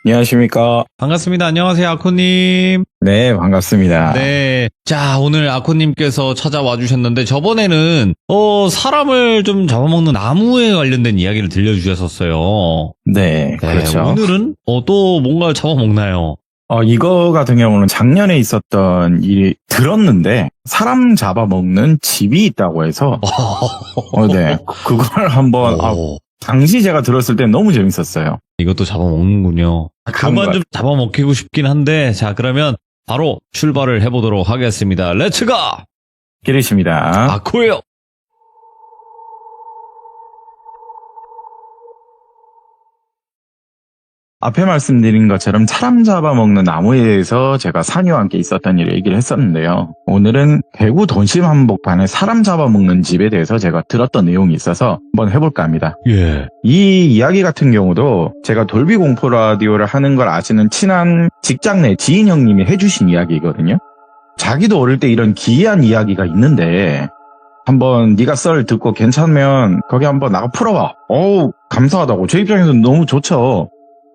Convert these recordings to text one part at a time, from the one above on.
안녕하십니까. 반갑습니다. 안녕하세요, 아코님. 네, 반갑습니다. 네. 자, 오늘 아코님께서 찾아와 주셨는데, 저번에는, 사람을 좀 잡아먹는 나무에 관련된 이야기를 들려주셨었어요. 네, 그렇죠. 오늘은, 또 뭔가 잡아먹나요? 이거 같은 경우는 작년에 있었던 일이 들었는데, 사람 잡아먹는 집이 있다고 해서, 네, 그걸 한번, 당시 제가 들었을 때 너무 재밌었어요. 이것도 잡아먹는군요. 그만 좀 잡아먹히고 싶긴 한데, 자, 그러면 바로 출발을 해보도록 하겠습니다. 렛츠가! 기르십니다. 아코예요! 앞에 말씀드린 것처럼 사람 잡아먹는 나무에 대해서 제가 산이와 함께 있었던 일을 얘기를 했었는데요. 오늘은 대구 돈심 한복판에 사람 잡아먹는 집에 대해서 제가 들었던 내용이 있어서 한번 해볼까 합니다. 예. 이 이야기 같은 경우도 제가 돌비 공포 라디오를 하는 걸 아시는 친한 직장 내 지인 형님이 해주신 이야기거든요. 자기도 어릴 때 이런 기이한 이야기가 있는데 한번 네가 썰 듣고 괜찮으면 거기 한번 나가 풀어봐. 어우 감사하다고. 제 입장에서는 너무 좋죠.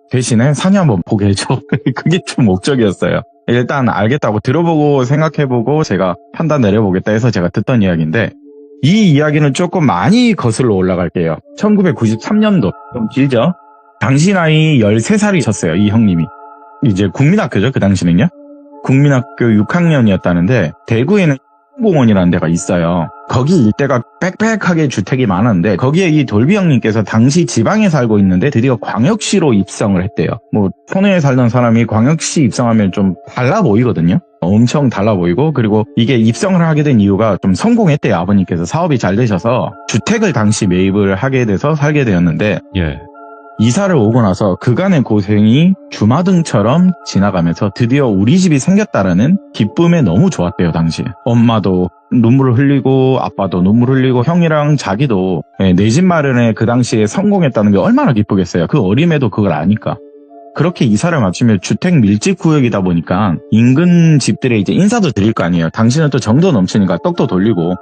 대신에 산이 한번 보게 해줘. 그게 좀 목적이었어요. 일단 알겠다고 들어보고 생각해보고 제가 판단 내려보겠다 해서 제가 듣던 이야기인데 이 이야기는 조금 많이 거슬러 올라갈게요. 1993년도 좀 길죠? 당시 나이 13살이셨어요. 이 형님이. 이제 국민학교죠. 그 당시는요. 국민학교 6학년이었다는데 대구에는 공원이라는 데가 있어요. 거기 일대가 빽빽하게 주택이 많았는데 거기에 이 돌비 형님께서 당시 지방에 살고 있는데 드디어 광역시로 입성을 했대요. 뭐 촌에 살던 사람이 광역시 입성하면 좀 달라 보이거든요. 엄청 달라 보이고 그리고 이게 입성을 하게 된 이유가 좀 성공했대요. 아버님께서 사업이 잘 되셔서 주택을 당시 매입을 하게 돼서 살게 되었는데 예. 이사를 오고 나서 그간의 고생이 주마등처럼 지나가면서 드디어 우리 집이 생겼다라는 기쁨에 너무 좋았대요. 당시에 엄마도 눈물을 흘리고 아빠도 눈물 흘리고 형이랑 자기도 내 집 마련에 그 당시에 성공했다는 게 얼마나 기쁘겠어요. 그 어림에도 그걸 아니까. 그렇게 이사를 마치면 주택 밀집 구역이다 보니까 인근 집들에 이제 인사도 드릴 거 아니에요. 당시는 또 정도 넘치니까 떡도 돌리고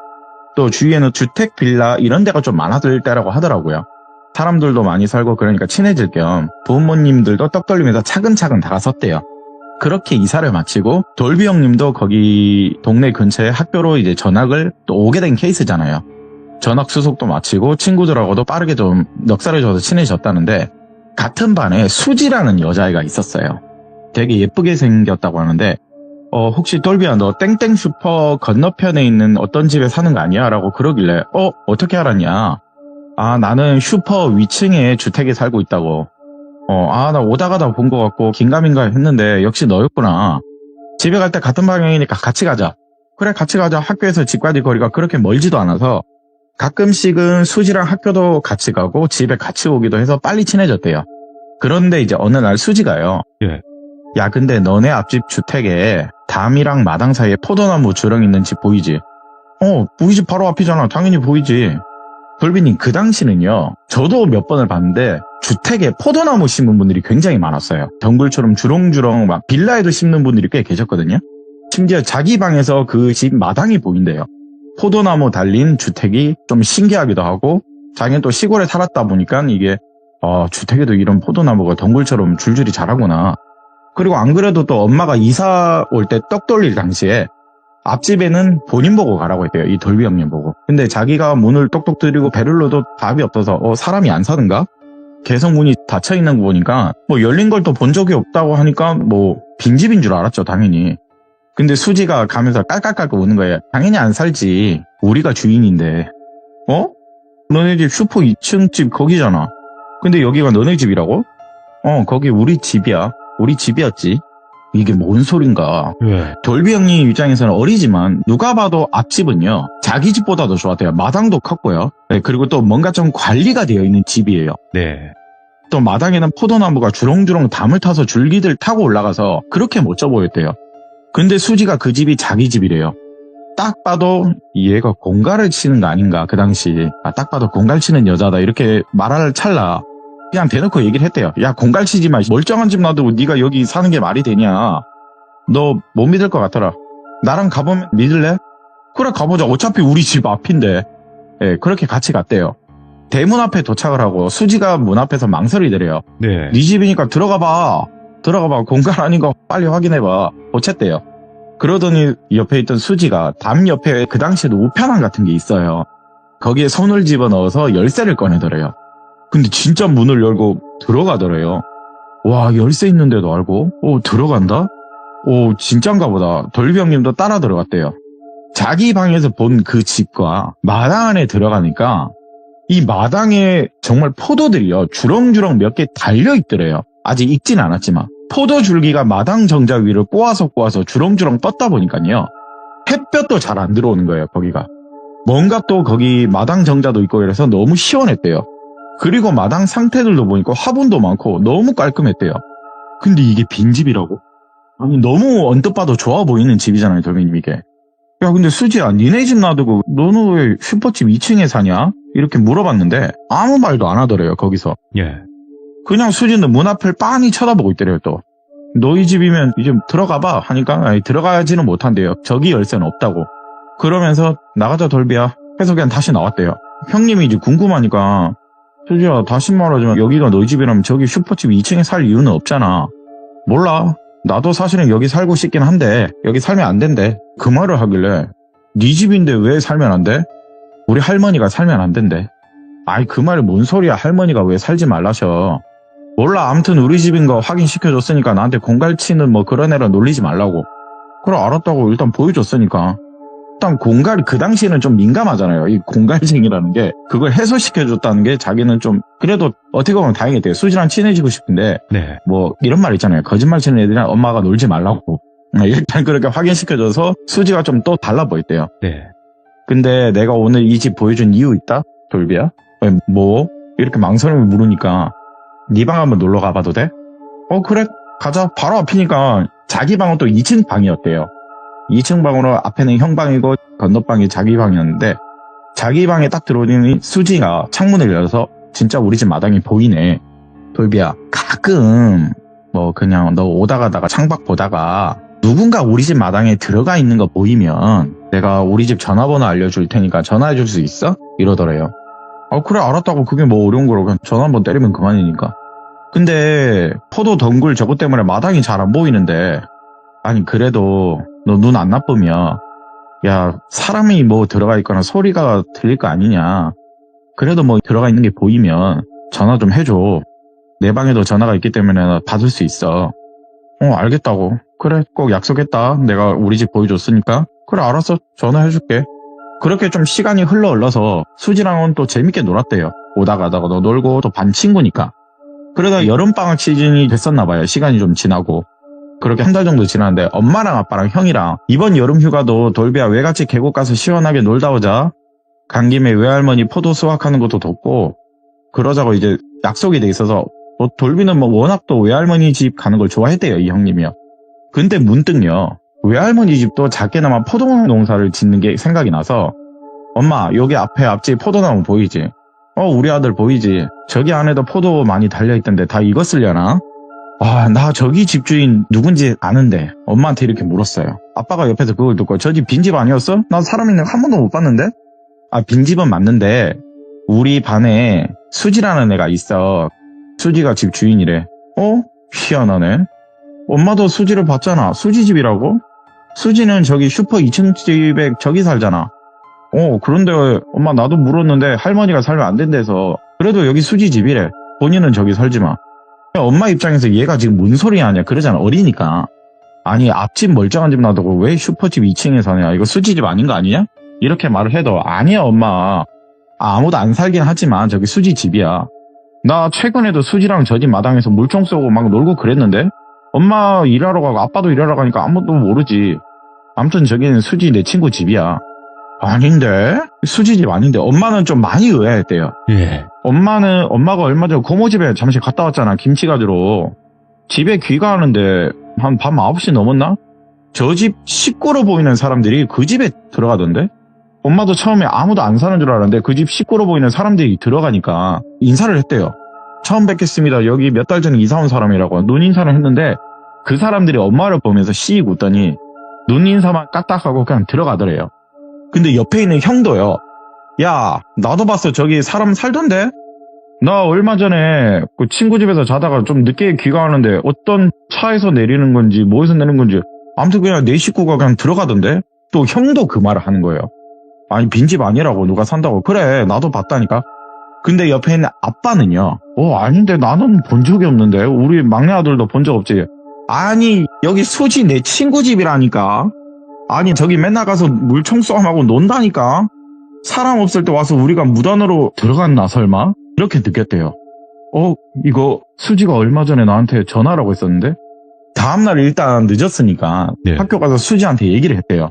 또 주위에는 주택 빌라 이런 데가 좀 많아질 때라고 하더라고요. 사람들도 많이 살고 그러니까 친해질 겸 부모님들도 떡 돌리면서 차근차근 다가섰대요. 그렇게 이사를 마치고 돌비 형님도 거기 동네 근처에 학교로 이제 전학을 또 오게 된 케이스잖아요. 전학 수속도 마치고 친구들하고도 빠르게 좀 넉살을 줘서 친해졌다는데 같은 반에 수지라는 여자아이가 있었어요. 되게 예쁘게 생겼다고 하는데 혹시 돌비야 너 땡땡 슈퍼 건너편에 있는 어떤 집에 사는 거 아니야? 라고 그러길래 어떻게 알았냐? 아, 나는 슈퍼 위층에 주택에 살고 있다고. 나 오다 가다 본 것 같고 긴가민가 했는데 역시 너였구나. 집에 갈 때 같은 방향이니까 같이 가자. 그래, 같이 가자. 학교에서 집까지 거리가 그렇게 멀지도 않아서 가끔씩은 수지랑 학교도 같이 가고 집에 같이 오기도 해서 빨리 친해졌대요. 그런데 이제 어느 날 수지가요. 예. 야, 근데 너네 앞집 주택에 담이랑 마당 사이에 포도나무 주렁 있는 집 보이지? 우리 집 바로 앞이잖아. 당연히 보이지. 돌비님, 그 당시는요, 저도 몇 번을 봤는데, 주택에 포도나무 심은 분들이 굉장히 많았어요. 덩굴처럼 주렁주렁 막 빌라에도 심는 분들이 꽤 계셨거든요. 심지어 자기 방에서 그 집 마당이 보인대요. 포도나무 달린 주택이 좀 신기하기도 하고, 자기는 또 시골에 살았다 보니까 이게, 주택에도 이런 포도나무가 덩굴처럼 줄줄이 자라구나. 그리고 안 그래도 또 엄마가 이사 올 때 떡 돌릴 당시에, 앞집에는 본인 보고 가라고 했대요. 이 돌비 형님 보고. 근데 자기가 문을 똑똑 두드리고 배를 눌러도 답이 없어서 사람이 안 사는가? 계속 문이 닫혀 있는 거 보니까 뭐 열린 걸 또 본 적이 없다고 하니까 뭐 빈집인 줄 알았죠. 당연히. 근데 수지가 가면서 깔깔깔깔 우는 거예요. 당연히 안 살지. 우리가 주인인데. 너네 집 슈퍼 2층 집 거기잖아. 근데 여기가 너네 집이라고? 거기 우리 집이야. 우리 집이었지. 이게 뭔 소린가. 예. 돌비 형님 입장에서는 어리지만 누가 봐도 앞집은요 자기 집보다도 좋았대요. 마당도 컸고요. 네, 그리고 또 뭔가 좀 관리가 되어 있는 집이에요. 네. 또 마당에는 포도나무가 주렁주렁 담을 타서 줄기들 타고 올라가서 그렇게 멋져 보였대요. 근데 수지가 그 집이 자기 집이래요. 딱 봐도 얘가 공갈을 치는 거 아닌가. 그 당시 딱 봐도 공갈 치는 여자다 이렇게 말할 찰나 그냥 대놓고 얘기를 했대요. 야, 공갈 치지 마. 멀쩡한 집 놔두고 네가 여기 사는 게 말이 되냐. 너 못 믿을 것 같더라. 나랑 가보면 믿을래? 그래, 가보자. 어차피 우리 집 앞인데. 예, 그렇게 같이 갔대요. 대문 앞에 도착을 하고 수지가 문 앞에서 망설이더래요. 네. 네 집이니까 들어가 봐. 들어가봐. 공간 아닌 거 빨리 확인해봐. 어쨌대요. 그러더니 옆에 있던 수지가 담 옆에 그 당시에도 우편함 같은 게 있어요. 거기에 손을 집어넣어서 열쇠를 꺼내더래요. 근데 진짜 문을 열고 들어가더래요. 와, 열쇠 있는데도 알고? 오, 들어간다? 오, 진짠가 보다. 돌비 형님도 따라 들어갔대요. 자기 방에서 본 그 집과 마당 안에 들어가니까 이 마당에 정말 포도들이요. 주렁주렁 몇 개 달려있더래요. 아직 익진 않았지만. 포도 줄기가 마당 정자 위를 꼬아서 주렁주렁 뻗다 보니까요. 햇볕도 잘 안 들어오는 거예요, 거기가. 뭔가 또 거기 마당 정자도 있고 이래서 너무 시원했대요. 그리고 마당 상태들도 보니까 화분도 많고 너무 깔끔했대요. 근데 이게 빈집이라고? 아니, 너무 언뜻 봐도 좋아 보이는 집이잖아요, 돌비님 이게. 야, 근데 수지야, 니네 집 놔두고 너는 왜 슈퍼집 2층에 사냐? 이렇게 물어봤는데 아무 말도 안 하더래요, 거기서. 예. 그냥 수지는 문 앞을 빤히 쳐다보고 있더래요, 또. 너희 집이면 이제 들어가봐 하니까 아니, 들어가지는 못한대요. 저기 열쇠는 없다고. 그러면서 나가자 돌비야 해서 그냥 다시 나왔대요. 형님이 이제 궁금하니까 수지야, 다시 말하지만 여기가 너희 집이라면 저기 슈퍼집 2층에 살 이유는 없잖아. 몰라. 나도 사실은 여기 살고 싶긴 한데 여기 살면 안 된대. 그 말을 하길래 네 집인데 왜 살면 안 돼? 우리 할머니가 살면 안 된대. 아이, 그 말이 뭔 소리야. 할머니가 왜 살지 말라셔. 몰라. 아무튼 우리 집인 거 확인시켜줬으니까 나한테 공갈치는 뭐 그런 애라 놀리지 말라고. 그래, 알았다고 일단 보여줬으니까. 일단 공갈, 그 당시에는 좀 민감하잖아요. 이 공갈쟁이라는 게. 그걸 해소시켜줬다는 게 자기는 좀 그래도 어떻게 보면 다행이대요. 수지랑 친해지고 싶은데 네. 뭐 이런 말 있잖아요. 거짓말 치는 애들이랑 엄마가 놀지 말라고. 일단 그렇게 확인시켜줘서 수지가 좀 또 달라 보였대요. 네. 근데 내가 오늘 이 집 보여준 이유 있다? 돌비야? 왜, 뭐? 이렇게 망설임을 물으니까 네 방 한번 놀러 가봐도 돼? 그래, 가자. 바로 앞이니까. 자기 방은 또 2층 방이었대요. 2층 방으로 앞에는 형 방이고 건너방이 자기 방이었는데 자기 방에 딱 들어오니 수지가 창문을 열어서 진짜 우리 집 마당이 보이네. 돌비야, 가끔 뭐 그냥 너 오다 가다가 창밖 보다가 누군가 우리 집 마당에 들어가 있는 거 보이면 내가 우리 집 전화번호 알려줄 테니까 전화해 줄 수 있어? 이러더래요. 그래, 알았다고. 그게 뭐 어려운 거라고. 그냥 전화 한번 때리면 그만이니까. 근데 포도 덩굴 저것 때문에 마당이 잘 안 보이는데 아니, 그래도 너 눈 안 나쁘면 야, 사람이 뭐 들어가 있거나 소리가 들릴 거 아니냐. 그래도 뭐 들어가 있는 게 보이면 전화 좀 해줘. 내 방에도 전화가 있기 때문에 받을 수 있어. 알겠다고. 그래, 꼭 약속했다. 내가 우리 집 보여줬으니까. 그래, 알았어. 전화해줄게. 그렇게 좀 시간이 흘러서 수지랑은 또 재밌게 놀았대요. 오다 가다가 너 놀고 또 반 친구니까. 그러다 여름방학 시즌이 됐었나봐요. 시간이 좀 지나고. 그렇게 한 달 정도 지났는데 엄마랑 아빠랑 형이랑 이번 여름 휴가도 돌비야 외갓집 계곡 가서 시원하게 놀다 오자. 간 김에 외할머니 포도 수확하는 것도 돕고 그러자고 이제 약속이 돼 있어서 돌비는 뭐 워낙 또 외할머니 집 가는 걸 좋아했대요, 이 형님이요. 근데 문득요, 외할머니 집도 작게나마 포도 농사를 짓는 게 생각이 나서 엄마, 여기 앞에 앞집 포도나무 보이지? 우리 아들 보이지? 저기 안에도 포도 많이 달려있던데 다 익었으려나? 나 저기 집주인 누군지 아는데 엄마한테 이렇게 물었어요. 아빠가 옆에서 그걸 듣고 저 집 빈집 아니었어? 나 사람 있는 거 한 번도 못 봤는데? 빈집은 맞는데 우리 반에 수지라는 애가 있어. 수지가 집 주인이래. 희한하네. 엄마도 수지를 봤잖아. 수지 집이라고? 수지는 저기 슈퍼 2층 집에 저기 살잖아. 그런데 엄마 나도 물었는데 할머니가 살면 안 된대서. 그래도 여기 수지 집이래. 본인은 저기 살지마. 엄마 입장에서 얘가 지금 뭔 소리 하냐 그러잖아. 어리니까. 아니, 앞집 멀쩡한 집 놔두고 왜 슈퍼집 2층에 사냐. 이거 수지 집 아닌 거 아니냐? 이렇게 말을 해도 아니야 엄마. 아무도 안 살긴 하지만 저기 수지 집이야. 나 최근에도 수지랑 저 집 마당에서 물총 쏘고 막 놀고 그랬는데 엄마 일하러 가고 아빠도 일하러 가니까 아무도 모르지. 아무튼 저기는 수지 내 친구 집이야. 아닌데? 수지 집 아닌데. 엄마는 좀 많이 의아했대요. 예. 엄마가 얼마 전에 고모 집에 잠시 갔다 왔잖아. 김치 가지러. 집에 귀가하는데 한 밤 9시 넘었나? 저 집 식구로 보이는 사람들이 그 집에 들어가던데? 엄마도 처음에 아무도 안 사는 줄 알았는데 그 집 식구로 보이는 사람들이 들어가니까 인사를 했대요. 처음 뵙겠습니다. 여기 몇 달 전에 이사 온 사람이라고 눈 인사를 했는데 그 사람들이 엄마를 보면서 씩 웃더니 눈 인사만 까딱하고 그냥 들어가더래요. 근데 옆에 있는 형도요. 야, 나도 봤어. 저기 사람 살던데? 나 얼마 전에 그 친구 집에서 자다가 좀 늦게 귀가하는데 어떤 차에서 내리는 건지 뭐에서 내리는 건지 아무튼 그냥 내 식구가 그냥 들어가던데 또 형도 그 말을 하는 거예요. 아니 빈집 아니라고 누가 산다고. 그래 나도 봤다니까. 근데 옆에 있는 아빠는요. 아닌데 나는 본 적이 없는데 우리 막내 아들도 본 적 없지. 아니 여기 수지 내 친구 집이라니까. 아니 저기 맨날 가서 물총 싸움하고 논다니까. 사람 없을 때 와서 우리가 무단으로 들어갔나 설마? 이렇게 느꼈대요. 이거 수지가 얼마 전에 나한테 전화라고 했었는데 다음날 일단 늦었으니까 네. 학교 가서 수지한테 얘기를 했대요.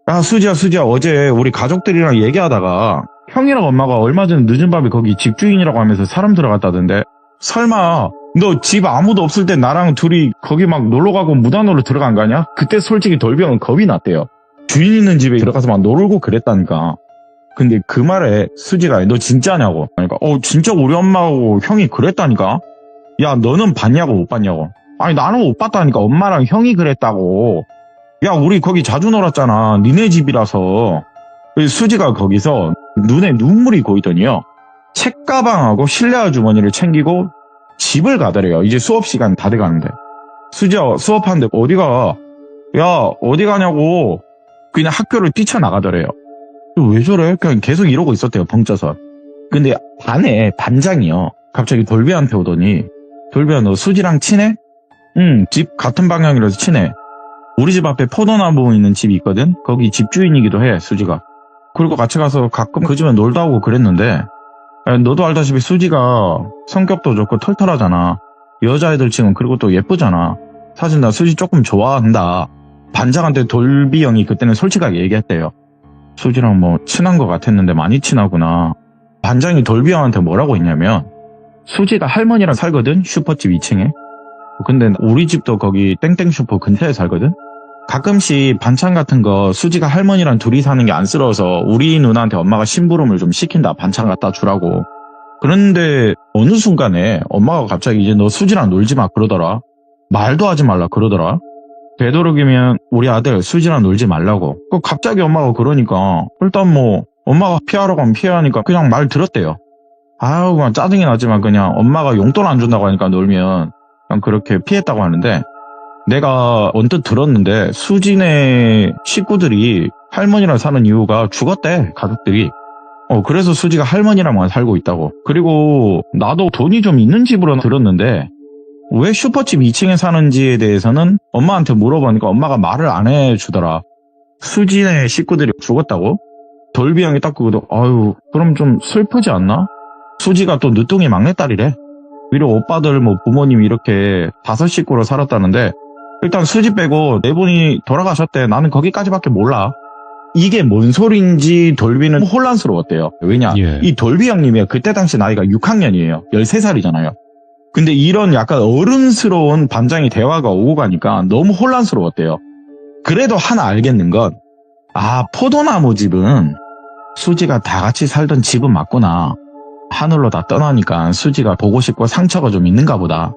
야 수지야 어제 우리 가족들이랑 얘기하다가 형이랑 엄마가 얼마 전에 늦은 밤에 거기 집주인이라고 하면서 사람 들어갔다던데 설마 너 집 아무도 없을 때 나랑 둘이 거기 막 놀러가고 무단으로 들어간 거 아니야? 그때 솔직히 돌비형은 겁이 났대요. 주인 있는 집에 들어가서 막 놀고 그랬다니까. 근데 그 말에 수지가 너 진짜냐고. 그러니까 진짜 우리 엄마하고 형이 그랬다니까. 야 너는 봤냐고 못 봤냐고. 아니 나는 못 봤다니까. 엄마랑 형이 그랬다고. 야 우리 거기 자주 놀았잖아. 니네 집이라서. 수지가 거기서 눈에 눈물이 고이더니요. 책가방하고 실내 아주머니를 챙기고 집을 가더래요. 이제 수업 시간 다 돼가는데. 수지야 수업하는데 어디가? 야 어디 가냐고. 그냥 학교를 뛰쳐나가더래요. 왜 저래? 그냥 계속 이러고 있었대요. 벙쪄서. 근데 반장이요. 갑자기 돌비한테 오더니 돌비야 너 수지랑 친해? 응 집 같은 방향이라서 친해. 우리 집 앞에 포도나무 있는 집이 있거든. 거기 집주인이기도 해 수지가. 그리고 같이 가서 가끔 그 집에 놀다 오고 그랬는데 너도 알다시피 수지가 성격도 좋고 털털하잖아. 여자애들 치곤 그리고 또 예쁘잖아. 사실 나 수지 조금 좋아한다. 반장한테 돌비 형이 그때는 솔직하게 얘기했대요. 수지랑 뭐 친한 것 같았는데 많이 친하구나. 반장이 돌비 형한테 뭐라고 했냐면 수지가 할머니랑 살거든. 슈퍼집 2층에. 근데 우리 집도 거기 땡땡 슈퍼 근처에 살거든. 가끔씩 반찬 같은 거 수지가 할머니랑 둘이 사는 게 안쓰러워서 우리 누나한테 엄마가 심부름을 좀 시킨다. 반찬 갖다 주라고. 그런데 어느 순간에 엄마가 갑자기 이제 너 수지랑 놀지 마 그러더라. 말도 하지 말라 그러더라. 되도록이면 우리 아들 수지랑 놀지 말라고. 갑자기 엄마가 그러니까 일단 뭐 엄마가 피하라고 하면 피하니까 그냥 말 들었대요. 아유 그냥 짜증이 나지만 그냥 엄마가 용돈 안 준다고 하니까 놀면 그냥 그렇게 피했다고 하는데 내가 언뜻 들었는데 수지네 식구들이 할머니랑 사는 이유가 죽었대. 가족들이. 그래서 수지가 할머니랑만 살고 있다고. 그리고 나도 돈이 좀 있는 집으로 들었는데 왜 슈퍼집 2층에 사는지에 대해서는 엄마한테 물어보니까 엄마가 말을 안 해주더라. 수지네 식구들이 죽었다고? 돌비 형이 딱 그거도 아유 그럼 좀 슬프지 않나? 수지가 또 늦둥이 막내딸이래. 위로 오빠들 뭐 부모님 이렇게 5 식구로 살았다는데 일단 수지 빼고 4분이 돌아가셨대. 나는 거기까지밖에 몰라. 이게 뭔 소린지 돌비는 혼란스러웠대요. 왜냐 이 돌비 형님이 그때 당시 나이가 6학년이에요. 13살이잖아요. 근데 이런 약간 어른스러운 반장이 대화가 오고 가니까 너무 혼란스러웠대요. 그래도 하나 알겠는 건 포도나무 집은 수지가 다 같이 살던 집은 맞구나. 하늘로 다 떠나니까 수지가 보고 싶고 상처가 좀 있는가 보다.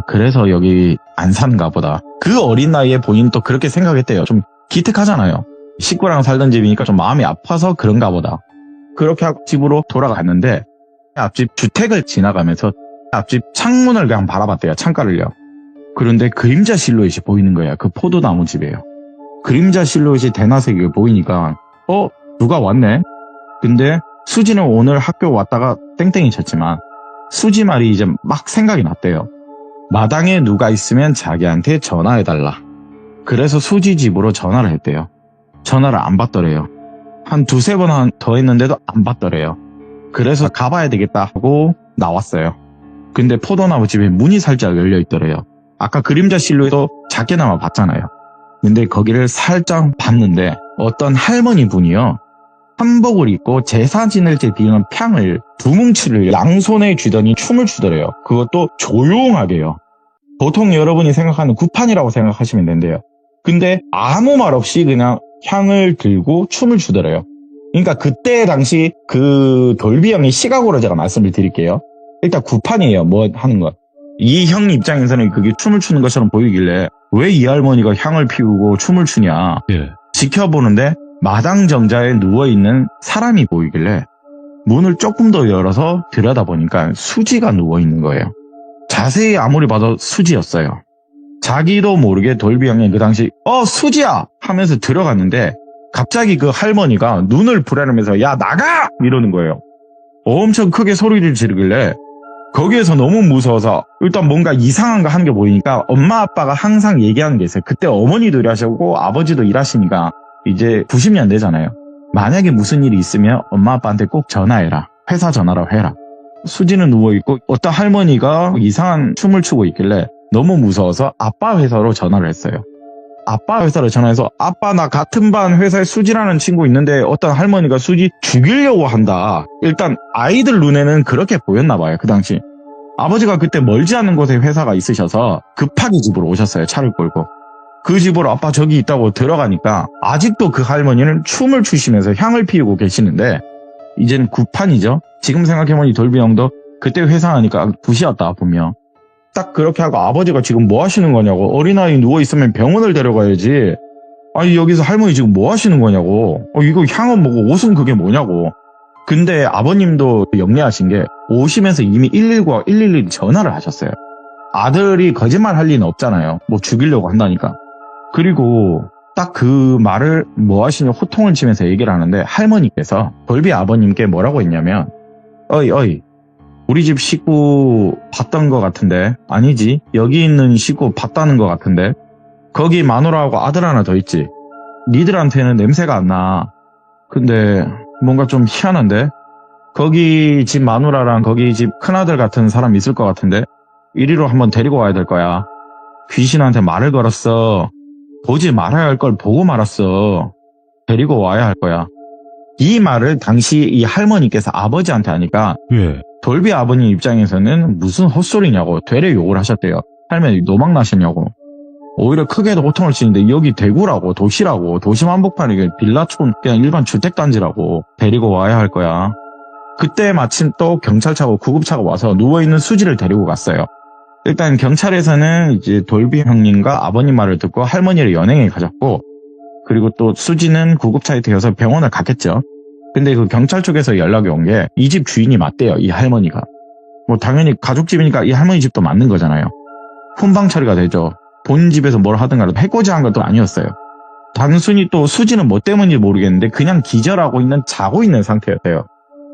그래서 여기 안 사는가 보다. 그 어린 나이에 본인 또 그렇게 생각했대요. 좀 기특하잖아요. 식구랑 살던 집이니까 좀 마음이 아파서 그런가 보다. 그렇게 하고 집으로 돌아갔는데 앞집 주택을 지나가면서 앞집 창문을 그냥 바라봤대요. 창가를요. 그런데 그림자 실루엣이 보이는 거야. 그 포도나무 집이에요. 그림자 실루엣이 대낮에 보이니까 누가 왔네? 근데 수지는 오늘 학교 왔다가 땡땡이 쳤지만 수지 말이 이제 막 생각이 났대요. 마당에 누가 있으면 자기한테 전화해달라. 그래서 수지 집으로 전화를 했대요. 전화를 안 받더래요. 한 2-3번 더 했는데도 안 받더래요. 그래서 가봐야 되겠다 하고 나왔어요. 근데 포도나무 집에 문이 살짝 열려있더래요. 아까 그림자 실루엣도 작게나마 봤잖아요. 근데 거기를 살짝 봤는데 어떤 할머니 분이요. 한복을 입고 제사 지낼 때 비우는 팽을 2뭉치를 양손에 쥐더니 춤을 추더래요. 그것도 조용하게요. 보통 여러분이 생각하는 구판이라고 생각하시면 된대요. 근데 아무 말 없이 그냥 향을 들고 춤을 추더래요. 그러니까 그때 당시 그 돌비 형의 시각으로 제가 말씀을 드릴게요. 일단 구판이에요. 뭐 하는 것. 이 형 입장에서는 그게 춤을 추는 것처럼 보이길래 왜 이 할머니가 향을 피우고 춤을 추냐. 지켜보는데 마당 정자에 누워있는 사람이 보이길래 문을 조금 더 열어서 들여다보니까 수지가 누워있는 거예요. 자세히 아무리 봐도 수지였어요. 자기도 모르게 돌비 형이 그 당시 수지야! 하면서 들어갔는데 갑자기 그 할머니가 눈을 부라르면서 야 나가! 이러는 거예요. 엄청 크게 소리를 지르길래 거기에서 너무 무서워서 일단 뭔가 이상한 거 하는 게 보이니까 엄마 아빠가 항상 얘기하는 게 있어요. 그때 어머니도 일하시고 아버지도 일하시니까 이제 90년대잖아요. 만약에 무슨 일이 있으면 엄마 아빠한테 꼭 전화해라. 회사 전화라고 해라. 수지는 누워있고 어떤 할머니가 이상한 춤을 추고 있길래 너무 무서워서 아빠 회사로 전화를 했어요. 아빠 회사로 전화해서 아빠 나 같은 반 회사에 수지라는 친구 있는데 어떤 할머니가 수지 죽이려고 한다. 일단 아이들 눈에는 그렇게 보였나 봐요. 그 당시. 아버지가 그때 멀지 않은 곳에 회사가 있으셔서 급하게 집으로 오셨어요. 차를 끌고. 그 집으로 아빠 저기 있다고 들어가니까 아직도 그 할머니는 춤을 추시면서 향을 피우고 계시는데 이제는 구판이죠. 지금 생각해보니 돌비 형도 그때 회사 하니까 굿이었다 분명. 딱 그렇게 하고 아버지가 지금 뭐 하시는 거냐고. 어린아이 누워있으면 병원을 데려가야지. 아니 여기서 할머니 지금 뭐 하시는 거냐고. 이거 향은 뭐고 옷은 그게 뭐냐고. 근데 아버님도 영리하신 게 오시면서 이미 119와 112 전화를 하셨어요. 아들이 거짓말 할 리는 없잖아요. 뭐 죽이려고 한다니까. 그리고 딱 그 말을 뭐 하시냐 호통을 치면서 얘기를 하는데 할머니께서 돌비 아버님께 뭐라고 했냐면 어이 우리 집 식구 봤던 것 같은데 아니지 여기 있는 식구 봤다는 것 같은데 거기 마누라하고 아들 하나 더 있지 니들한테는 냄새가 안 나. 근데 뭔가 좀 희한한데 거기 집 마누라랑 거기 집 큰아들 같은 사람 있을 것 같은데 이리로 한번 데리고 와야 될 거야. 귀신한테 말을 걸었어. 보지 말아야 할 걸 보고 말았어. 데리고 와야 할 거야. 이 말을 당시 이 할머니께서 아버지한테 하니까 돌비 아버님 입장에서는 무슨 헛소리냐고 되레 욕을 하셨대요. 할머니 노망 나시냐고. 오히려 크게도 호통을 치는데 여기 대구라고 도시라고 도심 한복판이 빌라촌 그냥 일반 주택단지라고 데리고 와야 할 거야. 그때 마침 또 경찰차고 구급차가 와서 누워있는 수지를 데리고 갔어요. 일단 경찰에서는 이제 돌비 형님과 아버님 말을 듣고 할머니를 연행해 가졌고 그리고 또 수지는 구급차에 태워서 병원을 갔겠죠. 근데 그 경찰 쪽에서 연락이 온 게 이 집 주인이 맞대요. 이 할머니가. 뭐 당연히 가족집이니까 이 할머니 집도 맞는 거잖아요. 훈방 처리가 되죠. 본 집에서 뭘 하든 간에 해코지한 것도 아니었어요. 단순히 또 수지는 뭐 때문인지 모르겠는데 그냥 기절하고 있는 자고 있는 상태였대요.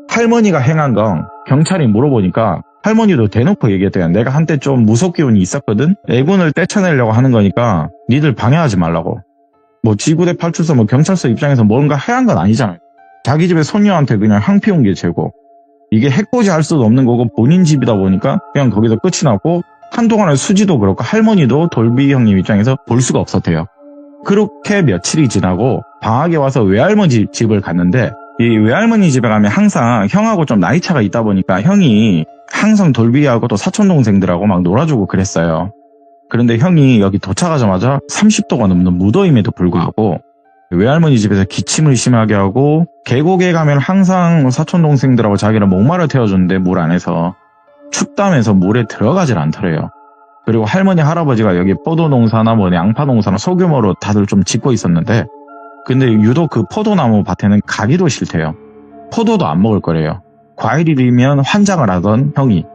할머니가 행한 건 경찰이 물어보니까 할머니도 대놓고 얘기했대요. 내가 한때 좀 무섭기운이 있었거든. 애군을 떼쳐내려고 하는 거니까 니들 방해하지 말라고. 뭐 지구대 파출소 뭐 경찰서 입장에서 뭔가 해한 건 아니잖아요. 자기 집에 손녀한테 그냥 향 피운 게 죄고 이게 해코지 할 수도 없는 거고 본인 집이다 보니까 그냥 거기서 끝이 났고 한동안은 수지도 그렇고 할머니도 돌비 형님 입장에서 볼 수가 없었대요. 그렇게 며칠이 지나고 방학에 와서 외할머니 집을 갔는데 이 외할머니 집에 가면 항상 형하고 좀 나이 차가 있다 보니까 형이 항상 돌비하고 또 사촌동생들하고 막 놀아주고 그랬어요. 그런데 형이 여기 도착하자마자 30도가 넘는 무더임에도 불구하고 외할머니 집에서 기침을 심하게 하고 계곡에 가면 항상 사촌동생들하고 자기를 목마르 태워주는데 물 안에서 춥다면서 물에 들어가질 않더래요. 그리고 할머니 할아버지가 여기 포도 농사나 뭐 양파 농사나 소규모로 다들 좀 짓고 있었는데 근데 유독 그 포도나무 밭에는 가기도 싫대요. 포도도 안 먹을 거래요. 과일이면 환장을 하던 형이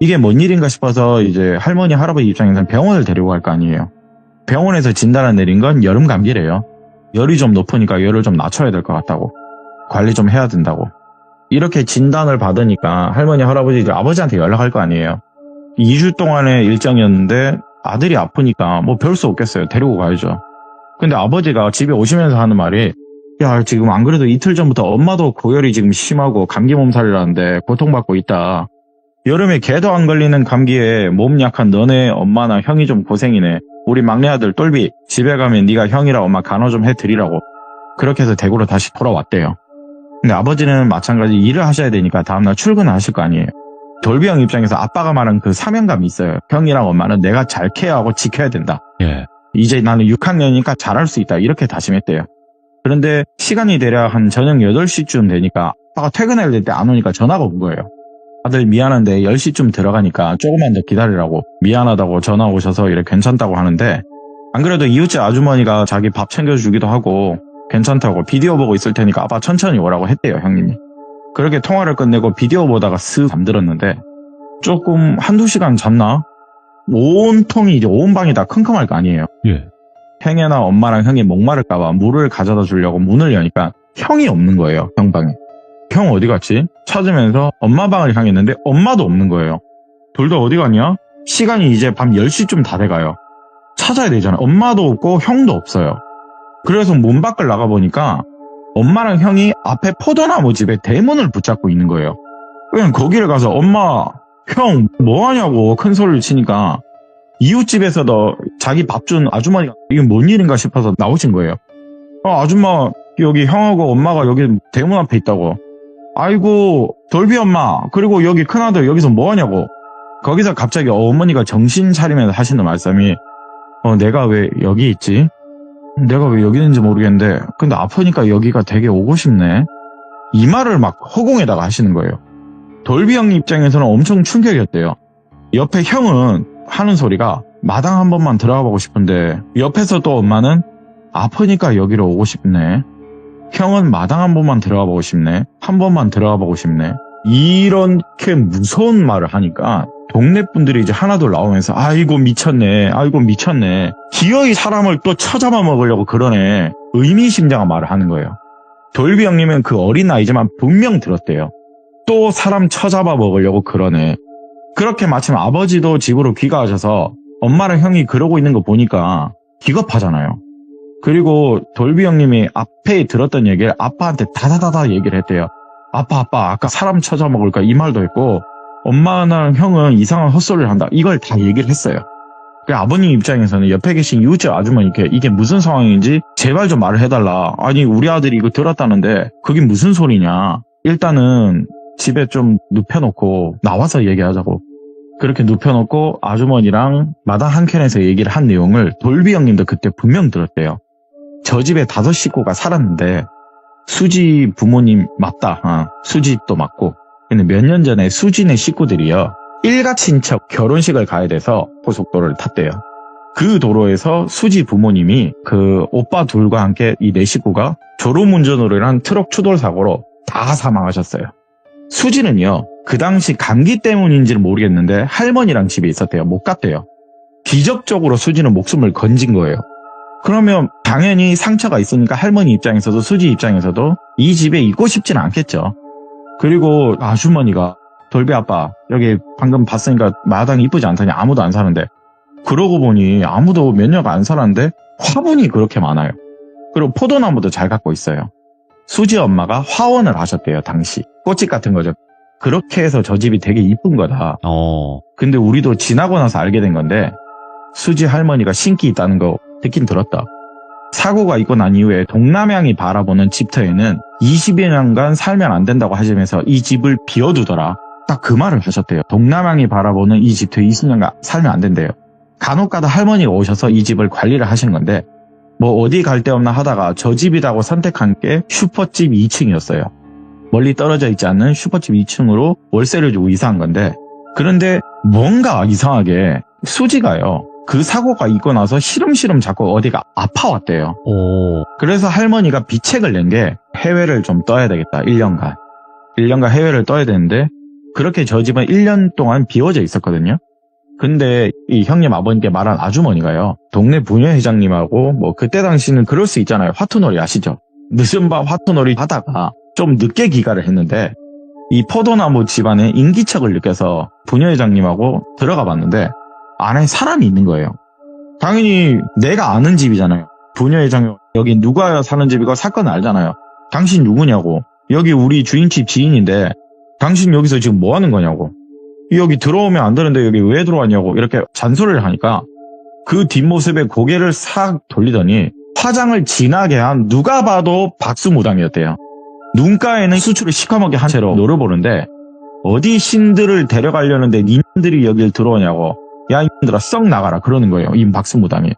이게 뭔 일인가 싶어서 이제 할머니 할아버지 입장에서는 병원을 데리고 갈 거 아니에요. 병원에서 진단을 내린 건 여름 감기래요. 열이 좀 높으니까 열을 좀 낮춰야 될 것 같다고. 관리 좀 해야 된다고. 이렇게 진단을 받으니까 할머니 할아버지 아버지한테 연락할 거 아니에요. 2주 동안의 일정이었는데 아들이 아프니까 뭐 별 수 없겠어요. 데리고 가야죠. 근데 아버지가 집에 오시면서 하는 말이 야 지금 안 그래도 이틀 전부터 엄마도 고열이 지금 심하고 감기 몸살을 하는데 고통받고 있다. 여름에 개도 안 걸리는 감기에 몸 약한 너네 엄마나 형이 좀 고생이네. 우리 막내 아들 똘비 집에 가면 네가 형이라 엄마 간호 좀 해드리라고. 그렇게 해서 대구로 다시 돌아왔대요. 근데 아버지는 마찬가지 일을 하셔야 되니까 다음날 출근을 하실 거 아니에요. 돌비 형 입장에서 아빠가 말한 그 사명감이 있어요. 형이랑 엄마는 내가 잘 케어하고 지켜야 된다. 이제 나는 6학년이니까 잘할 수 있다. 이렇게 다짐했대요. 그런데 시간이 대략 한 저녁 8시쯤 되니까 아빠가 퇴근해야 될 때 안 오니까 전화가 온 거예요. 아들 미안한데 10시쯤 들어가니까 조금만 더 기다리라고 미안하다고 전화 오셔서 이래 괜찮다고 하는데 안 그래도 이웃집 아주머니가 자기 밥 챙겨주기도 하고 괜찮다고 비디오 보고 있을 테니까 아빠 천천히 오라고 했대요 형님이. 그렇게 통화를 끝내고 비디오 보다가 쓱 잠들었는데 조금 한두 시간 잤나? 온통이 이제 온 방이 다 컴컴할 거 아니에요. 예. 행여나 엄마랑 형이 목마를까봐 물을 가져다 주려고 문을 여니까 형이 없는 거예요. 형 방에. 형 어디 갔지? 찾으면서 엄마 방을 향했는데 엄마도 없는 거예요. 둘 다 어디 갔냐? 시간이 이제 밤 10시쯤 다 돼가요. 찾아야 되잖아. 엄마도 없고 형도 없어요. 그래서 문 밖을 나가보니까 엄마랑 형이 앞에 포도나무 집에 대문을 붙잡고 있는 거예요. 그냥 거기를 가서 엄마, 형 뭐하냐고 큰 소리를 치니까 이웃집에서도 자기 밥 준 아주머니가 이게 뭔 일인가 싶어서 나오신 거예요. 아줌마 여기 형하고 엄마가 여기 대문 앞에 있다고. 아이고 돌비 엄마 그리고 여기 큰아들 여기서 뭐하냐고. 거기서 갑자기 어머니가 정신 차리면서 하시는 말씀이 내가 왜 여기 있지? 내가 왜 여기 있는지 모르겠는데 근데 아프니까 여기가 되게 오고 싶네. 이 말을 막 허공에다가 하시는 거예요. 돌비 형 입장에서는 엄청 충격이었대요. 옆에 형은 하는 소리가 마당 한 번만 들어가 보고 싶은데 옆에서 또 엄마는 아프니까 여기로 오고 싶네. 형은 마당 한 번만 들어가 보고 싶네. 한 번만 들어가 보고 싶네. 이렇게 무서운 말을 하니까 동네 분들이 이제 하나둘 나오면서 아이고 미쳤네. 아이고 미쳤네. 기어이 사람을 또 쳐잡아 먹으려고 그러네. 의미심장한 말을 하는 거예요. 돌비 형님은 그 어린 나이지만 분명 들었대요. 또 사람 쳐잡아 먹으려고 그러네. 그렇게 마침 아버지도 집으로 귀가하셔서 엄마랑 형이 그러고 있는 거 보니까 기겁하잖아요. 그리고 돌비 형님이 앞에 들었던 얘기를 아빠한테 다다다다 얘기를 했대요. 아빠 아까 사람 쳐잡아먹을까 이 말도 했고 엄마랑 형은 이상한 헛소리를 한다. 이걸 다 얘기를 했어요. 아버님 입장에서는 옆에 계신 이웃집 아주머니께 이게 무슨 상황인지 제발 좀 말을 해달라. 아니 우리 아들이 이거 들었다는데 그게 무슨 소리냐. 일단은 집에 좀 눕혀놓고 나와서 얘기하자고. 그렇게 눕혀놓고 아주머니랑 마당 한켠에서 얘기를 한 내용을 돌비 형님도 그때 분명 들었대요. 저 집에 5 식구가 살았는데 수지 부모님 맞다. 수지도 맞고. 근데 몇 년 전에 수지네 식구들이요. 일가 친척 결혼식을 가야 돼서 고속도로를 탔대요. 그 도로에서 수지 부모님이 그 오빠 둘과 함께 이 4식구가 졸음운전으로 인한 트럭 추돌 사고로 다 사망하셨어요. 수지는요. 그 당시 감기 때문인지는 모르겠는데 할머니랑 집에 있었대요. 못 갔대요. 기적적으로 수지는 목숨을 건진 거예요. 그러면 당연히 상처가 있으니까 할머니 입장에서도 수지 입장에서도 이 집에 있고 싶지는 않겠죠. 그리고 아주머니가 돌비 아빠 여기 방금 봤으니까 마당 이쁘지 않다니 아무도 안 사는데 그러고 보니 아무도 몇 년 안 살았는데 화분이 그렇게 많아요. 그리고 포도나무도 잘 갖고 있어요. 수지 엄마가 화원을 하셨대요. 당시 꽃집 같은 거죠. 그렇게 해서 저 집이 되게 이쁜 거다. 근데 우리도 지나고 나서 알게 된 건데 수지 할머니가 신기 있다는 거 듣긴 들었다. 사고가 있고 난 이후에 동남향이 바라보는 집터에는 20여 년간 살면 안 된다고 하시면서 이 집을 비워두더라. 딱 그 말을 하셨대요. 동남향이 바라보는 이 집터에 20년간 살면 안 된대요. 간혹가다 할머니가 오셔서 이 집을 관리를 하시는 건데 뭐 어디 갈 데 없나 하다가 저 집이라고 선택한 게 슈퍼집 2층이었어요. 멀리 떨어져 있지 않는 슈퍼집 2층으로 월세를 주고 이사한 건데 그런데 뭔가 이상하게 수지가요. 그 사고가 있고 나서 시름시름 자꾸 어디가 아파왔대요. 그래서 할머니가 비책을 낸 게 해외를 좀 떠야 되겠다. 1년간. 1년간 해외를 떠야 되는데 그렇게 저 집은 1년 동안 비워져 있었거든요. 근데 이 형님 아버님께 말한 아주머니가요. 동네 부녀회장님하고 뭐 그때 당시는 그럴 수 있잖아요. 화투놀이 아시죠? 늦은 밤 화투놀이 하다가 좀 늦게 귀가를 했는데 이 포도나무 집안에 인기척을 느껴서 부녀회장님하고 들어가 봤는데 안에 사람이 있는 거예요. 당연히 내가 아는 집이잖아요. 부녀회장 여기 누가 사는 집이고 사건을 알잖아요. 당신 누구냐고. 여기 우리 주인집 지인인데 당신 여기서 지금 뭐 하는 거냐고. 여기 들어오면 안 되는데 여기 왜 들어왔냐고 이렇게 잔소리를 하니까 그 뒷모습에 고개를 싹 돌리더니 화장을 진하게 한 누가 봐도 박수무당이었대요. 눈가에는 수출을 시커멓게 한 채로 노를 보는데 어디 신들을 데려가려는데 님들이 여길 들어오냐고. 야 이들아 썩 나가라 그러는 거예요. 이 박수무당이.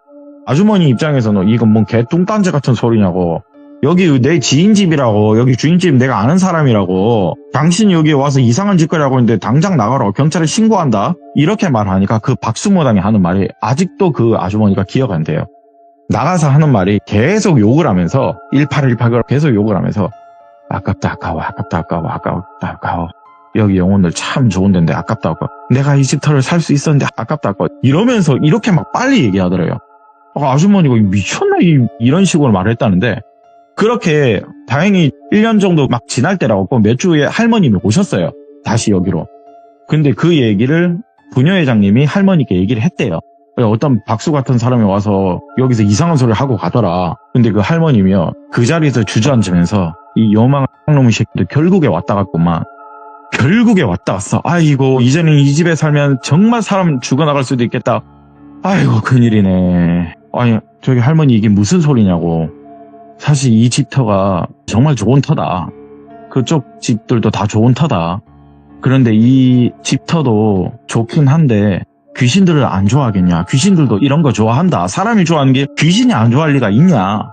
아주머니 입장에서는 이건 뭔 개뚱딴지 같은 소리냐고. 여기 내 지인 집이라고. 여기 주인집 내가 아는 사람이라고. 당신 여기 와서 이상한 짓거리 하고 있는데 당장 나가라. 경찰에 신고한다. 이렇게 말하니까 그 박수무당이 하는 말이 아직도 그 아주머니가 기억한대요. 나가서 하는 말이 계속 욕을 하면서 1818 계속 욕을 하면서 아깝다, 아까워, 아깝다, 아까워, 아깝다, 아까워. 여기 영혼들 참 좋은 데인데 아깝다, 아까워. 내가 이 집터를 살 수 있었는데 아깝다, 아까워. 이러면서 이렇게 막 빨리 얘기하더래요. 아주머니가 미쳤나? 이런 식으로 말을 했다는데, 그렇게 다행히 1년 정도 막 지날 때라고 몇 주에 할머님이 오셨어요. 다시 여기로. 근데 그 얘기를 부녀회장님이 할머니께 얘기를 했대요. 어떤 박수 같은 사람이 와서 여기서 이상한 소리를 하고 가더라. 근데 그 할머님이요, 그 자리에서 주저앉으면서 이 요망한 놈의 새끼들 결국에 왔다 갔구만. 결국에 왔다 갔어. 아이고, 이제는 이 집에 살면 정말 사람 죽어나갈 수도 있겠다. 아이고, 큰일이네. 아니, 저기 할머니 이게 무슨 소리냐고. 사실 이 집터가 정말 좋은 터다. 그쪽 집들도 다 좋은 터다. 그런데 이 집터도 좋긴 한데 귀신들을 안 좋아하겠냐. 귀신들도 이런 거 좋아한다. 사람이 좋아하는 게 귀신이 안 좋아할 리가 있냐.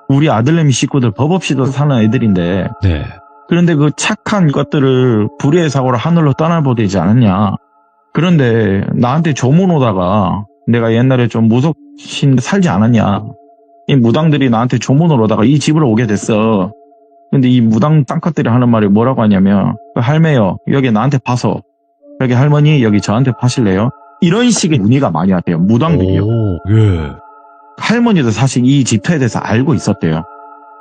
우리 아들내미 식구들 법 없이도 사는 애들인데. 네. 그런데 그 착한 것들을 불의의 사고로 하늘로 떠나보되지 않았냐. 그런데 나한테 조문 오다가 내가 옛날에 좀 무속신 살지 않았냐. 이 무당들이 나한테 조문을 오다가 이 집으로 오게 됐어. 근데 이 무당 땅컷들이 하는 말이 뭐라고 하냐면, 할매요, 여기 나한테 파서. 여기 할머니, 여기 저한테 파실래요? 이런 식의 문의가 많이 왔대요. 무당들이요. 오, 예. 할머니도 사실 이 집터에 대해서 알고 있었대요.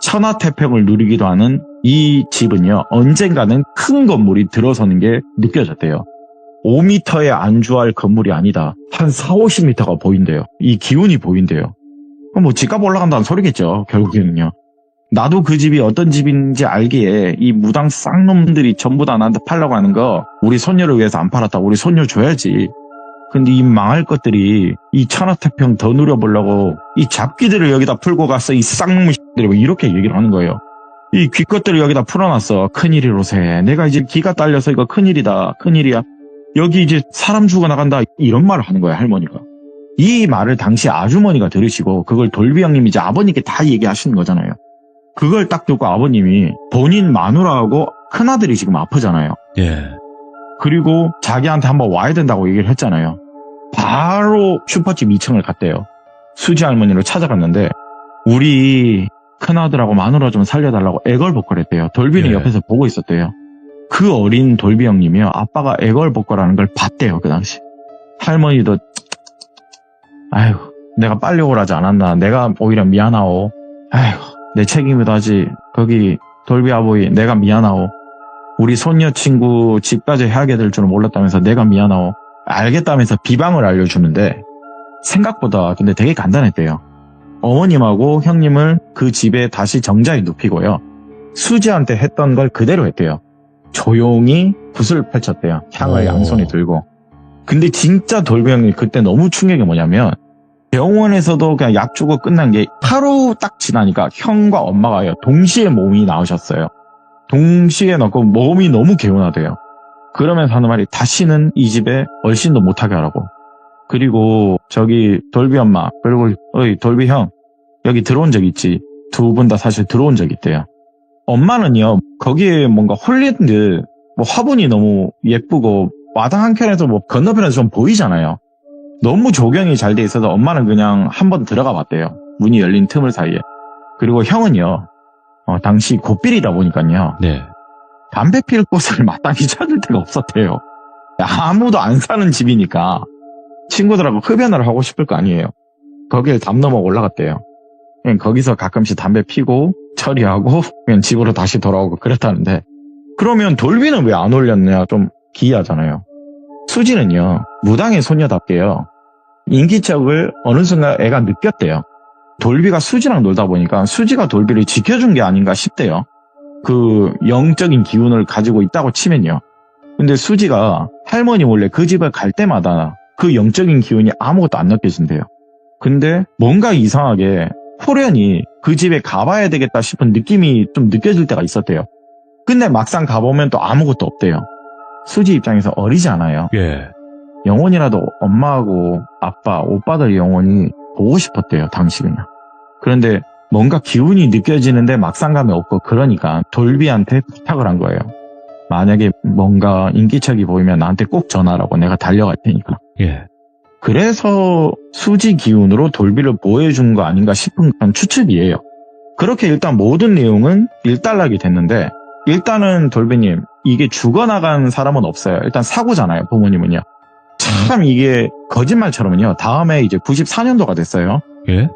천하태평을 누리기도 하는 이 집은요, 언젠가는 큰 건물이 들어서는 게 느껴졌대요. 5m에 안주할 건물이 아니다. 한 4, 50m가 보인대요. 이 기운이 보인대요. 그럼 뭐 집값 올라간다는 소리겠죠, 결국에는요. 나도 그 집이 어떤 집인지 알기에 이 무당 쌍놈들이 전부 다 나한테 팔라고 하는 거, 우리 손녀를 위해서 안 팔았다. 우리 손녀 줘야지. 근데 이 망할 것들이 이 천하태평 더 누려보려고 이 잡기들을 여기다 풀고 갔어. 이 쌍놈들이 뭐 이렇게 얘기를 하는 거예요. 이 귀것들을 여기다 풀어놨어. 큰일이로세. 내가 이제 기가 딸려서 이거 큰일이다. 큰일이야. 여기 이제 사람 죽어나간다. 이런 말을 하는 거야, 할머니가. 이 말을 당시 아주머니가 들으시고 그걸 돌비 형님이 이제 아버님께 다 얘기하시는 거잖아요. 그걸 딱 듣고 아버님이 본인 마누라하고 큰아들이 지금 아프잖아요. 예. 그리고 자기한테 한번 와야 된다고 얘기를 했잖아요. 바로 슈퍼집 2층을 갔대요. 수지 할머니를 찾아갔는데 우리 큰아들하고 마누라 좀 살려달라고 애걸복걸했대요. 돌비는 예. 옆에서 보고 있었대요. 그 어린 돌비 형님이요, 아빠가 애걸복걸하는 걸 봤대요. 그 당시. 할머니도 아이고, 내가 빨리 오라지 않았나. 내가 오히려 미안하오. 아이고, 내 책임이도 하지. 거기 돌비 아버지, 내가 미안하오. 우리 손녀 친구 집까지 해하게 될 줄은 몰랐다면서 내가 미안하오. 알겠다면서 비방을 알려주는데 생각보다 근데 되게 간단했대요. 어머님하고 형님을 그 집에 다시 정자에 눕히고요. 수지한테 했던 걸 그대로 했대요. 조용히 붓을 펼쳤대요. 향을 양손에 들고. 근데 진짜 돌비 형님 그때 너무 충격이 뭐냐면, 병원에서도 그냥 약 주고 끝난 게 하루 딱 지나니까 형과 엄마가요, 동시에 몸이 나오셨어요. 동시에 넣고 몸이 너무 개운하대요. 그러면서 하는 말이, 다시는 이 집에 얼씬도 못하게 하라고. 그리고 저기 돌비 엄마, 그리고 어이 돌비 형, 여기 들어온 적 있지? 두 분 다 사실 들어온 적 있대요. 엄마는요, 거기에 뭔가 홀린 듯, 뭐 화분이 너무 예쁘고 마당 한켠에서 뭐 건너편에서 좀 보이잖아요. 너무 조경이 잘 돼 있어서 엄마는 그냥 한번 들어가 봤대요. 문이 열린 틈을 사이에. 그리고 형은요, 당시 곶빌이다 보니까요. 네. 담배 피울 곳을 마땅히 찾을 데가 없었대요. 아무도 안 사는 집이니까 친구들하고 흡연을 하고 싶을 거 아니에요. 거길 담 넘어 올라갔대요. 그냥 거기서 가끔씩 담배 피고 처리하고 그냥 집으로 다시 돌아오고 그랬다는데, 그러면 돌비는 왜 안 올렸냐, 좀 기이하잖아요. 수지는요, 무당의 소녀답게요, 인기척을 어느 순간 애가 느꼈대요. 돌비가 수지랑 놀다 보니까 수지가 돌비를 지켜준 게 아닌가 싶대요. 그 영적인 기운을 가지고 있다고 치면요. 근데 수지가 할머니 몰래 그 집을 갈 때마다 그 영적인 기운이 아무것도 안 느껴진대요. 근데 뭔가 이상하게 호련히 그 집에 가봐야 되겠다 싶은 느낌이 좀 느껴질 때가 있었대요. 근데 막상 가보면 또 아무것도 없대요. 수지 입장에서 어리지 않아요. 예. 영혼이라도 엄마하고 아빠, 오빠들 영혼이 보고 싶었대요, 당시 그냥. 그런데 뭔가 기운이 느껴지는데 막상 가면 없고, 그러니까 돌비한테 부탁을 한 거예요. 만약에 뭔가 인기척이 보이면 나한테 꼭 전화라고, 내가 달려갈 테니까. 예. 그래서 수지 기운으로 돌비를 보호해준 거 아닌가 싶은 그런 추측이에요. 그렇게 일단 모든 내용은 일단락이 됐는데, 일단은 돌비님, 이게 죽어나간 사람은 없어요. 일단 사고잖아요, 부모님은요. 참 이게 거짓말처럼은요. 다음에 이제 94년도가 됐어요. 예?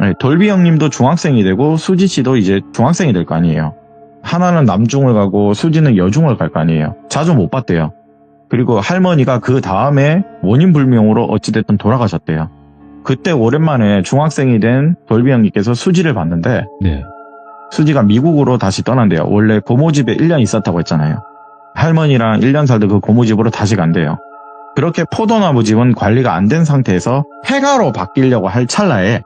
네, 돌비 형님도 중학생이 되고 수지 씨도 이제 중학생이 될 거 아니에요. 하나는 남중을 가고 수지는 여중을 갈 거 아니에요. 자주 못 봤대요. 그리고 할머니가 그 다음에 원인 불명으로 어찌됐든 돌아가셨대요. 그때 오랜만에 중학생이 된 돌비 형님께서 수지를 봤는데 네. 수지가 미국으로 다시 떠난대요. 원래 고모집에 1년 있었다고 했잖아요. 할머니랑 1년 살던 그 고모집으로 다시 간대요. 그렇게 포도나무 집은 관리가 안 된 상태에서 폐가로 바뀌려고 할 찰나에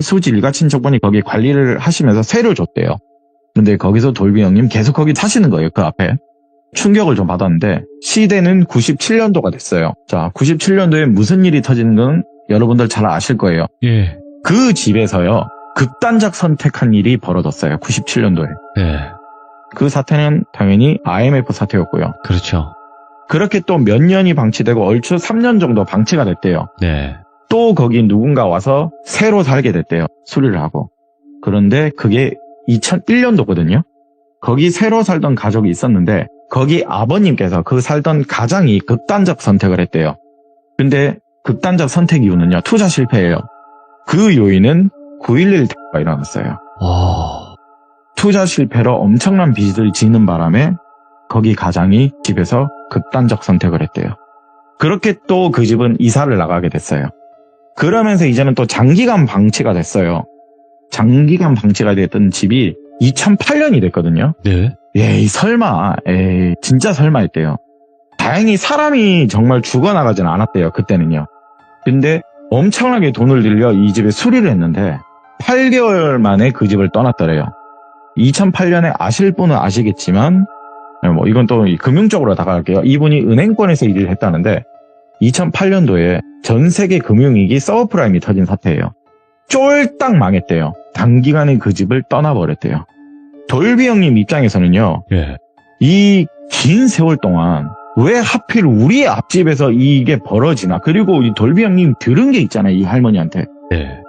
수지 일가 친척분이 거기 관리를 하시면서 세를 줬대요. 근데 거기서 돌비 형님 계속 거기 사시는 거예요. 그 앞에. 충격을 좀 받았는데 시대는 97년도가 됐어요. 자, 97년도에 무슨 일이 터지는 건 여러분들 잘 아실 거예요. 예. 그 집에서요. 극단적 선택한 일이 벌어졌어요. 97년도에. 네. 그 사태는 당연히 IMF 사태였고요. 그렇죠. 그렇게 또 몇 년이 방치되고 얼추 3년 정도 방치가 됐대요. 네. 또 거기 누군가 와서 새로 살게 됐대요. 수리를 하고. 그런데 그게 2001년도거든요. 거기 새로 살던 가족이 있었는데 거기 아버님께서 그 살던 가장이 극단적 선택을 했대요. 근데 극단적 선택 이유는요. 투자 실패예요. 그 요인은 9.11 테러가 일어났어요. 와. 투자 실패로 엄청난 빚을 지는 바람에 거기 가장이 집에서 극단적 선택을 했대요. 그렇게 또 그 집은 이사를 나가게 됐어요. 그러면서 이제는 또 장기간 방치가 됐어요. 장기간 방치가 됐던 집이 2008년이 됐거든요. 네. 에이 설마, 에이 진짜 설마 했대요. 다행히 사람이 정말 죽어나가진 않았대요. 그때는요. 근데 엄청나게 돈을 들여 이 집에 수리를 했는데 8개월 만에 그 집을 떠났더래요. 2008년에 아실 분은 아시겠지만 뭐 이건 또 금융적으로 다가갈게요. 이분이 은행권에서 일을 했다는데 2008년도에 전 세계 금융위기 서브프라임이 터진 사태예요. 쫄딱 망했대요. 단기간에 그 집을 떠나버렸대요. 돌비 형님 입장에서는요. 예. 이 긴 세월 동안 왜 하필 우리 앞집에서 이게 벌어지나. 그리고 이 돌비 형님 들은 게 있잖아요. 이 할머니한테. 네.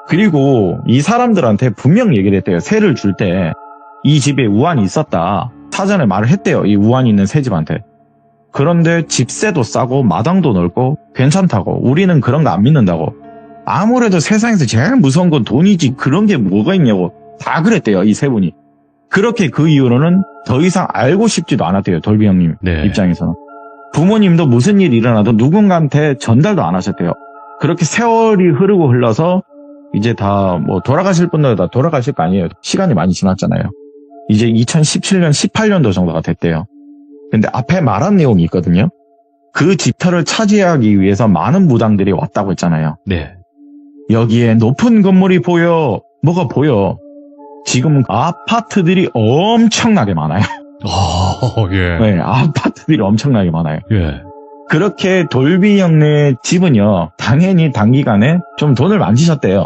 그리고 이 사람들한테 분명 얘기를 했대요. 세를 줄 때 이 집에 우환이 있었다. 사전에 말을 했대요. 이 우환이 있는 새 집한테. 그런데 집세도 싸고 마당도 넓고 괜찮다고. 우리는 그런 거 안 믿는다고. 아무래도 세상에서 제일 무서운 건 돈이지 그런 게 뭐가 있냐고 다 그랬대요. 이 세 분이. 그렇게 그 이후로는 더 이상 알고 싶지도 않았대요. 돌비 형님 네. 입장에서는. 부모님도 무슨 일이 일어나도 누군가한테 전달도 안 하셨대요. 그렇게 세월이 흐르고 흘러서 이제 다 뭐 돌아가실 분들 다 돌아가실 거 아니에요. 시간이 많이 지났잖아요. 이제 2017년, 18년도 정도가 됐대요. 근데 앞에 말한 내용이 있거든요. 그 집터를 차지하기 위해서 많은 무당들이 왔다고 했잖아요. 네. 여기에 높은 건물이 보여. 뭐가 보여? 지금 아파트들이 엄청나게 많아요. 예. 네, 아파트들이 엄청나게 많아요. 예. 그렇게 돌비 형네 집은요, 당연히 단기간에 좀 돈을 만지셨대요.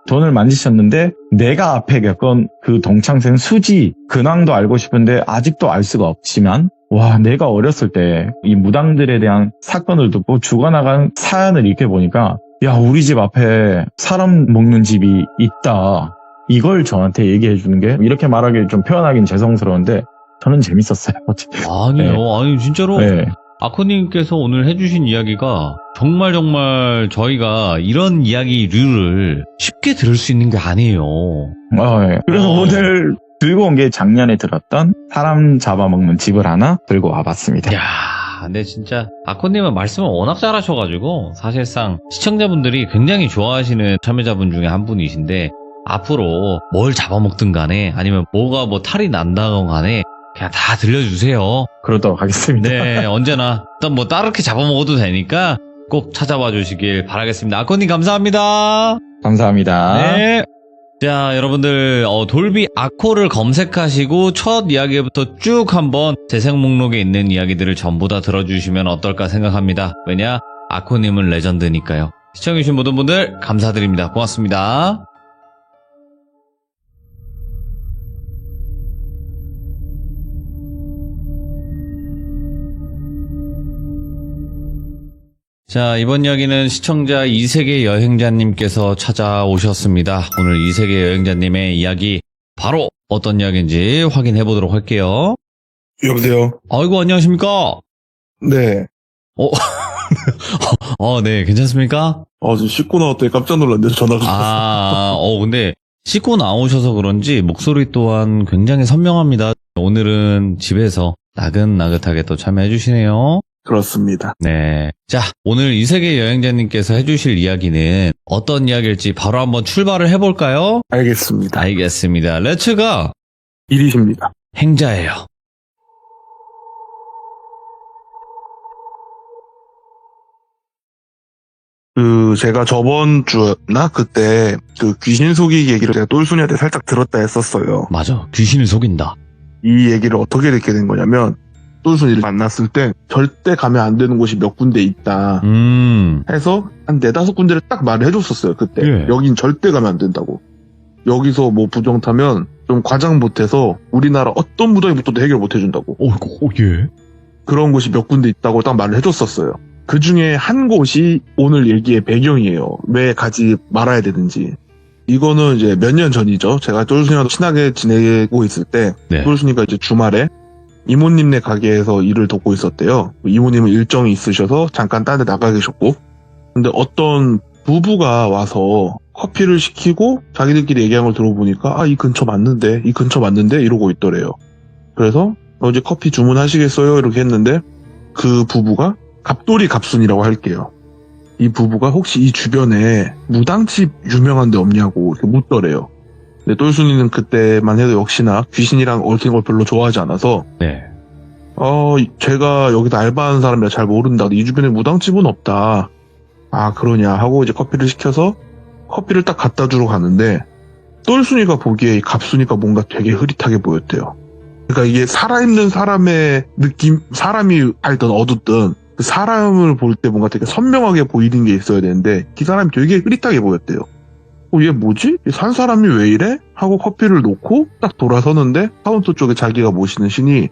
돈을 만지셨는데 내가 앞에 겪은 그 동창생 수지 근황도 알고 싶은데 아직도 알 수가 없지만 와, 내가 어렸을 때 이 무당들에 대한 사건을 듣고 죽어나간 사연을 읽게 보니까 야, 우리 집 앞에 사람 먹는 집이 있다. 이걸 저한테 얘기해 주는 게 이렇게 말하기 좀 표현하기는 죄송스러운데 저는 재밌었어요. 아니요. 네. 아니 진짜로 네. 아코님께서 오늘 해주신 이야기가 정말 저희가 이런 이야기류를 쉽게 들을 수 있는 게 아니에요. 네. 그래서 오늘 들고 온 게 작년에 들었던 사람 잡아먹는 집을 하나 들고 와봤습니다. 야, 근데 진짜 아코님은 말씀을 워낙 잘하셔가지고 사실상 시청자분들이 굉장히 좋아하시는 참여자분 중에 한 분이신데 앞으로 뭘 잡아먹든 간에 아니면 뭐가 뭐 탈이 난다건 간에 그냥 다 들려주세요. 그러도록 하겠습니다. 네, 언제나 일단 뭐 따르게 잡아먹어도 되니까 꼭 찾아와 주시길 바라겠습니다. 아코님 감사합니다. 감사합니다. 네. 자, 여러분들 돌비 아코를 검색하시고 첫 이야기부터 쭉 한번 재생 목록에 있는 이야기들을 전부 다 들어주시면 어떨까 생각합니다. 왜냐? 아코님은 레전드니까요. 시청해주신 모든 분들 감사드립니다. 고맙습니다. 자, 이번 이야기는 시청자 이세계 여행자님께서 찾아오셨습니다. 오늘 이세계 여행자님의 이야기 바로 어떤 이야기인지 확인해 보도록 할게요. 여보세요? 아이고, 안녕하십니까? 네. 네, 괜찮습니까? 지금 씻고 나왔더니 깜짝 놀랐는데 전화가. 근데 씻고 나오셔서 그런지 목소리 또한 굉장히 선명합니다. 오늘은 집에서 나긋나긋하게 또 참여해 주시네요. 그렇습니다. 네. 자, 오늘 이세계 여행자님께서 해주실 이야기는 어떤 이야기일지 바로 한번 출발을 해볼까요? 알겠습니다. 알겠습니다. 렛츠가 일이십니다. 행자예요. 제가 저번 주나 그때 귀신 속이기 얘기를 제가 똘순이한테 살짝 들었다 했었어요. 맞아. 귀신을 속인다. 이 얘기를 어떻게 듣게 된 거냐면, 똘순이를 만났을 때 절대 가면 안 되는 곳이 몇 군데 있다 해서 한 4-5군데를 딱 말을 해줬었어요. 그때. 예. 여긴 절대 가면 안 된다고. 여기서 뭐 부정 타면 좀 과장 못해서 우리나라 어떤 무당이부터도 해결 못 해준다고. 예. 그런 곳이 몇 군데 있다고 딱 말을 해줬었어요. 그 중에 한 곳이 오늘 얘기의 배경이에요. 왜 가지 말아야 되는지. 이거는 이제 몇 년 전이죠. 제가 똘순이랑 친하게 지내고 있을 때, 네. 똘순이가 이제 주말에 이모님네 가게에서 일을 돕고 있었대요. 이모님은 일정이 있으셔서 잠깐 딴 데 나가 계셨고, 근데 어떤 부부가 와서 커피를 시키고 자기들끼리 얘기한 걸 들어보니까 이 근처 맞는데 이러고 있더래요. 그래서 이제 커피 주문하시겠어요? 이렇게 했는데 그 부부가 갑돌이 갑순이라고 할게요. 이 부부가 혹시 이 주변에 무당집 유명한 데 없냐고 이렇게 묻더래요. 근데 똘순이는 그때만 해도 역시나 귀신이랑 얽힌 걸 별로 좋아하지 않아서 네. 제가 여기서 알바하는 사람이라 잘 모른다. 이 주변에 무당집은 없다. 그러냐 하고 이제 커피를 시켜서 커피를 딱 갖다 주러 가는데 똘순이가 보기에 이 갑순이가 뭔가 되게 흐릿하게 보였대요. 그러니까 이게 살아있는 사람의 느낌, 사람이 알든 어둡든 그 사람을 볼 때 뭔가 되게 선명하게 보이는 게 있어야 되는데 그 사람이 되게 흐릿하게 보였대요. 얘 뭐지? 산 사람이 왜 이래? 하고 커피를 놓고 딱 돌아서는데 카운터 쪽에 자기가 모시는 신이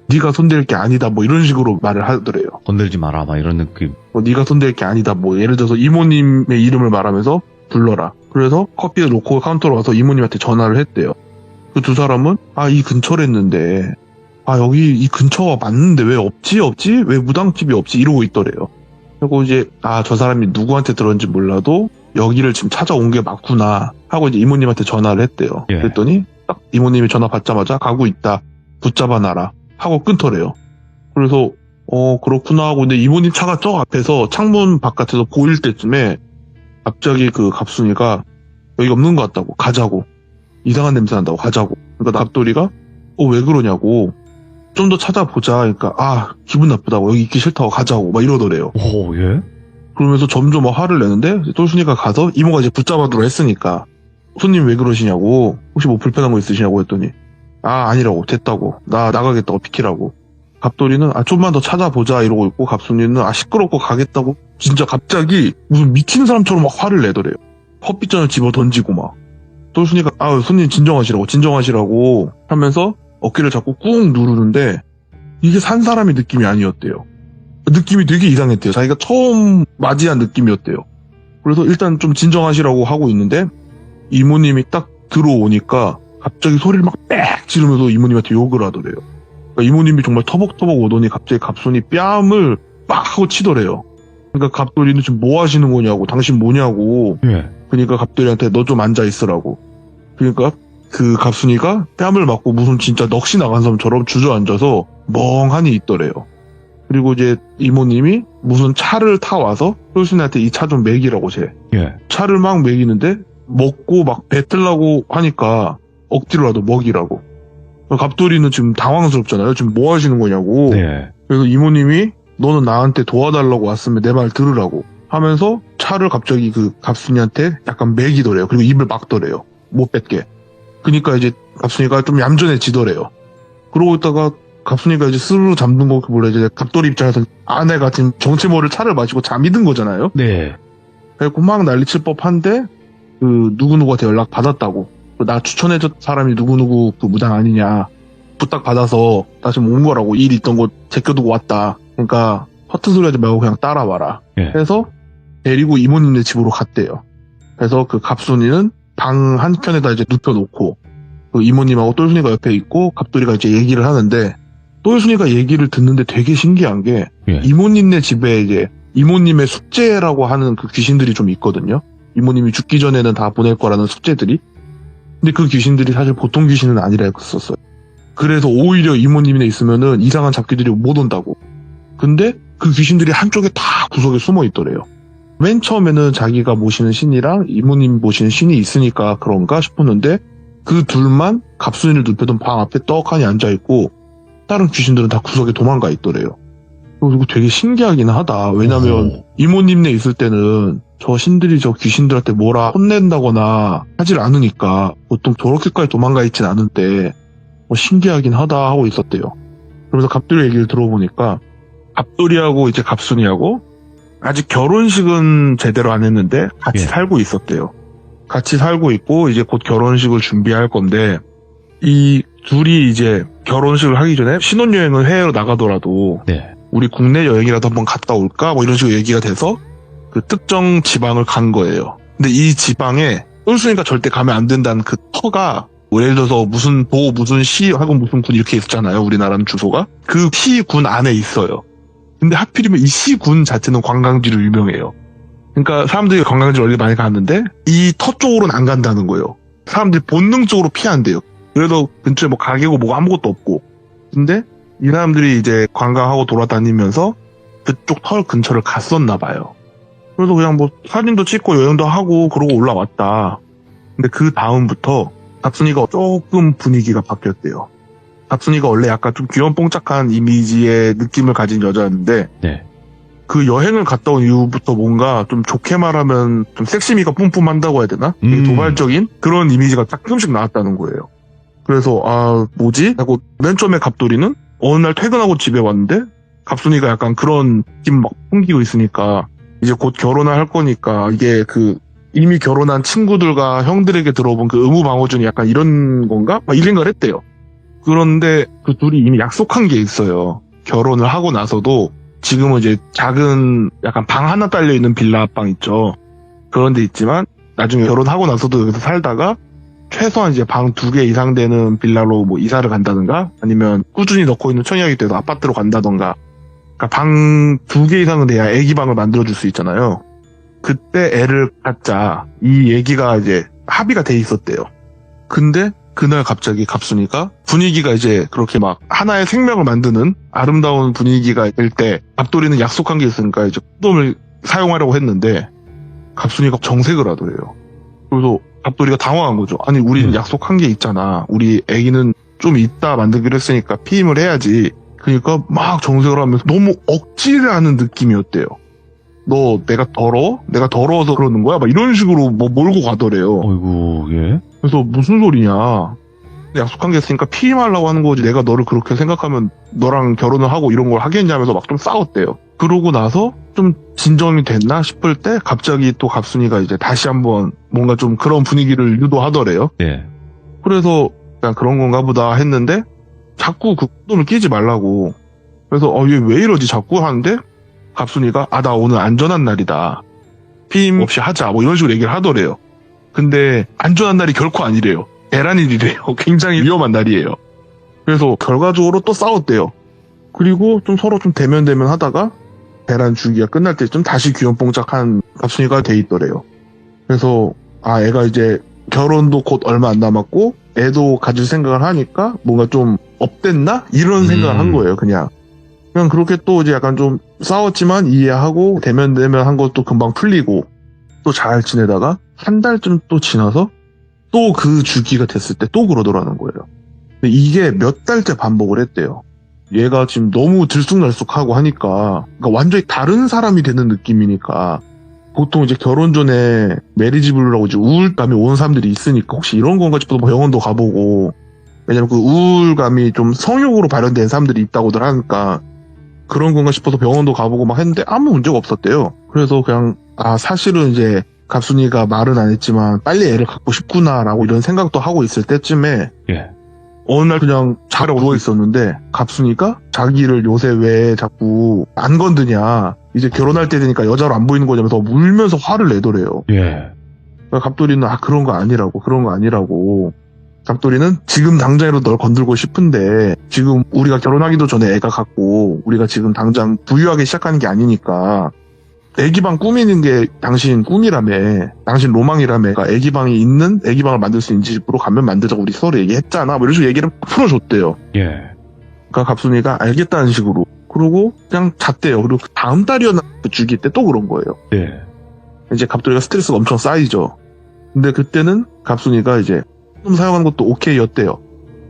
네가 손댈 게 아니다 뭐 이런 식으로 말을 하더래요. 건들지 마라 막 이런 느낌. 네가 손댈 게 아니다 뭐 예를 들어서 이모님의 이름을 말하면서 불러라. 그래서 커피를 놓고 카운터로 와서 이모님한테 전화를 했대요. 그 두 사람은 이 근처랬는데 여기 이 근처가 맞는데 왜 없지? 왜 무당집이 없지? 이러고 있더래요. 그리고 이제 저 사람이 누구한테 들었는지 몰라도 여기를 지금 찾아온 게 맞구나 하고 이제 이모님한테 전화를 했대요. 예. 그랬더니 딱 이모님이 전화 받자마자 가고 있다. 붙잡아 놔라 하고 끊더래요. 그래서 그렇구나 하고 근데 이모님 차가 저 앞에서 창문 바깥에서 보일 때쯤에 갑자기 그 갑순이가 여기 없는 것 같다고 가자고 이상한 냄새 난다고 가자고. 그러니까 갑돌이가 왜 그러냐고 좀 더 찾아보자. 그러니까 기분 나쁘다고 여기 있기 싫다고 가자고 막 이러더래요. 예? 그러면서 점점 화를 내는데 똘순이가 가서 이모가 이제 붙잡아두라 했으니까 손님 왜 그러시냐고 혹시 뭐 불편한 거 있으시냐고 했더니 아니라고 됐다고 나 나가겠다고 비키라고. 갑돌이는 좀만 더 찾아보자 이러고 있고 갑순이는 시끄럽고 가겠다고 진짜 갑자기 무슨 미친 사람처럼 막 화를 내더래요. 커피잔을 집어 던지고 막. 똘순이가 손님 진정하시라고 하면서 어깨를 잡고 꾹 누르는데 이게 산 사람의 느낌이 아니었대요. 느낌이 되게 이상했대요. 자기가 처음 맞이한 느낌이었대요. 그래서 일단 좀 진정하시라고 하고 있는데 이모님이 딱 들어오니까 갑자기 소리를 막 빽 지르면서 이모님한테 욕을 하더래요. 그러니까 이모님이 정말 터벅터벅 오더니 갑자기 갑순이 뺨을 빡 하고 치더래요. 그러니까 갑돌이는 지금 뭐 하시는 거냐고 당신 뭐냐고. 예. 그러니까 갑돌이한테 너 좀 앉아 있으라고. 그러니까 그 갑순이가 뺨을 맞고 무슨 진짜 넋이 나간 사람처럼 주저앉아서 멍하니 있더래요. 그리고 이제 이모님이 무슨 차를 타와서 똘순이한테 이 차 좀 먹이라고 예. 차를 막 먹이는데 먹고 막 뱉으려고 하니까 억지로라도 먹이라고. 갑돌이는 지금 당황스럽잖아요. 지금 뭐 하시는 거냐고. 네. 그래서 이모님이 너는 나한테 도와달라고 왔으면 내 말 들으라고 하면서 차를 갑자기 그 갑순이한테 약간 먹이더래요. 그리고 입을 막더래요. 못 뱉게. 그러니까 이제 갑순이가 좀 얌전해지더래요. 그러고 있다가 갑순이가 이제 스르르 잠든 거 몰래 이제 갑돌이 입장에서 아내가 지금 정체 모를 차를 마시고 잠이 든 거잖아요. 네. 그래서 막 난리칠 법한데 그 누구누구한테 연락 받았다고. 나 추천해줬 사람이 누구누구 그 무당 아니냐. 부탁 받아서 나 지금 온 거라고. 일 있던 곳 제껴두고 왔다. 그러니까 허튼 소리 하지 말고 그냥 따라와라. 예. 해서 데리고 이모님네 집으로 갔대요. 그래서 그 갑순이는 방 한켠에다 이제 눕혀놓고 그 이모님하고 똘순이가 옆에 있고 갑돌이가 이제 얘기를 하는데 똘순이가 얘기를 듣는데 되게 신기한 게 예. 이모님네 집에 이제 이모님의 숙제라고 하는 그 귀신들이 좀 있거든요. 이모님이 죽기 전에는 다 보낼 거라는 숙제들이. 근데 그 귀신들이 사실 보통 귀신은 아니라 했었어요. 그래서 오히려 이모님네 있으면은 이상한 잡귀들이 못 온다고. 근데 그 귀신들이 한쪽에 다 구석에 숨어 있더래요. 맨 처음에는 자기가 모시는 신이랑 이모님 모시는 신이 있으니까 그런가 싶었는데 그 둘만 갑순이를 눕혀둔 방 앞에 떡하니 앉아있고 다른 귀신들은 다 구석에 도망가 있더래요. 그리고 되게 신기하긴 하다. 왜냐면 이모님네 있을 때는 저 신들이 저 귀신들한테 뭐라 혼낸다거나 하질 않으니까 보통 저렇게까지 도망가 있진 않은데 신기하긴 하다 하고 있었대요. 그러면서 갑돌이 얘기를 들어보니까 갑돌이하고 이제 갑순이하고 아직 결혼식은 제대로 안 했는데 같이 예. 살고 있었대요. 같이 살고 있고 이제 곧 결혼식을 준비할 건데 이 둘이 이제 결혼식을 하기 전에 신혼여행을 해외로 나가더라도 네. 우리 국내 여행이라도 한번 갔다 올까? 뭐 이런 식으로 얘기가 돼서 그 특정 지방을 간 거예요. 근데 이 지방에 똘순이가 절대 가면 안 된다는 그 터가 뭐 예를 들어서 무슨 도, 무슨 시 하고 무슨 군 이렇게 있잖아요. 우리나라는 주소가. 그 시군 안에 있어요. 근데 하필이면 이 시군 자체는 관광지로 유명해요. 그러니까 사람들이 관광지를 원래 많이 갔는데 이 터 쪽으로는 안 간다는 거예요. 사람들이 본능적으로 피한대요. 그래서 근처에 뭐 가게고 뭐가 아무것도 없고. 근데 이 사람들이 이제 관광하고 돌아다니면서 그쪽 터 근처를 갔었나 봐요. 그래서 그냥 뭐 사진도 찍고 여행도 하고 그러고 올라왔다. 근데 그 다음부터 갑순이가 조금 분위기가 바뀌었대요. 갑순이가 원래 약간 좀 귀염뽕짝한 이미지의 느낌을 가진 여자였는데 네. 그 여행을 갔다 온 이후부터 뭔가 좀 좋게 말하면 좀 섹시미가 뿜뿜한다고 해야 되나? 되게 도발적인 그런 이미지가 딱 조금씩 나왔다는 거예요. 그래서 아 뭐지? 하고 맨 처음에 갑돌이는 어느 날 퇴근하고 집에 왔는데 갑순이가 약간 그런 느낌 막 풍기고 있으니까 이제 곧 결혼을 할 거니까 이게 그 이미 결혼한 친구들과 형들에게 들어본 그 의무방어준이 약간 이런 건가? 막 이런 걸 했대요. 그런데 그 둘이 이미 약속한 게 있어요. 결혼을 하고 나서도 지금은 이제 작은 약간 방 하나 딸려있는 빌라 방 있죠. 그런 데 있지만 나중에 결혼하고 나서도 여기서 살다가 최소한 이제 방 2개 이상 되는 빌라로 뭐 이사를 간다든가 아니면 꾸준히 넣고 있는 청약이 돼서 아파트로 간다던가 그러니까 방 2개 이상은 돼야 애기 방을 만들어줄 수 있잖아요. 그때 애를 갖자 이 얘기가 이제 합의가 돼 있었대요. 근데 그날 갑자기 갑순이가 분위기가 이제 그렇게 막 하나의 생명을 만드는 아름다운 분위기가 될 때 갑돌이는 약속한 게 있으니까 이제 콘돔을 사용하려고 했는데 갑순이가 정색을 하더래요. 그래서 갑돌이가 당황한 거죠. 아니 우리는 약속한 게 있잖아. 우리 애기는 좀 이따 만들기로 했으니까 피임을 해야지. 그러니까 막 정색을 하면서 너무 억지를 하는 느낌이었대요. 너 내가 더러워? 내가 더러워서 그러는 거야? 막 이런 식으로 뭐 몰고 가더래요. 어이구, 예. 그래서 무슨 소리냐. 약속한 게 있으니까 피임하려고 하는 거지. 내가 너를 그렇게 생각하면 너랑 결혼을 하고 이런 걸 하겠냐면서 막 좀 싸웠대요. 그러고 나서 좀 진정이 됐나 싶을 때 갑자기 또 갑순이가 이제 다시 한번 뭔가 좀 그런 분위기를 유도하더래요. 예. 그래서 그냥 그런 건가 보다 했는데 자꾸 그 콘돔을 끼지 말라고. 그래서 얘 왜 이러지 자꾸 하는데 갑순이가 나 오늘 안전한 날이다. 피임 없이 하자. 뭐 이런 식으로 얘기를 하더래요. 근데 안전한 날이 결코 아니래요. 애란 일이래요. 굉장히 위험한 날이에요. 그래서 결과적으로 또 싸웠대요. 그리고 좀 서로 좀 대면 하다가 배란 주기가 끝날 때쯤 다시 귀염뽕짝한 갑순이가 돼 있더래요. 그래서 애가 이제 결혼도 곧 얼마 안 남았고 애도 가질 생각을 하니까 뭔가 좀 업됐나? 이런 생각을 한 거예요. 그냥 그렇게 또 이제 약간 좀 싸웠지만 이해하고 대면 한 것도 금방 풀리고 또 잘 지내다가 한 달쯤 또 지나서 또 그 주기가 됐을 때 또 그러더라는 거예요. 근데 이게 몇 달째 반복을 했대요. 얘가 지금 너무 들쑥날쑥하고 하니까 그러니까 완전히 다른 사람이 되는 느낌이니까 보통 이제 결혼 전에 메리지 블루라고 이제 우울감이 오는 사람들이 있으니까 혹시 이런 건가 싶어서 뭐 병원도 가보고 왜냐면 그 우울감이 좀 성욕으로 발현된 사람들이 있다고들 하니까 그런 건가 싶어서 병원도 가보고 막 했는데 아무 문제가 없었대요. 그래서 그냥 사실은 이제 갑순이가 말은 안 했지만 빨리 애를 갖고 싶구나라고 이런 생각도 하고 있을 때쯤에 예. 어느 날 그냥 자러 누워 있었는데 갑순이가 자기를 요새 왜 자꾸 안 건드냐 이제 결혼할 때 되니까 여자로 안 보이는 거냐면서 울면서 화를 내더래요. 예. 그러니까 갑돌이는 그런 거 아니라고 갑돌이는 지금 당장이라도 널 건들고 싶은데 지금 우리가 결혼하기도 전에 애가 갖고 우리가 지금 당장 부유하게 시작하는 게 아니니까 애기방 꾸미는 게 당신 꿈이라며, 당신 로망이라며, 애기방이 있는 애기방을 만들 수 있는 집으로 가면 만들자고 우리 서로 얘기했잖아. 뭐 이런 식으로 얘기를 풀어줬대요. 예. 그러니까 갑순이가 알겠다는 식으로. 그러고 그냥 잤대요. 그리고 그 다음 달이었나 그 주기 때 또 그런 거예요. 예. 이제 갑돌이가 스트레스가 엄청 쌓이죠. 근데 그때는 갑순이가 이제 좀 사용하는 것도 오케이였대요.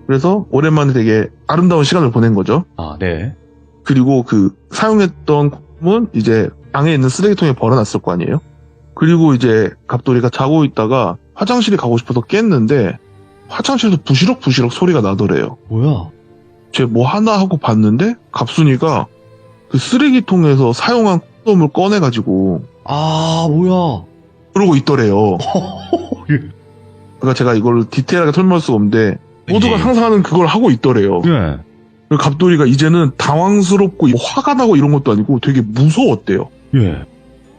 그래서 오랜만에 되게 아름다운 시간을 보낸 거죠. 아, 네. 그리고 그 사용했던 콤은 이제 방에 있는 쓰레기통에 버려놨을 거 아니에요? 그리고 이제 갑돌이가 자고 있다가 화장실에 가고 싶어서 깼는데 화장실에서 부시럭부시럭 소리가 나더래요. 뭐야? 쟤 뭐 하나 하고 봤는데 갑순이가 그 쓰레기통에서 사용한 콘돔을 꺼내가지고 아, 뭐야? 그러고 있더래요. 예. 그러니까 제가 이걸 디테일하게 설명할 수가 없는데 모두가 예. 상상하는 그걸 하고 있더래요. 예. 그리고 갑돌이가 이제는 당황스럽고 뭐 화가 나고 이런 것도 아니고 되게 무서웠대요. 예.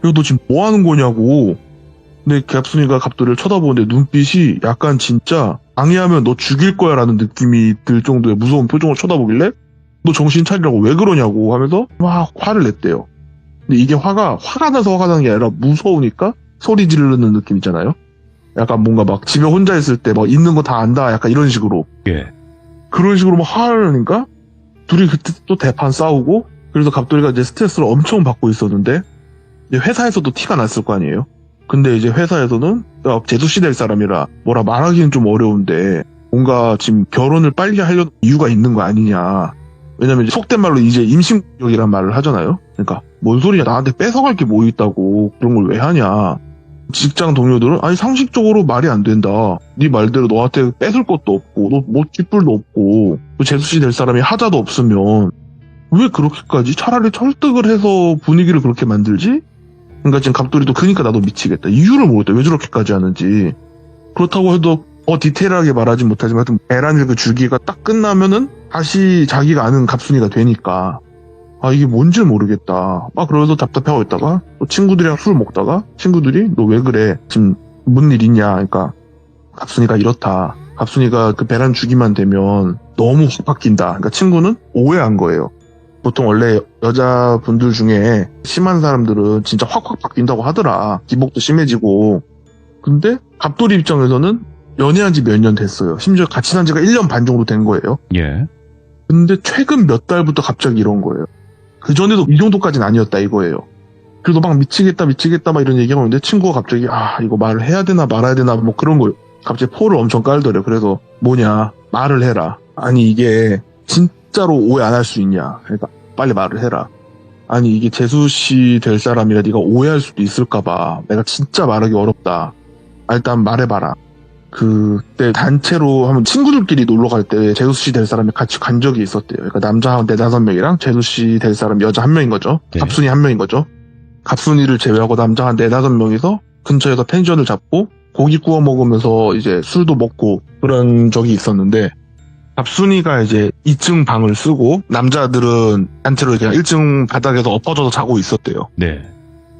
너 지금 뭐 하는 거냐고. 근데 갑순이가 갑돌이를 쳐다보는데 눈빛이 약간 진짜 방해하면 너 죽일 거야 라는 느낌이 들 정도의 무서운 표정을 쳐다보길래 너 정신 차리라고 왜 그러냐고 하면서 막 화를 냈대요. 근데 이게 화가 나서 화가 나는 게 아니라 무서우니까 소리 지르는 느낌 있잖아요. 약간 뭔가 막 집에 혼자 있을 때 막 있는 거 다 안다 약간 이런 식으로. 예. 그런 식으로 막 화를 내니까 둘이 그때 또 대판 싸우고 그래서 갑돌이가 이제 스트레스를 엄청 받고 있었는데 이제 회사에서도 티가 났을 거 아니에요. 근데 이제 회사에서는 제수씨 될 사람이라 뭐라 말하기는 좀 어려운데 뭔가 지금 결혼을 빨리 하려는 이유가 있는 거 아니냐. 왜냐면 이제 속된 말로 이제 임신국이란 말을 하잖아요. 그러니까 뭔 소리야 나한테 뺏어갈 게 뭐 있다고 그런 걸 왜 하냐. 직장 동료들은 아니 상식적으로 말이 안 된다. 네 말대로 너한테 뺏을 것도 없고 너 뭐 쥐뿔도 없고 또 제수씨 될 사람이 하자도 없으면 왜 그렇게까지 차라리 설득을 해서 분위기를 그렇게 만들지? 그러니까 지금 갑돌이도 그러니까 나도 미치겠다. 이유를 모르겠다. 왜 저렇게까지 하는지. 그렇다고 해도 디테일하게 말하지 못하지만 하여튼 에란일 그 주기가 딱 끝나면은 다시 자기가 아는 갑순이가 되니까 아 이게 뭔지 모르겠다. 막 그러면서 답답해하고 있다가 또 친구들이랑 술 먹다가 친구들이 너 왜 그래? 지금 무슨 일 있냐? 그러니까 갑순이가 이렇다. 갑순이가 그 배란 주기만 되면 너무 확 바뀐다. 그러니까 친구는 오해한 거예요. 보통 원래 여자분들 중에 심한 사람들은 진짜 확확 바뀐다고 하더라. 기복도 심해지고. 근데 갑돌이 입장에서는 연애한 지 몇 년 됐어요. 심지어 같이 산 지가 1년 반 정도 된 거예요. 예. 근데 최근 몇 달부터 갑자기 이런 거예요. 그전에도 이 정도까지는 아니었다 이거예요. 그래도 막 미치겠다 막 이런 얘기가 오는데 친구가 갑자기 이거 말을 해야 되나 말아야 되나 뭐 그런 거예요. 갑자기 포를 엄청 깔더래요. 그래서 뭐냐 말을 해라. 아니 이게 진짜로 오해 안 할 수 있냐. 그러니까 빨리 말을 해라. 아니 이게 재수씨 될 사람이라 네가 오해할 수도 있을까봐 내가 진짜 말하기 어렵다. 일단 말해봐라. 그때 단체로 한번 친구들끼리 놀러 갈 때 재수씨 될 사람이 같이 간 적이 있었대요. 그러니까 남자 한 4-5명이랑 재수씨 될 사람 여자 1명인 거죠. 네. 갑순이 1명인 거죠. 갑순이를 제외하고 남자 한 4-5명이서 근처에서 펜션을 잡고 고기 구워 먹으면서 이제 술도 먹고 그런 적이 있었는데 갑순이가 이제 2층 방을 쓰고 남자들은 단체로 그냥 1층 바닥에서 엎어져서 자고 있었대요. 네.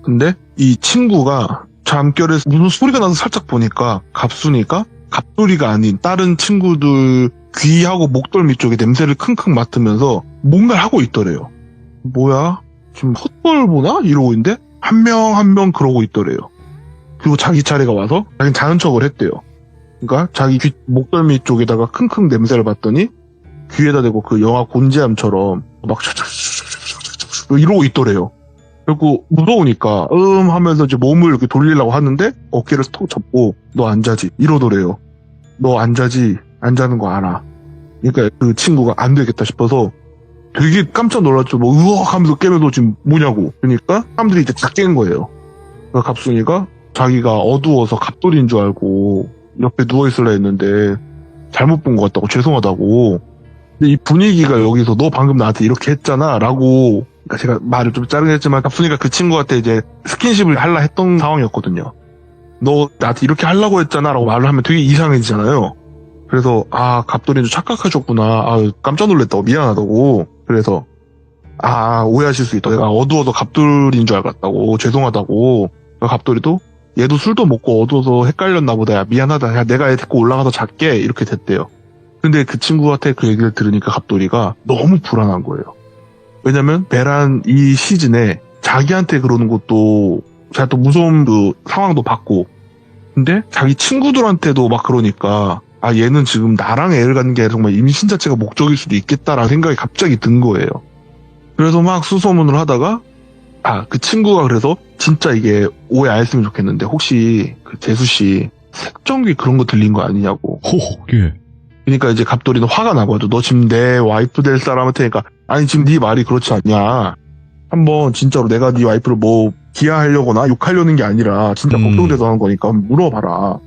근데 이 친구가 잠결에 무슨 소리가 나서 살짝 보니까 갑순이가 갑돌이가 아닌 다른 친구들 귀하고 목덜미 쪽에 냄새를 킁킁 맡으면서 뭔가를 하고 있더래요. 뭐야? 지금 헛볼 보나? 이러고 있는데 한 명 한 명 그러고 있더래요. 그리고 자기 차례가 와서 자기는 자는 척을 했대요. 그러니까 자기 귀 목덜미 쪽에다가 킁킁 냄새를 맡더니 귀에다 대고 그 영화 곤지암처럼 막 이러고 있더래요. 그리고 무서우니까 하면서 이제 몸을 이렇게 돌리려고 하는데 어깨를 톡 잡고 너 안 자지 이러더래요. 너 안 자지 안 자는 거 알아. 그러니까 그 친구가 안 되겠다 싶어서 되게 깜짝 놀랐죠. 뭐 으악 하면서 깨면서 지금 뭐냐고. 그러니까 사람들이 이제 다 깬 거예요. 그러니까 갑순이가 자기가 어두워서 갑돌인 줄 알고 옆에 누워있으려 했는데 잘못 본 것 같다고 죄송하다고. 근데 이 분위기가 여기서 너 방금 나한테 이렇게 했잖아 라고 그러니까 제가 말을 좀 자르게 했지만 갑순이가 그 친구한테 이제 스킨십을 하려 했던 상황이었거든요. 너 나한테 이렇게 하려고 했잖아 라고 말을 하면 되게 이상해지잖아요. 그래서 갑돌인 줄 착각하셨구나. 깜짝 놀랐다고 미안하다고. 그래서 오해하실 수 있다. 내가 어두워서 갑돌인 줄 알았다고 죄송하다고. 갑돌이도 얘도 술도 먹고 어두워서 헷갈렸나 보다. 야, 미안하다. 야, 내가 얘 데리고 올라가서 잘게. 이렇게 됐대요. 근데 그 친구한테 그 얘기를 들으니까 갑돌이가 너무 불안한 거예요. 왜냐면 베란 이 시즌에 자기한테 그러는 것도 제가 또 무서운 그 상황도 봤고, 근데 자기 친구들한테도 막 그러니까 아, 얘는 지금 나랑 애를 갖는 게 아니라 정말 임신 자체가 목적일 수도 있겠다라는 생각이 갑자기 든 거예요. 그래서 막 수소문을 하다가 그 친구가 그래서 진짜 이게 오해 안 했으면 좋겠는데 혹시 그 재수씨 색정기 그런 거 들린 거 아니냐고. 예. 그러니까 이제 갑돌이는 화가 나거든. 너 지금 내 와이프 될 사람한테 그러니까 아니 지금 네 말이 그렇지 않냐. 한번 진짜로 내가 네 와이프를 뭐 비하하려거나 욕하려는 게 아니라 진짜 걱정돼서 하는 거니까 한번 물어봐라.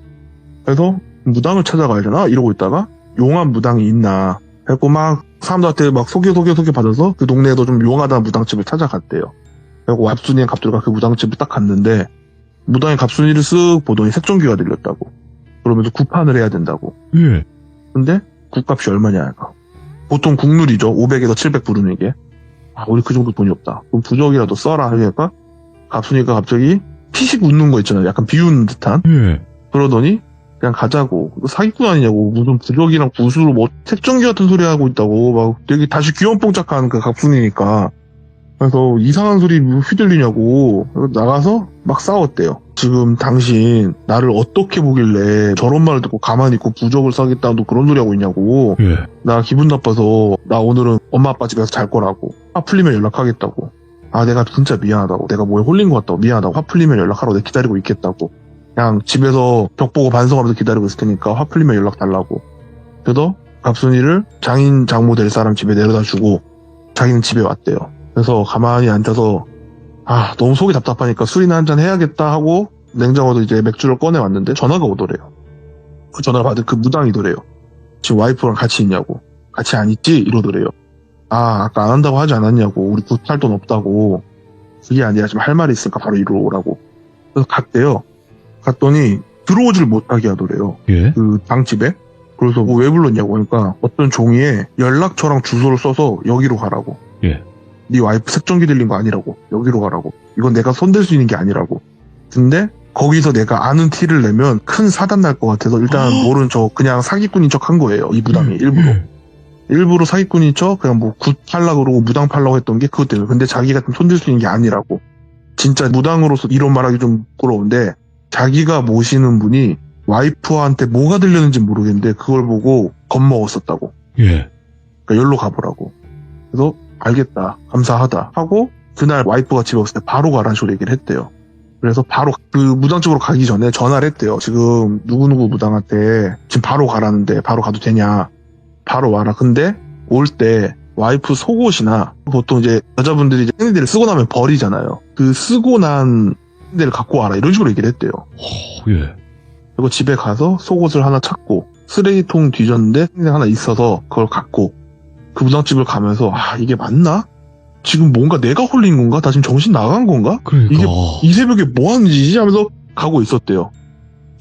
그래서 무당을 찾아가야 되나 이러고 있다가 용한 무당이 있나 해갖고 막 사람들한테 막 소개 받아서 그 동네에도 좀 용하다는 무당집을 찾아갔대요. 그리고 갑순이랑 갑돌이가 그 무당집을 딱 갔는데 무당이 갑순이를 쓱 보더니 색종기가 들렸다고. 그러면서 구판을 해야 된다고. 예. 근데 굿값이 얼마냐 이거. 보통 국룰이죠. 500에서 700 부르는 게. 우리 그 정도 돈이 없다. 그럼 부적이라도 써라 하니까 갑순이가 갑자기 피식 웃는 거 있잖아요. 약간 비웃는 듯한. 예. 그러더니 그냥 가자고. 사기꾼 아니냐고. 무슨 부적이랑 구슬로 뭐 색종기 같은 소리 하고 있다고. 막 되게 다시 귀염뽕짝한 그 갑순이니까. 그래서 이상한 소리 휘둘리냐고. 나가서 막 싸웠대요. 지금 당신 나를 어떻게 보길래 저런 말을 듣고 가만히 있고 부적을 써겠다는 그런 소리 하고 있냐고. 예. 나 기분 나빠서 나 오늘은 엄마 아빠 집에서 잘 거라고. 화 풀리면 연락하겠다고. 내가 진짜 미안하다고. 내가 뭐에 홀린 것 같다고. 미안하다고. 화 풀리면 연락하라고. 내가 기다리고 있겠다고. 그냥 집에서 벽 보고 반성하면서 기다리고 있을 테니까 화 풀리면 연락 달라고. 그래서 갑순이를 장인 장모 될 사람 집에 내려다 주고 자기는 집에 왔대요. 그래서 가만히 앉아서 너무 속이 답답하니까 술이나 한잔 해야겠다 하고 냉장고도 이제 맥주를 꺼내 왔는데 전화가 오더래요. 그 전화를 받은 그 무당이더래요. 지금 와이프랑 같이 있냐고. 같이 안 있지? 이러더래요. 아까 안 한다고 하지 않았냐고. 우리 굿할 돈 없다고. 그게 아니라 지금 할 말이 있으니까 바로 이리로 오라고. 그래서 갔대요. 갔더니 들어오질 못하게 하더래요. 예. 그 방집에. 그래서 왜 불렀냐고. 그러니까 어떤 종이에 연락처랑 주소를 써서 여기로 가라고. 예. 네 와이프 색종기 들린 거 아니라고. 여기로 가라고. 이건 내가 손댈 수 있는 게 아니라고. 근데 거기서 내가 아는 티를 내면 큰 사단 날 것 같아서 일단 모른 척 그냥 사기꾼인 척 한 거예요. 이 무당이 일부러. 일부러 사기꾼인 척 그냥 뭐 굿 팔라고 그러고 무당 팔라고 했던 게 그것 때문에. 근데 자기가 손댈 수 있는 게 아니라고. 진짜 무당으로서 이런 말하기 좀 부끄러운데 자기가 모시는 분이 와이프한테 뭐가 들렸는지 모르겠는데 그걸 보고 겁먹었었다고. 예. 그러니까 열로 가보라고. 그래서 알겠다. 감사하다. 하고 그날 와이프가 집에 왔을 때 바로 가라는 식으로 얘기를 했대요. 그래서 바로 그 무당집으로 가기 전에 전화를 했대요. 지금 누구누구 무당한테 지금 바로 가라는데 바로 가도 되냐. 바로 와라. 근데 올 때 와이프 속옷이나 보통 이제 여자분들이 이제 생리대를 쓰고 나면 버리잖아요. 그 쓰고 난 생리대를 갖고 와라. 이런 식으로 얘기를 했대요. 예. 그리고 집에 가서 속옷을 하나 찾고 쓰레기통 뒤졌는데 생리대 하나 있어서 그걸 갖고 그 무당집을 가면서 이게 맞나? 지금 뭔가 내가 홀린 건가? 나 지금 정신 나간 건가? 그러니까. 이게 이 새벽에 뭐 하는 짓이지? 하면서 가고 있었대요.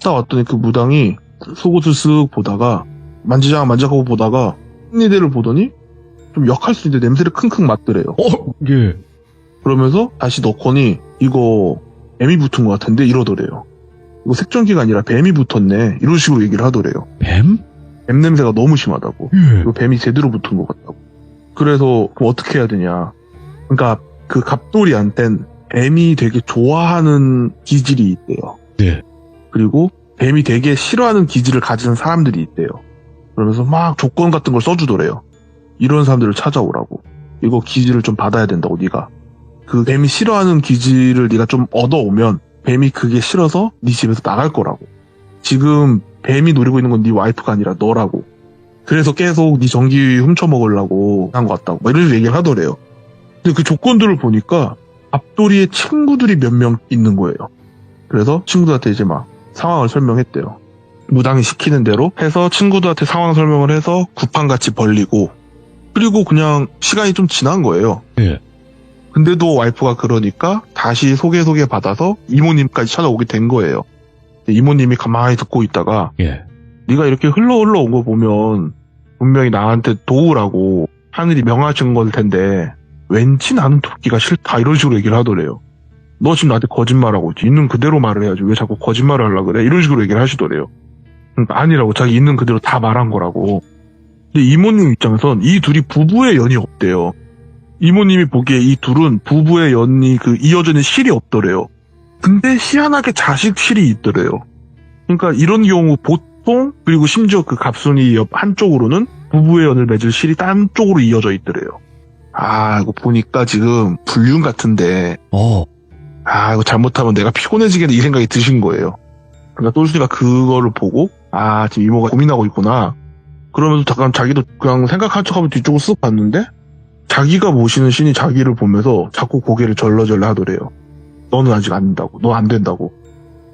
딱 왔더니 그 무당이 속옷을 쓱 보다가 만지작하고 보다가 생리대를 보더니 좀 역할 수 있는데 냄새를 킁킁 맡더래요. 예. 그러면서 다시 넣고니 이거 뱀이 붙은 것 같은데 이러더래요. 이거 색종기가 아니라 뱀이 붙었네. 이런 식으로 얘기를 하더래요. 뱀? 뱀 냄새가 너무 심하다고. 예. 이거 뱀이 제대로 붙은 것 같다고. 그래서 그럼 어떻게 해야 되냐. 그러니까 그 갑돌이한텐 뱀이 되게 좋아하는 기질이 있대요. 네. 그리고 뱀이 되게 싫어하는 기질을 가진 사람들이 있대요. 그러면서 막 조건 같은 걸 써주더래요. 이런 사람들을 찾아오라고. 이거 기질을 좀 받아야 된다고 네가. 그 뱀이 싫어하는 기질을 네가 좀 얻어오면 뱀이 그게 싫어서 네 집에서 나갈 거라고. 지금 뱀이 노리고 있는 건 네 와이프가 아니라 너라고. 그래서 계속 네 전기 훔쳐먹으려고 한 것 같다고. 막 이런 식으로 얘기를 하더래요. 근데 그 조건들을 보니까 갑돌이의 친구들이 몇 명 있는 거예요. 그래서 친구들한테 이제 막 상황을 설명했대요. 무당이 시키는 대로 해서 친구들한테 상황 설명을 해서 구판같이 벌리고 그리고 그냥 시간이 좀 지난 거예요. 예. 근데도 와이프가 그러니까 다시 소개 받아서 이모님까지 찾아오게 된 거예요. 이모님이 가만히 듣고 있다가 예. 네가 이렇게 흘러온 거 보면 분명히 나한테 도우라고 하늘이 명하신 걸 텐데 왠지 나는 돕기가 싫다 이런 식으로 얘기를 하더래요. 너 지금 나한테 거짓말하고 있지. 있는 그대로 말을 해야지. 왜 자꾸 거짓말을 하려고 그래? 이런 식으로 얘기를 하시더래요. 그러니까 아니라고. 자기 있는 그대로 다 말한 거라고. 근데 이모님 입장에선 이 둘이 부부의 연이 없대요. 이모님이 보기에 이 둘은 부부의 연이 이어져 있는 실이 없더래요. 근데 희한하게 자식 실이 있더래요. 그러니까 이런 경우 보통, 그리고 심지어 그 갑순이 옆 한쪽으로는 부부의 연을 맺을 실이 딴 쪽으로 이어져 있더래요. 아, 이거 보니까 지금 불륜 같은데, 이거 잘못하면 내가 피곤해지겠네, 이 생각이 드신 거예요. 그러니까 똘순이가 그거를 보고, 지금 이모가 고민하고 있구나. 그러면서 잠깐 자기도 그냥 생각한 척하면 뒤쪽으로 쓱 봤는데, 자기가 모시는 신이 자기를 보면서 자꾸 고개를 절러절러 하더래요. 너는 아직 안 된다고. 너 안 된다고.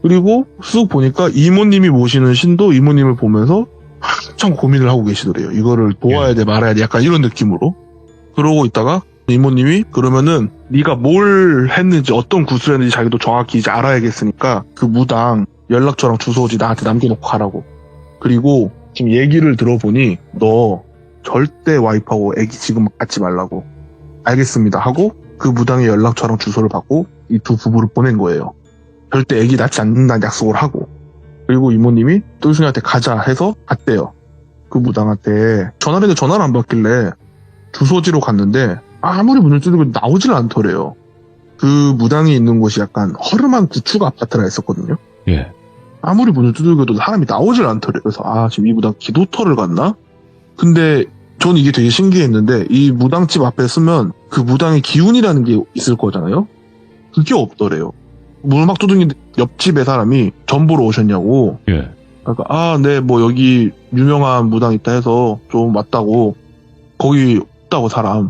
그리고 쓱 보니까 이모님이 모시는 신도 이모님을 보면서 한참 고민을 하고 계시더래요. 이거를 도와야 돼 말아야 돼 약간 이런 느낌으로. 그러고 있다가 이모님이 그러면은 네가 뭘 했는지 어떤 구슬을 했는지 자기도 정확히 이제 알아야겠으니까 그 무당 연락처랑 주소지 나한테 남겨놓고 가라고. 그리고 지금 얘기를 들어보니 너 절대 와이프하고 애기 지금 갖지 말라고. 알겠습니다 하고 그 무당의 연락처랑 주소를 받고 이 두 부부를 보낸 거예요. 절대 애기 낳지 않는다는 약속을 하고. 그리고 이모님이 똘순이한테 가자 해서 갔대요. 그 무당한테 전화를 했는데 전화를 안 받길래 주소지로 갔는데 아무리 문을 두드려도 나오질 않더래요. 그 무당이 있는 곳이 약간 허름한 구축 아파트라 했었거든요. 예. 아무리 문을 두들겨도 사람이 나오질 않더래요. 그래서 지금 이 무당 기도터를 갔나? 근데 전 이게 되게 신기했는데 이 무당집 앞에 쓰면 그 무당의 기운이라는 게 있을 거잖아요. 그게 없더래요. 문을 막 두드리는데 옆집에 사람이 전보러 오셨냐고. 예. 그러니까 네 뭐 여기 유명한 무당 있다 해서 좀 왔다고. 거기 없다고 사람.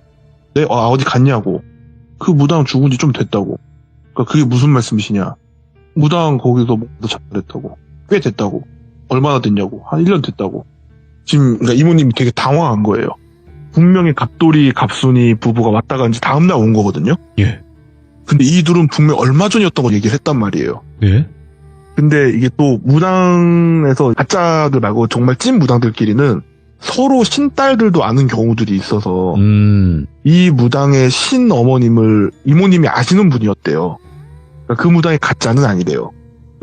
네 어디 갔냐고. 그 무당 죽은 지 좀 됐다고. 그러니까 그게 무슨 말씀이시냐. 무당 거기서 목도 잘했다고. 꽤 됐다고. 얼마나 됐냐고. 한 1년 됐다고. 지금 그러니까 이모님이 되게 당황한 거예요. 분명히 갑돌이 갑순이 부부가 왔다 간 지 다음날 온 거거든요. 예. 근데 이 둘은 분명 얼마 전이었던 걸 얘기를 했단 말이에요. 예. 근데 이게 또 무당에서 가짜들 말고 정말 찐 무당들끼리는 서로 신딸들도 아는 경우들이 있어서 이 무당의 신어머님을 이모님이 아시는 분이었대요. 그러니까 그 무당의 가짜는 아니래요.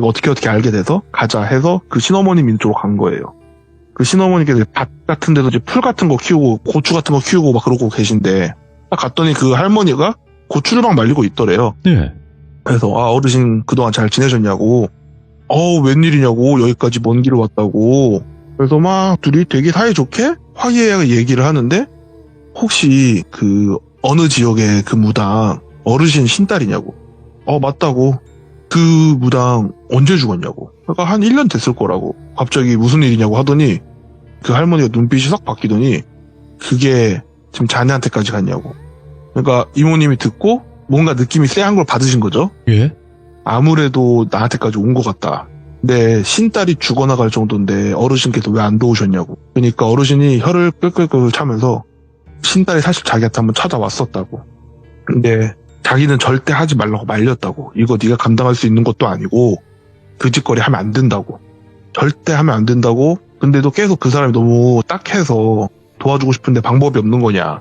어떻게 알게 돼서 가자 해서 그 신어머님 인쪽으로 간 거예요. 그 신어머니께서 밭 같은 데서 이제 풀 같은 거 키우고 고추 같은 거 키우고 막 그러고 계신데 딱 갔더니 그 할머니가 고추를 막 말리고 있더래요. 네. 그래서 어르신 그동안 잘 지내셨냐고. 웬일이냐고. 여기까지 먼 길을 왔다고. 그래서 막 둘이 되게 사이좋게 화기애애하게 얘기를 하는데 혹시 그 어느 지역의 그 무당 어르신 신딸이냐고. 맞다고. 그 무당 언제 죽었냐고. 그러니까 한 1년 됐을 거라고. 갑자기 무슨 일이냐고 하더니 그 할머니가 눈빛이 싹 바뀌더니 그게 지금 자네한테까지 갔냐고. 그러니까 이모님이 듣고 뭔가 느낌이 쎄한 걸 받으신 거죠. 예. 아무래도 나한테까지 온 것 같다. 근데 신딸이 죽어나갈 정도인데 어르신께서 왜 안 도우셨냐고. 그러니까 어르신이 혀를 끌끌끌 차면서 신딸이 사실 자기한테 한번 찾아왔었다고. 근데 자기는 절대 하지 말라고 말렸다고. 이거 네가 감당할 수 있는 것도 아니고 그 짓거리 하면 안 된다고. 절대 하면 안 된다고. 근데도 계속 그 사람이 너무 딱해서 도와주고 싶은데 방법이 없는 거냐.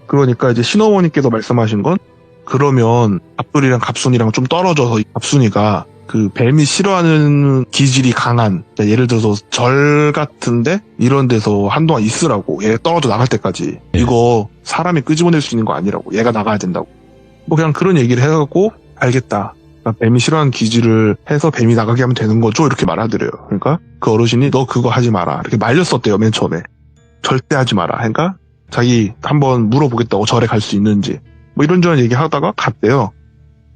그러니까 이제 신어머니께서 말씀하신 건 그러면 갑돌이랑 갑순이랑 좀 떨어져서 갑순이가 그 뱀이 싫어하는 기질이 강한, 그러니까 예를 들어서 절 같은데 이런 데서 한동안 있으라고. 얘 떨어져 나갈 때까지. 이거 사람이 끄집어낼 수 있는 거 아니라고. 얘가 나가야 된다고. 뭐 그냥 그런 얘기를 해갖고 알겠다. 그러니까 뱀이 싫어하는 기질을 해서 뱀이 나가게 하면 되는 거죠. 이렇게 말하더래요. 그러니까 그 어르신이 너 그거 하지 마라. 이렇게 말렸었대요. 맨 처음에. 절대 하지 마라. 그러니까 자기 한번 물어보겠다고 절에 갈 수 있는지. 뭐 이런저런 얘기하다가 갔대요.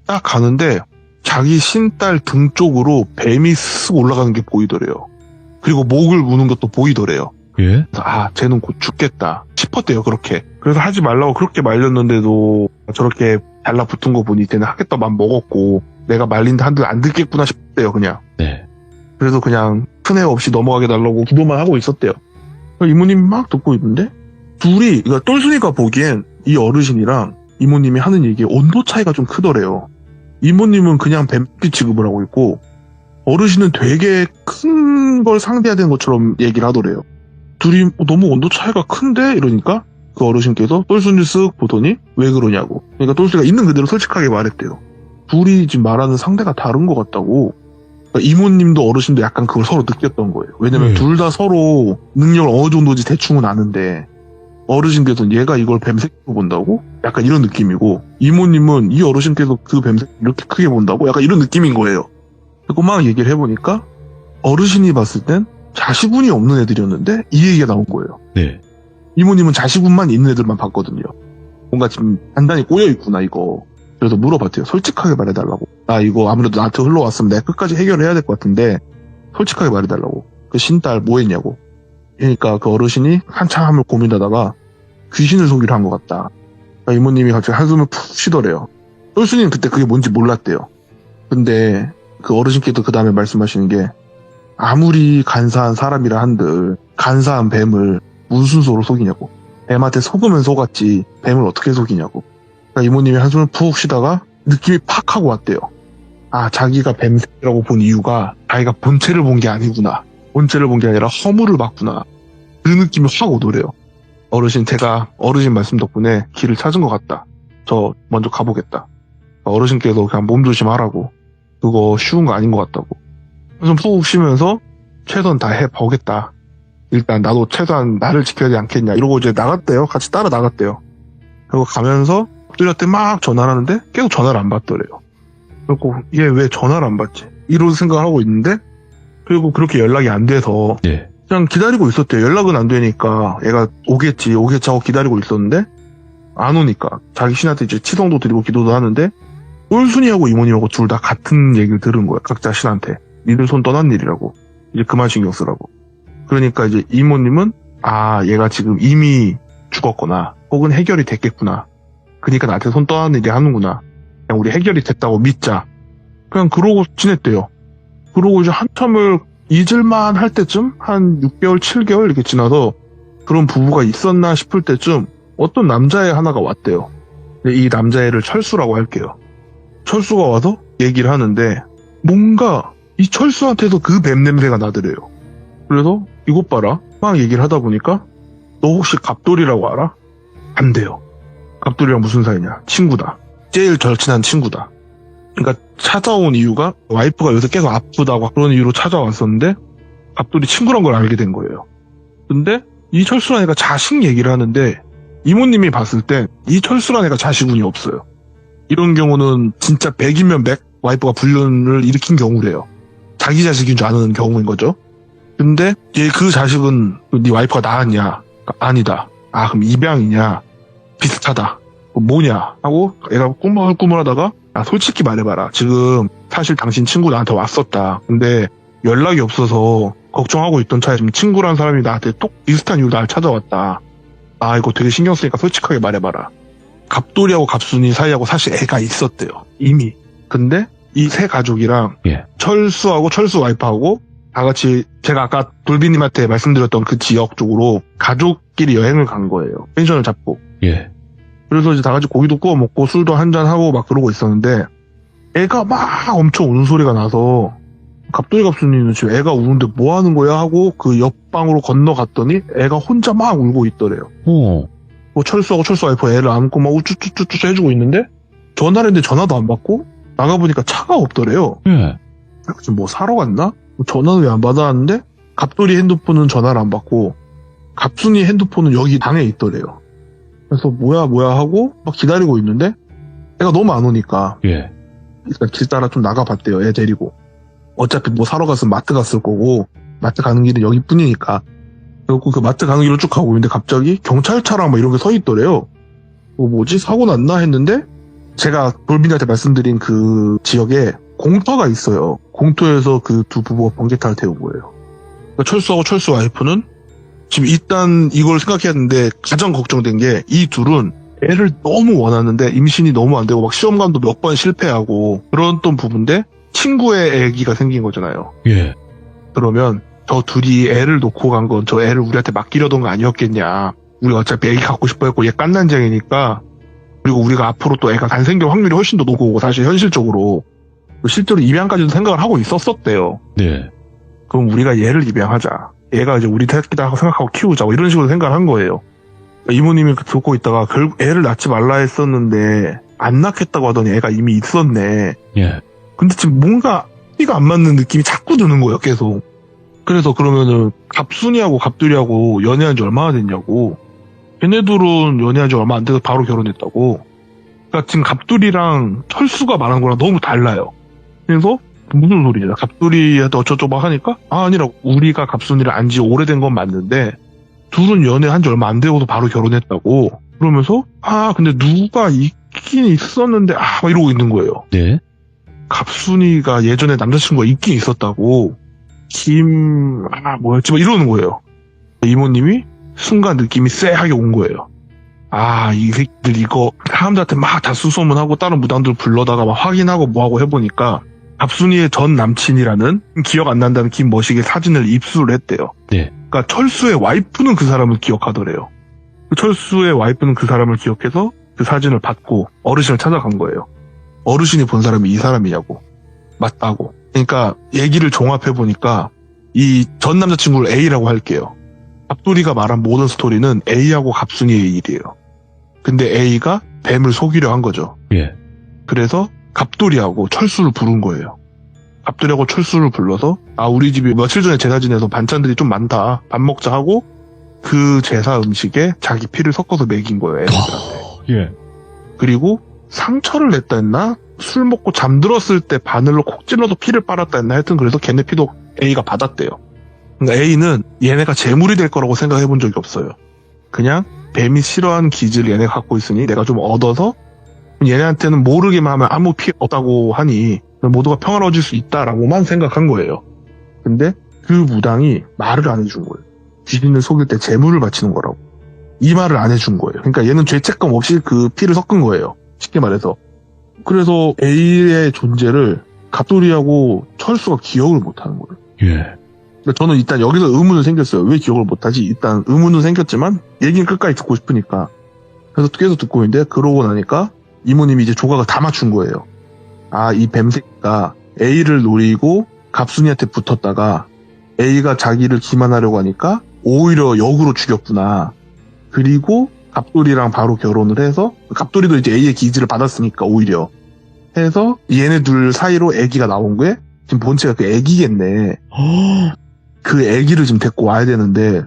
딱 가는데 자기 신딸 등 쪽으로 뱀이 쓱 올라가는 게 보이더래요. 그리고 목을 무는 것도 보이더래요. 예? 그래서 쟤는 곧 죽겠다 싶었대요. 그렇게. 그래서 하지 말라고 그렇게 말렸는데도 저렇게 달라붙은 거 보니 쟤는 하겠다 맘 먹었고 내가 말린다 한들 안 듣겠구나 싶대요. 그냥. 네. 그래서 그냥 큰 애 없이 넘어가게 달라고 기도만 하고 있었대요. 이모님이 막 듣고 있는데 둘이, 그러니까 똘순이가 보기엔 이 어르신이랑 이모님이 하는 얘기에 온도 차이가 좀 크더래요. 이모님은 그냥 뱀빛 취급을 하고 있고 어르신은 되게 큰 걸 상대해야 되는 것처럼 얘기를 하더래요. 둘이 너무 온도 차이가 큰데? 이러니까 그 어르신께서 똘순이를 쓱 보더니 왜 그러냐고. 그러니까 똘순이가 있는 그대로 솔직하게 말했대요. 둘이 지금 말하는 상대가 다른 것 같다고. 그러니까 이모님도 어르신도 약간 그걸 서로 느꼈던 거예요. 왜냐면 둘 다 서로 능력을 어느 정도인지 대충은 아는데 어르신께서는 얘가 이걸 뱀새끼로 본다고? 약간 이런 느낌이고 이모님은 이 어르신께서 그 뱀새끼 이렇게 크게 본다고? 약간 이런 느낌인 거예요. 그리고 막 얘기를 해보니까 어르신이 봤을 땐 자식운이 없는 애들이었는데 이 얘기가 나온 거예요. 네. 이모님은 자식운만 있는 애들만 봤거든요. 뭔가 지금 단단히 꼬여있구나 이거. 그래서 물어봤대요. 솔직하게 말해달라고. 나 이거 아무래도 나한테 흘러왔으면 내가 끝까지 해결을 해야 될 것 같은데 솔직하게 말해달라고. 그 신딸 뭐 했냐고. 그러니까 그 어르신이 한참을 고민하다가 귀신을 속이려 한 것 같다. 그러니까 이모님이 갑자기 한숨을 푹 쉬더래요. 똘수님 그때 그게 뭔지 몰랐대요. 근데 그 어르신께서 그 다음에 말씀하시는 게 아무리 간사한 사람이라 한들 간사한 뱀을 무슨 수로 속이냐고. 뱀한테 속으면 속았지 뱀을 어떻게 속이냐고. 그러니까 이모님이 한숨을 푹 쉬다가 느낌이 팍 하고 왔대요. 아, 자기가 뱀새라고 본 이유가 자기가 본체를 본 게 아니구나. 본체를 본 게 아니라 허물을 봤구나. 그 느낌이 확 오더래요. 어르신, 제가 어르신 말씀 덕분에 길을 찾은 것 같다. 저 먼저 가보겠다. 어르신께서 그냥 몸 조심하라고. 그거 쉬운 거 아닌 것 같다고. 좀 푹 쉬면서 최선 다 해보겠다. 일단 나도 최소한 나를 지켜야 되지 않겠냐. 이러고 이제 나갔대요. 같이 따라 나갔대요. 그리고 가면서 엎드렸대 막 전화를 하는데 계속 전화를 안 받더래요. 그리고 얘 왜 전화를 안 받지? 이런 생각을 하고 있는데 그리고 그렇게 연락이 안 돼서 네. 그냥 기다리고 있었대요. 연락은 안 되니까 얘가 오겠지 하고 기다리고 있었는데 안 오니까 자기 신한테 이제 치성도 드리고 기도도 하는데 똘순이하고 이모님하고 둘 다 같은 얘기를 들은 거야. 각자 신한테. 니들 손 떠난 일이라고. 이제 그만 신경 쓰라고. 그러니까 이제 이모님은 아, 얘가 지금 이미 죽었거나 혹은 해결이 됐겠구나. 그러니까 나한테 손 떠난 일이 하는구나. 그냥 우리 해결이 됐다고 믿자. 그냥 그러고 지냈대요. 그러고 이제 한참을 잊을만 할 때쯤 한 6개월, 7개월 이렇게 지나서 그런 부부가 있었나 싶을 때쯤 어떤 남자애 하나가 왔대요. 이 남자애를 철수라고 할게요. 철수가 와서 얘기를 하는데 뭔가 이 철수한테도 그 뱀 냄새가 나더래요. 그래서 이것 봐라. 막 얘기를 하다 보니까 너 혹시 갑돌이라고 알아? 안 돼요. 갑돌이랑 무슨 사이냐? 친구다. 제일 절친한 친구다. 그러니까 찾아온 이유가 와이프가 요새 계속 아프다고 그런 이유로 찾아왔었는데 갑돌이 친구란 걸 알게 된 거예요. 근데 이 철수란 애가 자식 얘기를 하는데 이모님이 봤을 때 이 철수란 애가 자식운이 없어요. 이런 경우는 진짜 100이면 100 와이프가 불륜을 일으킨 경우래요. 자기 자식인 줄 아는 경우인 거죠. 근데 얘 그 자식은 네 와이프가 낳았냐? 아니다. 아, 그럼 입양이냐? 비슷하다. 뭐냐? 하고 애가 꾸물꾸물하다가 아, 솔직히 말해봐라. 지금 사실 당신 친구 나한테 왔었다. 근데 연락이 없어서 걱정하고 있던 차에 지금 친구란 사람이 나한테 똑 비슷한 이유로 날 찾아왔다. 아, 이거 되게 신경 쓰니까 솔직하게 말해봐라. 갑돌이하고 갑순이 사이하고 사실 애가 있었대요. 이미. 근데 이 세 가족이랑 예. 철수하고 철수 와이프하고 다 같이 제가 아까 돌비님한테 말씀드렸던 그 지역 쪽으로 가족끼리 여행을 간 거예요. 펜션을 잡고. 예. 그래서 이제 다 같이 고기도 구워 먹고 술도 한잔하고 막 그러고 있었는데 애가 막 엄청 우는 소리가 나서 갑돌이 갑순이는 지금 애가 우는데 뭐 하는 거야 하고 그 옆방으로 건너갔더니 애가 혼자 막 울고 있더래요. 뭐 철수하고 철수 와이프 애를 안고 막 우쭈쭈쭈쭈 해주고 있는데 전화를 했는데 전화도 안 받고 나가보니까 차가 없더래요. 예. 지금 뭐 사러 갔나? 전화는 왜 안 받았는데 갑돌이 핸드폰은 전화를 안 받고 갑순이 핸드폰은 여기 방에 있더래요. 그래서 뭐야 하고 막 기다리고 있는데 애가 너무 안 오니까 예. 일단 길 따라 좀 나가봤대요. 애 데리고. 어차피 뭐 사러 갔으면 마트 갔을 거고 마트 가는 길은 여기뿐이니까. 그리고 그 마트 가는 길로 쭉 가고 있는데 갑자기 경찰차랑 막 이런 게 서 있더래요. 뭐지? 사고 났나 했는데 제가 돌빈이한테 말씀드린 그 지역에 공터가 있어요. 공터에서 그 두 부부가 번개탄을 태운 거예요. 그러니까 철수하고 철수 와이프는 지금 일단 이걸 생각했는데 가장 걱정된 게 이 둘은 애를 너무 원하는데 임신이 너무 안 되고 막 시험관도 몇 번 실패하고 그런 부분인데 친구의 애기가 생긴 거잖아요. 예. 그러면 저 둘이 애를 놓고 간 건 저 애를 우리한테 맡기려던 거 아니었겠냐. 우리가 어차피 애기 갖고 싶어 했고 얘 깐난쟁이니까 그리고 우리가 앞으로 또 애가 안 생길 확률이 훨씬 더 높고 사실 현실적으로 실제로 입양까지도 생각을 하고 있었대요. 네. 그럼 우리가 얘를 입양하자. 얘가 이제 우리 새끼다 생각하고 키우자. 이런 식으로 생각을 한 거예요. 이모님이 듣고 있다가 결국 애를 낳지 말라 했었는데 안 낳겠다고 하더니 애가 이미 있었네. 예. 근데 지금 뭔가 띠가 안 맞는 느낌이 자꾸 드는 거예요, 계속. 그래서 그러면은 갑순이하고 갑돌이하고 연애한 지 얼마나 됐냐고. 걔네들은 연애한 지 얼마 안 돼서 바로 결혼했다고. 그러니까 지금 갑돌이랑 철수가 말한 거랑 너무 달라요. 그래서 무슨 소리냐. 갑돌이한테 어쩌고저쩌고 하니까 아니라고. 우리가 갑순이를 안 지 오래된 건 맞는데 둘은 연애한 지 얼마 안 되고도 바로 결혼했다고. 그러면서 근데 누가 있긴 있었는데 막 이러고 있는 거예요. 네. 갑순이가 예전에 남자친구가 있긴 있었다고. 뭐였지? 막 이러는 거예요. 이모님이 순간 느낌이 쎄하게 온 거예요. 이 새끼들 이거 사람들한테 막 다 수소문하고 다른 무당들 불러다가 막 확인하고 뭐하고 해보니까 갑순이의 전 남친이라는 기억 안 난다는 김머식의 사진을 입수를 했대요. 네. 그러니까 철수의 와이프는 그 사람을 기억하더래요. 철수의 와이프는 그 사람을 기억해서 그 사진을 받고 어르신을 찾아간 거예요. 어르신이 본 사람이 이 사람이냐고. 맞다고. 그러니까 얘기를 종합해보니까 이 전 남자친구를 A라고 할게요. 갑돌이가 말한 모든 스토리는 A하고 갑순이의 일이에요. 근데 A가 뱀을 속이려 한 거죠. 예. 그래서 갑돌이하고 철수를 부른 거예요. 갑돌이하고 철수를 불러서 우리 집이 며칠 전에 제사 지내서 반찬들이 좀 많다. 밥 먹자 하고 그 제사 음식에 자기 피를 섞어서 먹인 거예요. 애들한테. 예. 그리고 상처를 냈다 했나? 술 먹고 잠들었을 때 바늘로 콕 찔러서 피를 빨았다 했나? 하여튼 그래서 걔네 피도 A가 받았대요. 그러니까 A는 얘네가 재물이 될 거라고 생각해 본 적이 없어요. 그냥 뱀이 싫어하는 기질을 얘네가 갖고 있으니 내가 좀 얻어서 얘네한테는 모르기만 하면 아무 피해 없다고 하니 모두가 평화로워질 수 있다라고만 생각한 거예요. 근데 그 무당이 말을 안 해준 거예요. 귀신을 속일 때 재물을 바치는 거라고. 이 말을 안 해준 거예요. 그러니까 얘는 죄책감 없이 그 피를 섞은 거예요. 쉽게 말해서. 그래서 A의 존재를 갑돌이하고 철수가 기억을 못하는 거예요. 예. 그러니까 저는 일단 여기서 의문은 생겼어요. 왜 기억을 못하지? 일단 의문은 생겼지만 얘기는 끝까지 듣고 싶으니까. 그래서 계속 듣고 있는데 그러고 나니까 이모님이 이제 조각을 다 맞춘 거예요. 이 뱀새끼가 A를 노리고 갑순이한테 붙었다가 A가 자기를 기만하려고 하니까 오히려 역으로 죽였구나. 그리고 갑돌이랑 바로 결혼을 해서 갑돌이도 이제 A의 기지를 받았으니까 오히려 해서 얘네 둘 사이로 아기가 나온 게 지금 본체가 그 아기겠네. 그 아기를 지금 데리고 와야 되는데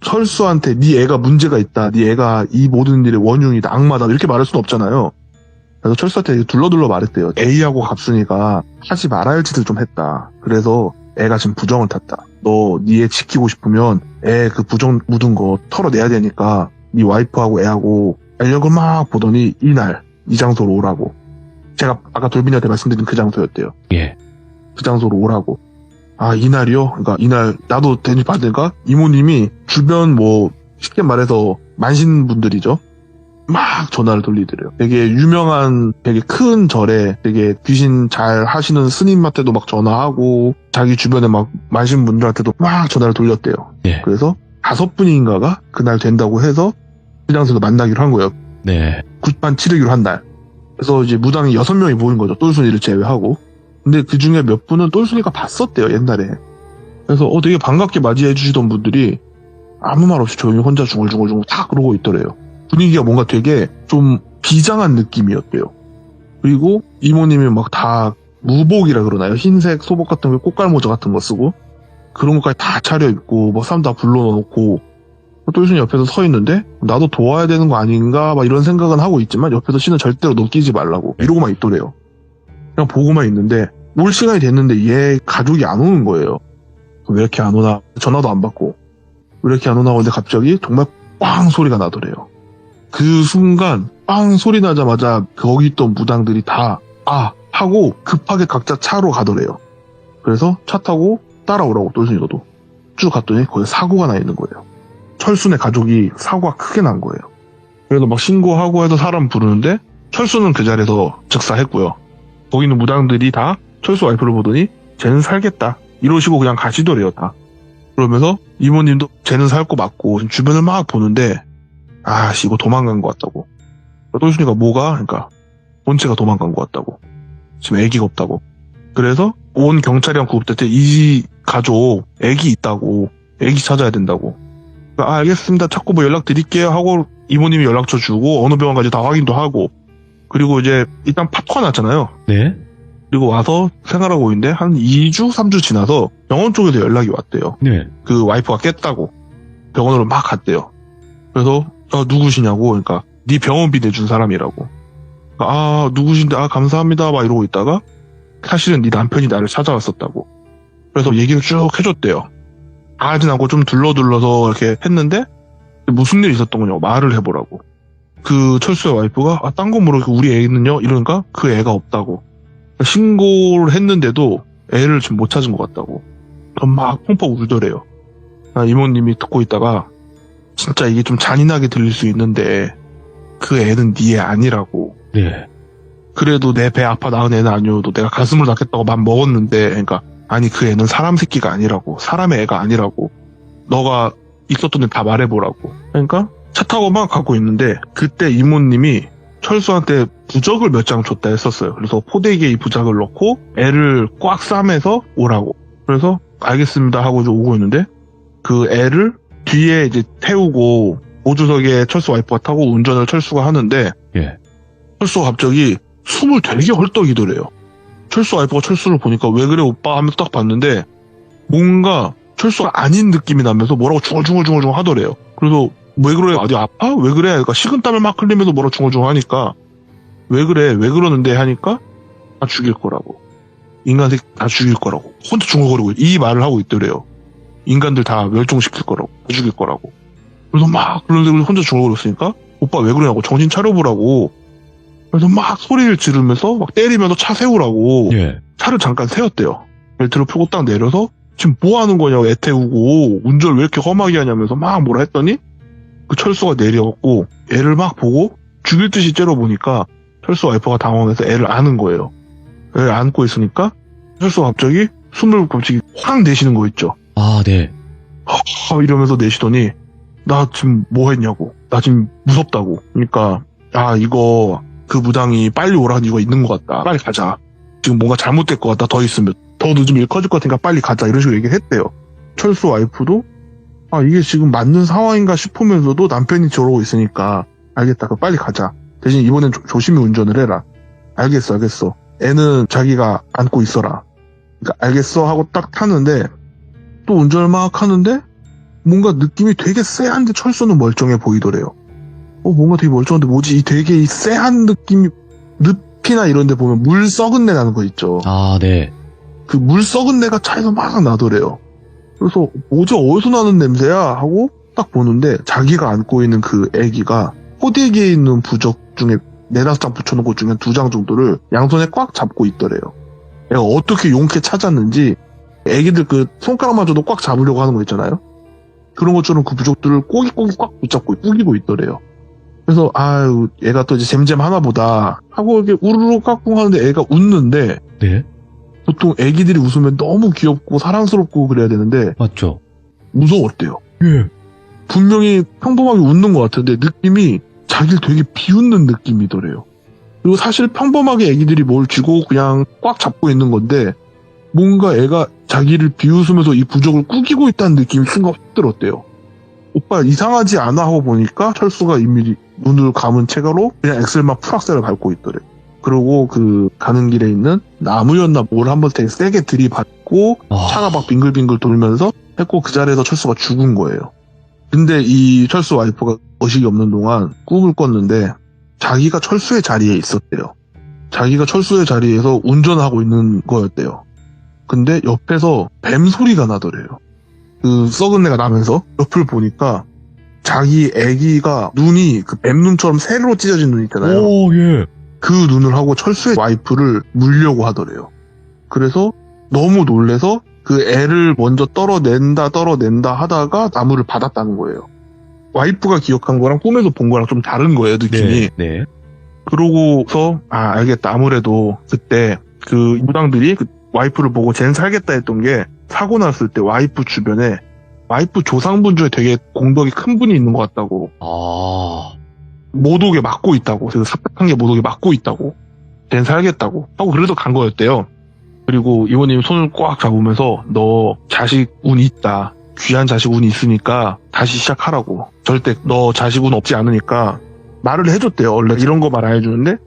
철수한테 네 애가 문제가 있다. 네 애가 이 모든 일의 원흉이다. 악마다. 이렇게 말할 수는 없잖아요. 그래서 철수한테 둘러둘러 말했대요. A하고 갑순이가 하지 말아야 할 짓을 좀 했다. 그래서 애가 지금 부정을 탔다. 너 네 애 지키고 싶으면 애 그 부정 묻은 거 털어내야 되니까 네 와이프하고 애하고 알력을 막 보더니 이날 이 장소로 오라고. 제가 아까 돌빈이한테 말씀드린 그 장소였대요. 예. 그 장소로 오라고. 이날이요? 그러니까 이날 나도 대접 받으니까 이모님이 주변 쉽게 말해서 만신분들이죠. 막 전화를 돌리더래요. 되게 유명한 되게 큰 절에 되게 귀신 잘 하시는 스님한테도 막 전화하고 자기 주변에 막 만신분들한테도 막 전화를 돌렸대요. 예. 그래서 5분인가가 그날 된다고 해서 그 장소에서 만나기로 한 거예요. 네. 굿반 치르기로 한 날. 그래서 이제 무당이 6명이 모인 거죠. 똘순이를 제외하고. 근데 그 중에 몇 분은 똘순이가 봤었대요, 옛날에. 그래서 되게 반갑게 맞이해 주시던 분들이 아무 말 없이 조용히 혼자 중얼중얼 다 그러고 있더래요. 분위기가 뭔가 되게 좀 비장한 느낌이었대요. 그리고 이모님이 막 다 무복이라 그러나요? 흰색 소복 같은 거, 꽃갈모자 같은 거 쓰고 그런 것까지 다 차려입고 막 사람 다 불러놓고 똘순이 옆에서 서 있는데 나도 도와야 되는 거 아닌가 막 이런 생각은 하고 있지만 옆에서 신은 절대로 놓끼지 말라고 이러고만 있더래요. 그냥 보고만 있는데 올 시간이 됐는데 얘 가족이 안 오는 거예요. 왜 이렇게 안 오나 전화도 안 받고 왜 이렇게 안 오나 하는데 갑자기 정말 빵 소리가 나더래요. 그 순간 빵 소리 나자마자 거기 있던 무당들이 다 하고 급하게 각자 차로 가더래요. 그래서 차 타고 따라오라고 똘순이도 쭉 갔더니 거기 사고가 나 있는 거예요. 철순의 가족이 사고가 크게 난 거예요. 그래서 막 신고하고 해서 사람 부르는데 철수는 그 자리에서 즉사했고요. 거기 있는 무당들이 다 철수 와이프를 보더니 쟤는 살겠다 이러시고 그냥 가시더래요 다. 그러면서 이모님도 쟤는 살 거 맞고 주변을 막 보는데 이거 도망간 것 같다고. 똘순이가 뭐가? 그러니까 본체가 도망간 것 같다고. 지금 애기가 없다고. 그래서 온 경찰이랑 구급대 이 가족 애기 있다고. 애기 찾아야 된다고. 알겠습니다. 찾고 연락 드릴게요 하고 이모님이 연락처 주고 어느 병원까지 다 확인도 하고 그리고 이제 일단 팝콘 왔잖아요. 네. 그리고 와서 생활하고 있는데 한 2주, 3주 지나서 병원 쪽에서 연락이 왔대요. 네. 그 와이프가 깼다고 병원으로 막 갔대요. 그래서 누구시냐고. 그러니까 네 병원비 내준 사람이라고. 아, 누구신데? 아, 감사합니다. 막 이러고 있다가 사실은 네 남편이 나를 찾아왔었다고. 그래서 얘기를 쭉 해줬대요. 다 하진 않고 좀 둘러둘러서 이렇게 했는데 무슨 일이 있었던 거냐고 말을 해보라고. 그 철수의 와이프가 딴 거 모르고 우리 애는요? 이러니까 그 애가 없다고. 신고를 했는데도 애를 지금 못 찾은 것 같다고. 막 펑펑 울더래요. 이모님이 듣고 있다가 진짜 이게 좀 잔인하게 들릴 수 있는데 그 애는 네 애 아니라고. 네. 그래도 내 배 아파 낳은 애는 아니어도 내가 가슴을 낳겠다고 맘 먹었는데, 그러니까 아니 그 애는 사람 새끼가 아니라고. 사람의 애가 아니라고. 너가 있었던 애 다 말해보라고. 그러니까 차 타고 막 가고 있는데 그때 이모님이 철수한테 부적을 몇 장 줬다 했었어요. 그래서 포대기에 이 부적을 넣고 애를 꽉 싸매서 오라고. 그래서 알겠습니다 하고 이제 오고 있는데 그 애를 뒤에 이제 태우고 보조석에 철수 와이프가 타고 운전을 철수가 하는데 예. 철수가 갑자기 숨을 되게 헐떡이더래요. 철수 와이프가 철수를 보니까 왜 그래 오빠 하면서 딱 봤는데 뭔가 철수가 아닌 느낌이 나면서 뭐라고 중얼중얼 하더래요. 그래서 왜 그래? 어디 아파? 왜 그래? 그러니까 식은땀을 막 흘리면서 뭐라고 중얼중얼 하니까 왜 그래? 왜 그러는데? 하니까 다 죽일 거라고. 인간들 다 죽일 거라고. 혼자 중얼거리고 이 말을 하고 있더래요. 인간들 다 멸종시킬 거라고. 다 죽일 거라고. 그래서 막 그런데 혼자 중얼거리고 있으니까 오빠 왜 그러냐고 정신 차려보라고. 그래서 막 소리를 지르면서 막 때리면서 차 세우라고. 예. 차를 잠깐 세웠대요. 벨트를 풀고 딱 내려서 지금 뭐 하는 거냐고 애 태우고 운전을 왜 이렇게 험하게 하냐면서 막 뭐라 했더니 그 철수가 내려갖고 애를 막 보고 죽일 듯이 째려보니까 철수 와이퍼가 당황해서 애를 안은 거예요. 애를 안고 있으니까 철수가 갑자기 숨을 갑자기 확 내쉬는 거 있죠. 아, 네. 이러면서 내쉬더니 나 지금 뭐 했냐고. 나 지금 무섭다고. 그러니까 이거 그 무당이 빨리 오라는 이거 있는 것 같다. 빨리 가자. 지금 뭔가 잘못될 것 같다. 더 있으면 더 늦으면 일 커질 것 같으니까 빨리 가자. 이런 식으로 얘기를 했대요. 철수 와이프도 이게 지금 맞는 상황인가 싶으면서도 남편이 저러고 있으니까 알겠다. 그럼 빨리 가자. 대신 이번엔 조심히 운전을 해라. 알겠어. 애는 자기가 안고 있어라. 그러니까 알겠어 하고 딱 타는데 또 운전을 막 하는데 뭔가 느낌이 되게 쎄한데 철수는 멀쩡해 보이더래요. 뭔가 되게 멀쩡한데 뭐지? 되게 이 쎄한 느낌이 늪이나 이런 데 보면 물 썩은 내 나는 거 있죠. 아, 네. 그 물 썩은 내가 차에서 막 나더래요. 그래서 뭐지 어디서 나는 냄새야 하고 딱 보는데 자기가 안고 있는 그 애기가 포대기에 있는 부적 중에 4-5장 붙여놓은 것 중에 2장 정도를 양손에 꽉 잡고 있더래요. 애가 어떻게 용케 찾았는지 애기들 그 손가락마저도 꽉 잡으려고 하는 거 있잖아요. 그런 것처럼 그 부적들을 꼬깃꼬깃 꽉 붙잡고 꾸기고 있더래요. 그래서 애가 또 이제 잼잼 하나 보다 하고 이렇게 우르르 깍꿍 하는데 애가 웃는데 네. 보통 애기들이 웃으면 너무 귀엽고 사랑스럽고 그래야 되는데 맞죠. 무서웠대요. 예. 분명히 평범하게 웃는 것 같은데 느낌이 자기를 되게 비웃는 느낌이더래요. 그리고 사실 평범하게 애기들이 뭘 쥐고 그냥 꽉 잡고 있는 건데 뭔가 애가 자기를 비웃으면서 이 부적을 꾸기고 있다는 느낌이 순간 확 들었대요. 오빠 이상하지 않아 하고 보니까 철수가 이미 눈을 감은 채가로 그냥 엑셀만 풀악셀을 밟고 있더래. 그리고 그 가는 길에 있는 나무였나 뭘 한번 되게 세게 들이받고 차가 막 빙글빙글 돌면서 했고 그 자리에서 철수가 죽은 거예요. 근데 이 철수 와이프가 의식이 없는 동안 꿈을 꿨는데 자기가 철수의 자리에 있었대요. 자기가 철수의 자리에서 운전하고 있는 거였대요. 근데 옆에서 뱀 소리가 나더래요. 그 썩은 내가 나면서 옆을 보니까 자기 애기가 눈이 그 뱀 눈처럼 세로 찢어진 눈 있잖아요. 오, 예. 그 눈을 하고 철수의 와이프를 물려고 하더래요. 그래서 너무 놀래서 그 애를 먼저 떨어낸다 하다가 나무를 받았다는 거예요. 와이프가 기억한 거랑 꿈에서 본 거랑 좀 다른 거예요, 느낌이. 네. 그러고서 알겠다. 아무래도 그때 그 무당들이 그 와이프를 보고 쟨 살겠다 했던 게 사고 났을 때 와이프 주변에 와이프 조상분 중에 되게 공덕이 큰 분이 있는 것 같다고. 못 오게 막고 있다고. 그래서 삽박한 게 못 오게 막고 있다고. 쟨 살겠다고. 하고 그래도 간 거였대요. 그리고 이모님 손을 꽉 잡으면서 너 자식 운 있다. 귀한 자식 운이 있으니까 다시 시작하라고. 절대 너 자식 운 없지 않으니까 말을 해줬대요. 원래 이런 거 말 안 해주는데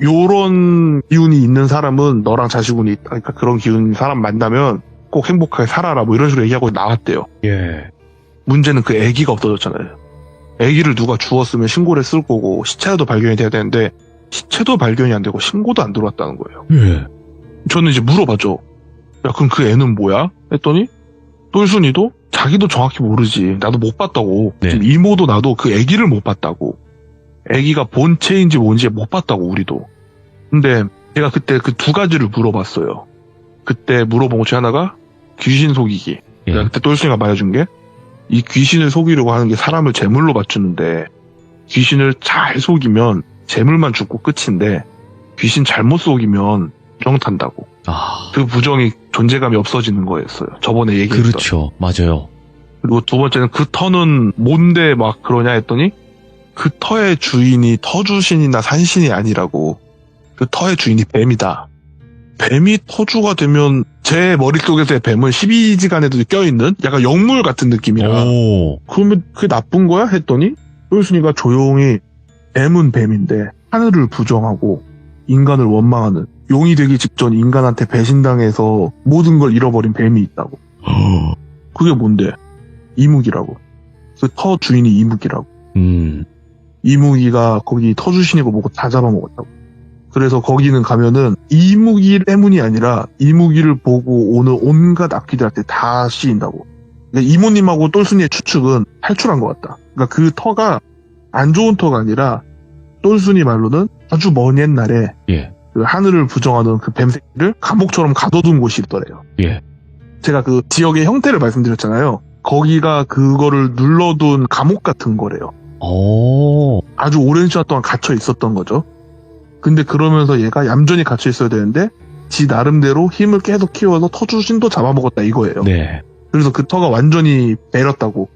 요런 기운이 있는 사람은 너랑 자식운이 있다. 그러니까 그런 기운 사람 만나면 꼭 행복하게 살아라. 뭐 이런 식으로 얘기하고 나왔대요. 예. 문제는 그 아기가 없어졌잖아요. 아기를 누가 주웠으면 신고를 했을 거고 시체도 발견이 돼야 되는데 시체도 발견이 안 되고 신고도 안 들어왔다는 거예요. 예. 저는 이제 물어봤죠. 야, 그럼 그 애는 뭐야? 했더니 똘순이도 자기도 정확히 모르지. 나도 못 봤다고. 네. 지금 이모도 나도 그 아기를 못 봤다고. 아기가 본체인지 뭔지 못 봤다고 우리도. 근데 제가 그때 그 두 가지를 물어봤어요. 그때 물어본 것 중에 하나가 귀신 속이기. 예. 내가 그때 똘순이가 말해준 게 이 귀신을 속이려고 하는 게 사람을 제물로 맞추는데 귀신을 잘 속이면 제물만 죽고 끝인데 귀신 잘못 속이면 부정 탄다고. 아, 그 부정이 존재감이 없어지는 거였어요. 저번에 얘기했던. 그렇죠. 맞아요. 그리고 두 번째는 그 터는 뭔데 막 그러냐 했더니 그 터의 주인이 터주신이나 산신이 아니라고. 그 터의 주인이 뱀이다. 뱀이 터주가 되면 제 머릿속에서의 뱀은 12지간에도 껴있는 약간 영물 같은 느낌이라 오. 그러면 그게 나쁜 거야? 했더니 똘순이가 조용히 뱀은 뱀인데 하늘을 부정하고 인간을 원망하는 용이 되기 직전 인간한테 배신당해서 모든 걸 잃어버린 뱀이 있다고. 그게 뭔데? 이무기라고. 그 터 주인이 이무기라고. 이무기가 거기 터주신이고 뭐고 다 잡아먹었다고. 그래서 거기는 가면은 이무기 때문이 아니라 이무기를 보고 오는 온갖 악귀들한테 다 씌인다고. 그러니까 이모님하고 똘순이의 추측은 탈출한 것 같다. 그러니까 그 터가 안 좋은 터가 아니라 똘순이 말로는 아주 먼 옛날에 예. 그 하늘을 부정하던 그 뱀새끼를 감옥처럼 가둬둔 곳이 있더래요. 예. 제가 그 지역의 형태를 말씀드렸잖아요. 거기가 그거를 눌러둔 감옥 같은 거래요. 오. 아주 오랜 시간 동안 갇혀 있었던 거죠. 근데 그러면서 얘가 얌전히 갇혀 있어야 되는데 지 나름대로 힘을 계속 키워서 터주신도 잡아먹었다 이거예요. 네. 그래서 그 터가 완전히 배렸다고.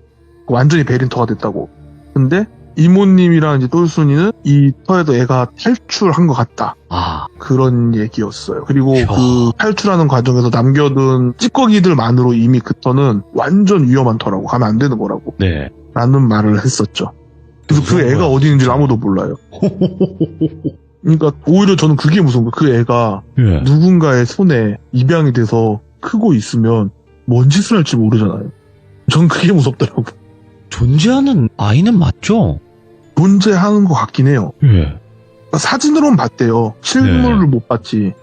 완전히 배린 터가 됐다고. 근데 이모님이랑 이제 똘순이는 이 터에도 애가 탈출한 것 같다. 아. 그런 얘기였어요. 그리고 이야. 그 탈출하는 과정에서 남겨둔 찌꺼기들만으로 이미 그 터는 완전 위험한 터라고. 가면 안 되는 거라고. 네. 라는 말을 했었죠. 그래서 그 무서운 애가 거야, 어디 있는지 진짜. 아무도 몰라요. 그러니까 오히려 저는 그게 무서운 거예요. 그 애가 예. 누군가의 손에 입양이 돼서 크고 있으면 뭔 짓을 할지 모르잖아요. 전 그게 무섭더라고. 존재하는 아이는 맞죠? 존재하는 것 같긴 해요. 예. 그러니까 사진으로는 봤대요. 실물을 네. 못 봤지.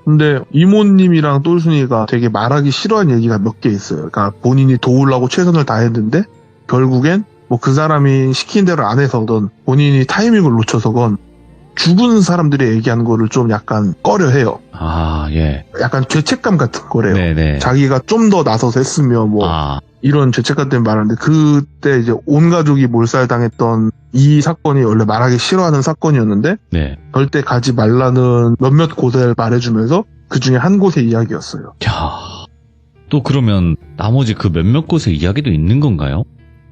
근데 이모님이랑 똘순이가 되게 말하기 싫어하는 얘기가 몇 개 있어요. 그러니까 본인이 도우려고 최선을 다했는데 결국엔 뭐 그 사람이 시킨 대로 안 해서건 본인이 타이밍을 놓쳐서건 죽은 사람들이 얘기하는 거를 좀 약간 꺼려해요. 아, 예. 약간 죄책감 같은 거래요. 네네. 자기가 좀 더 나서서 했으면 뭐 아, 이런 죄책감 때문에 말하는데 그때 이제 온 가족이 몰살당했던 이 사건이 원래 말하기 싫어하는 사건이었는데 네. 절대 가지 말라는 몇몇 곳을 말해주면서 그 중에 한 곳의 이야기였어요. 야. 또 그러면 나머지 그 몇몇 곳의 이야기도 있는 건가요?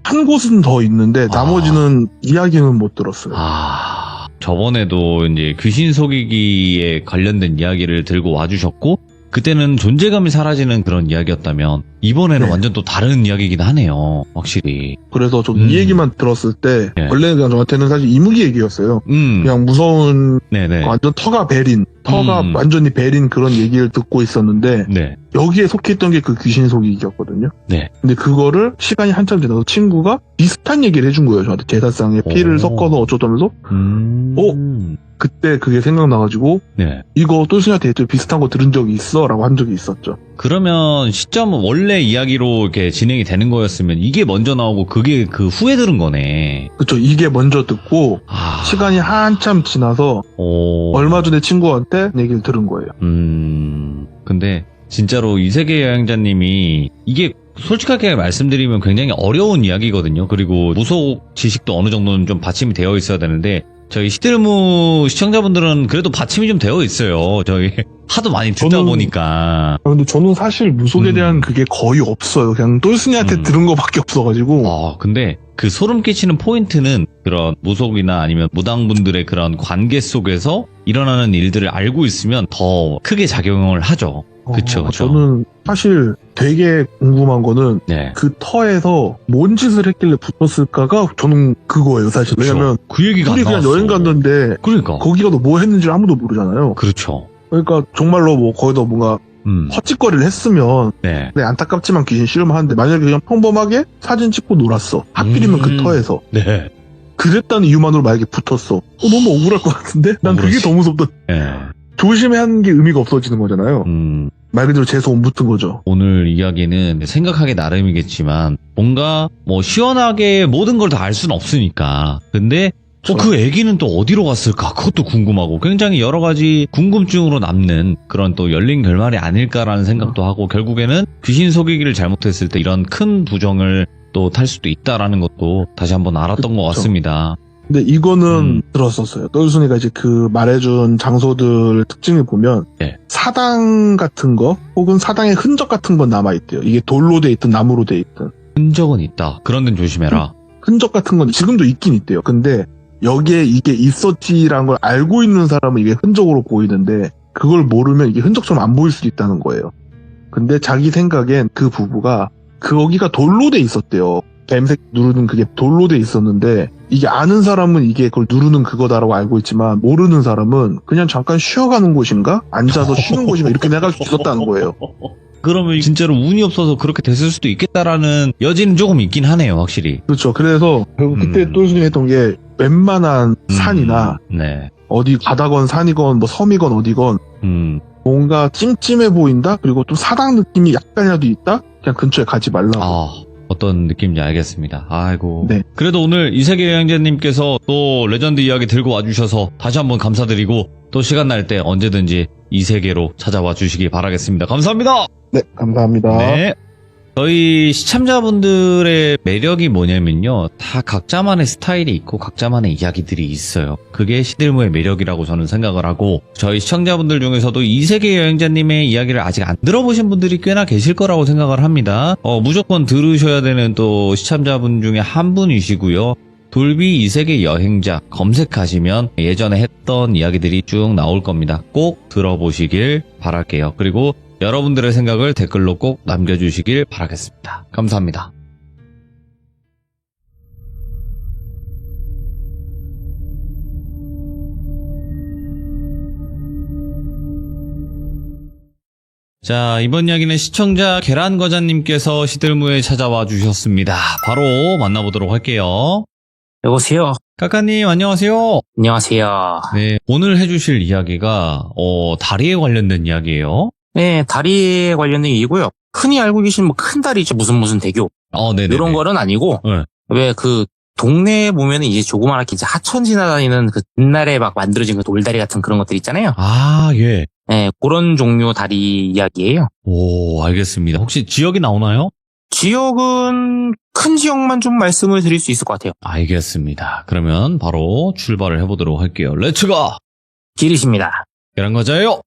한 곳은 더 있는데 나머지는 이야기는 못 들었어요. 아, 저번에도 이제 귀신 속이기에 관련된 이야기를 들고 와주셨고, 그때는 존재감이 사라지는 그런 이야기였다면, 이번에는 네. 완전 또 다른 이야기이긴 하네요. 확실히. 그래서 좀 이 얘기만 들었을 때 네. 원래 그냥 저한테는 사실 이무기 얘기였어요. 그냥 무서운 네네. 완전 터가 베린 터가 완전히 베린 그런 얘기를 듣고 있었는데 네. 여기에 속했던 게 그 귀신 속이기였거든요. 네. 근데 그거를 시간이 한참 지나서 친구가 비슷한 얘기를 해준 거예요. 저한테 제사상에 피를 오. 섞어서 어쩌다면서 그때 그게 생각나가지고 네. 이거 똘순이한테 비슷한 거 들은 적이 있어 라고 한 적이 있었죠. 그러면 시점은 원래 이야기로 이렇게 진행이 되는 거였으면 이게 먼저 나오고 그게 그 후에 들은 거네. 그쵸. 이게 먼저 듣고 아. 시간이 한참 지나서 오. 얼마 전에 친구한테 얘기를 들은 거예요. 근데 진짜로 이세계 여행자님이 이게 솔직하게 말씀드리면 굉장히 어려운 이야기거든요. 그리고 무속 지식도 어느 정도는 좀 받침이 되어 있어야 되는데 저희 시드르무 시청자분들은 그래도 받침이 좀 되어 있어요. 저희 하도 많이 듣다 저는- 보니까. 근데 저는 사실 무속에 대한 그게 거의 없어요. 그냥 똘순이한테 들은 거밖에 없어가지고. 근데 그 소름 끼치는 포인트는 그런 무속이나 아니면 무당분들의 그런 관계 속에서 일어나는 일들을 알고 있으면 더 크게 작용을 하죠. 그쵸. 저는 사실 되게 궁금한 거는 네. 그 터에서 뭔 짓을 했길래 붙었을까가 저는 그거예요, 사실. 왜냐면 그 얘기가 둘이 안 그냥 나왔어. 여행 갔는데 그러니까. 거기 가서 뭐 했는지 아무도 모르잖아요. 그렇죠. 그러니까 정말로 뭐 거기다 뭔가 헛짓거리를 했으면 네. 네, 안타깝지만 귀신 실험을 하는데 만약에 그냥 평범하게 사진 찍고 놀았어. 하필이면 그 터에서. 네. 그랬다는 이유만으로 만약에 붙었어. 너무 억울할 것 같은데? 난 그게 억울하지. 더 무섭다. 네. 조심해야 하는 게 의미가 없어지는 거잖아요. 말 그대로 재수 못 붙은 거죠. 오늘 이야기는 생각하기 나름이겠지만 뭔가 뭐 시원하게 모든 걸 다 알 수는 없으니까. 근데 그 애기는 또 어디로 갔을까? 그것도 궁금하고 굉장히 여러 가지 궁금증으로 남는 그런 또 열린 결말이 아닐까라는 생각도 하고 결국에는 귀신 속이기를 잘못했을 때 이런 큰 부정을 또 탈 수도 있다라는 것도 다시 한번 알았던 것 같습니다. 근데 이거는 들었었어요. 똘순이가 이제 그 말해준 장소들 특징을 보면 네. 사당 같은 거 혹은 사당의 흔적 같은 건 남아있대요. 이게 돌로 돼 있든 나무로 돼 있든. 흔적은 있다. 그런 데는 조심해라. 흔적 같은 건 지금도 있긴 있대요. 근데 여기에 이게 있었지라는 걸 알고 있는 사람은 이게 흔적으로 보이는데 그걸 모르면 이게 흔적처럼 안 보일 수도 있다는 거예요. 근데 자기 생각엔 그 부부가 거기가 돌로 돼 있었대요. 뱀색 누르는 그게 돌로 돼 있었는데 이게 아는 사람은 이게 그걸 누르는 그거다라고 알고 있지만 모르는 사람은 그냥 잠깐 쉬어가는 곳인가? 앉아서 쉬는 곳인가? 이렇게 생각할 수 있었다는 거예요. 그러면 진짜로 운이 없어서 그렇게 됐을 수도 있겠다라는 여지는 조금 있긴 하네요, 확실히. 그렇죠. 그래서 결국 그때 똘순이가 했던 게 웬만한 산이나 네. 어디 바다건 산이건 뭐 섬이건 어디건 뭔가 찜찜해 보인다? 그리고 또 사당 느낌이 약간이라도 있다? 그냥 근처에 가지 말라고. 어떤 느낌인지 알겠습니다. 아이고. 네. 그래도 오늘 이세계 여행자님께서 또 레전드 이야기 들고 와주셔서 다시 한번 감사드리고 또 시간 날 때 언제든지 이세계로 찾아와 주시기 바라겠습니다. 감사합니다. 네, 감사합니다. 네. 저희 시청자분들의 매력이 뭐냐면요. 다 각자만의 스타일이 있고 각자만의 이야기들이 있어요. 그게 시들무의 매력이라고 저는 생각을 하고 저희 시청자분들 중에서도 이세계 여행자님의 이야기를 아직 안 들어보신 분들이 꽤나 계실 거라고 생각을 합니다. 무조건 들으셔야 되는 또 시청자분 중에 한 분이시고요. 돌비 이세계 여행자 검색하시면 예전에 했던 이야기들이 쭉 나올 겁니다. 꼭 들어보시길 바랄게요. 그리고 여러분들의 생각을 댓글로 꼭 남겨주시길 바라겠습니다. 감사합니다. 자, 이번 이야기는 시청자 계란과자님께서 시들무에 찾아와 주셨습니다. 바로 만나보도록 할게요. 여보세요. 까까님 안녕하세요. 안녕하세요. 네, 오늘 해주실 이야기가 다리에 관련된 이야기예요. 네, 다리에 관련된 얘기고요. 흔히 알고 계신 뭐 큰 다리죠. 무슨 대교. 네네. 이런 거는 아니고, 네. 왜 그 동네에 보면은 이제 조그맣게 이제 하천 지나다니는 그 옛날에 막 만들어진 그 돌다리 같은 그런 것들 있잖아요. 예. 네, 그런 종류 다리 이야기예요. 오, 알겠습니다. 혹시 지역이 나오나요? 지역은 큰 지역만 좀 말씀을 드릴 수 있을 것 같아요. 알겠습니다. 그러면 바로 출발을 해보도록 할게요. 렛츠고! 길이십니다. 계란과자예요.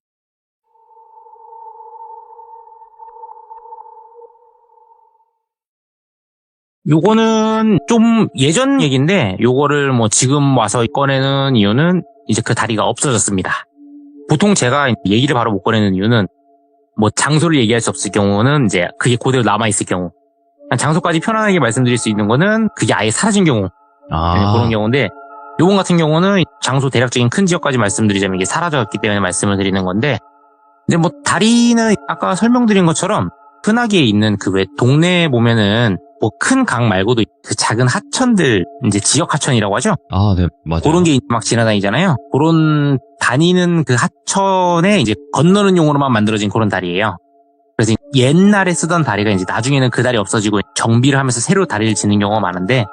요거는 좀 예전 얘기인데 요거를 뭐 지금 와서 꺼내는 이유는 이제 그 다리가 없어졌습니다. 보통 제가 얘기를 바로 못 꺼내는 이유는 뭐 장소를 얘기할 수 없을 경우는 이제 그게 그대로 남아있을 경우, 장소까지 편안하게 말씀드릴 수 있는 거는 그게 아예 사라진 경우, 그런 경우인데 요번 같은 경우는 장소 대략적인 큰 지역까지 말씀드리자면 이게 사라졌기 때문에 말씀을 드리는 건데, 근데 뭐 다리는 아까 설명드린 것처럼 흔하게 있는 그 왜 동네에 보면은 뭐 큰 강 말고도 그 작은 하천들, 이제 지역 하천이라고 하죠. 네, 맞아요. 그런 게 막 지나다니잖아요. 그런 다니는 그 하천에 이제 건너는 용으로만 만들어진 그런 다리예요. 그래서 옛날에 쓰던 다리가 이제 나중에는 그 다리 없어지고 정비를 하면서 새로 다리를 짓는 경우가 많은데,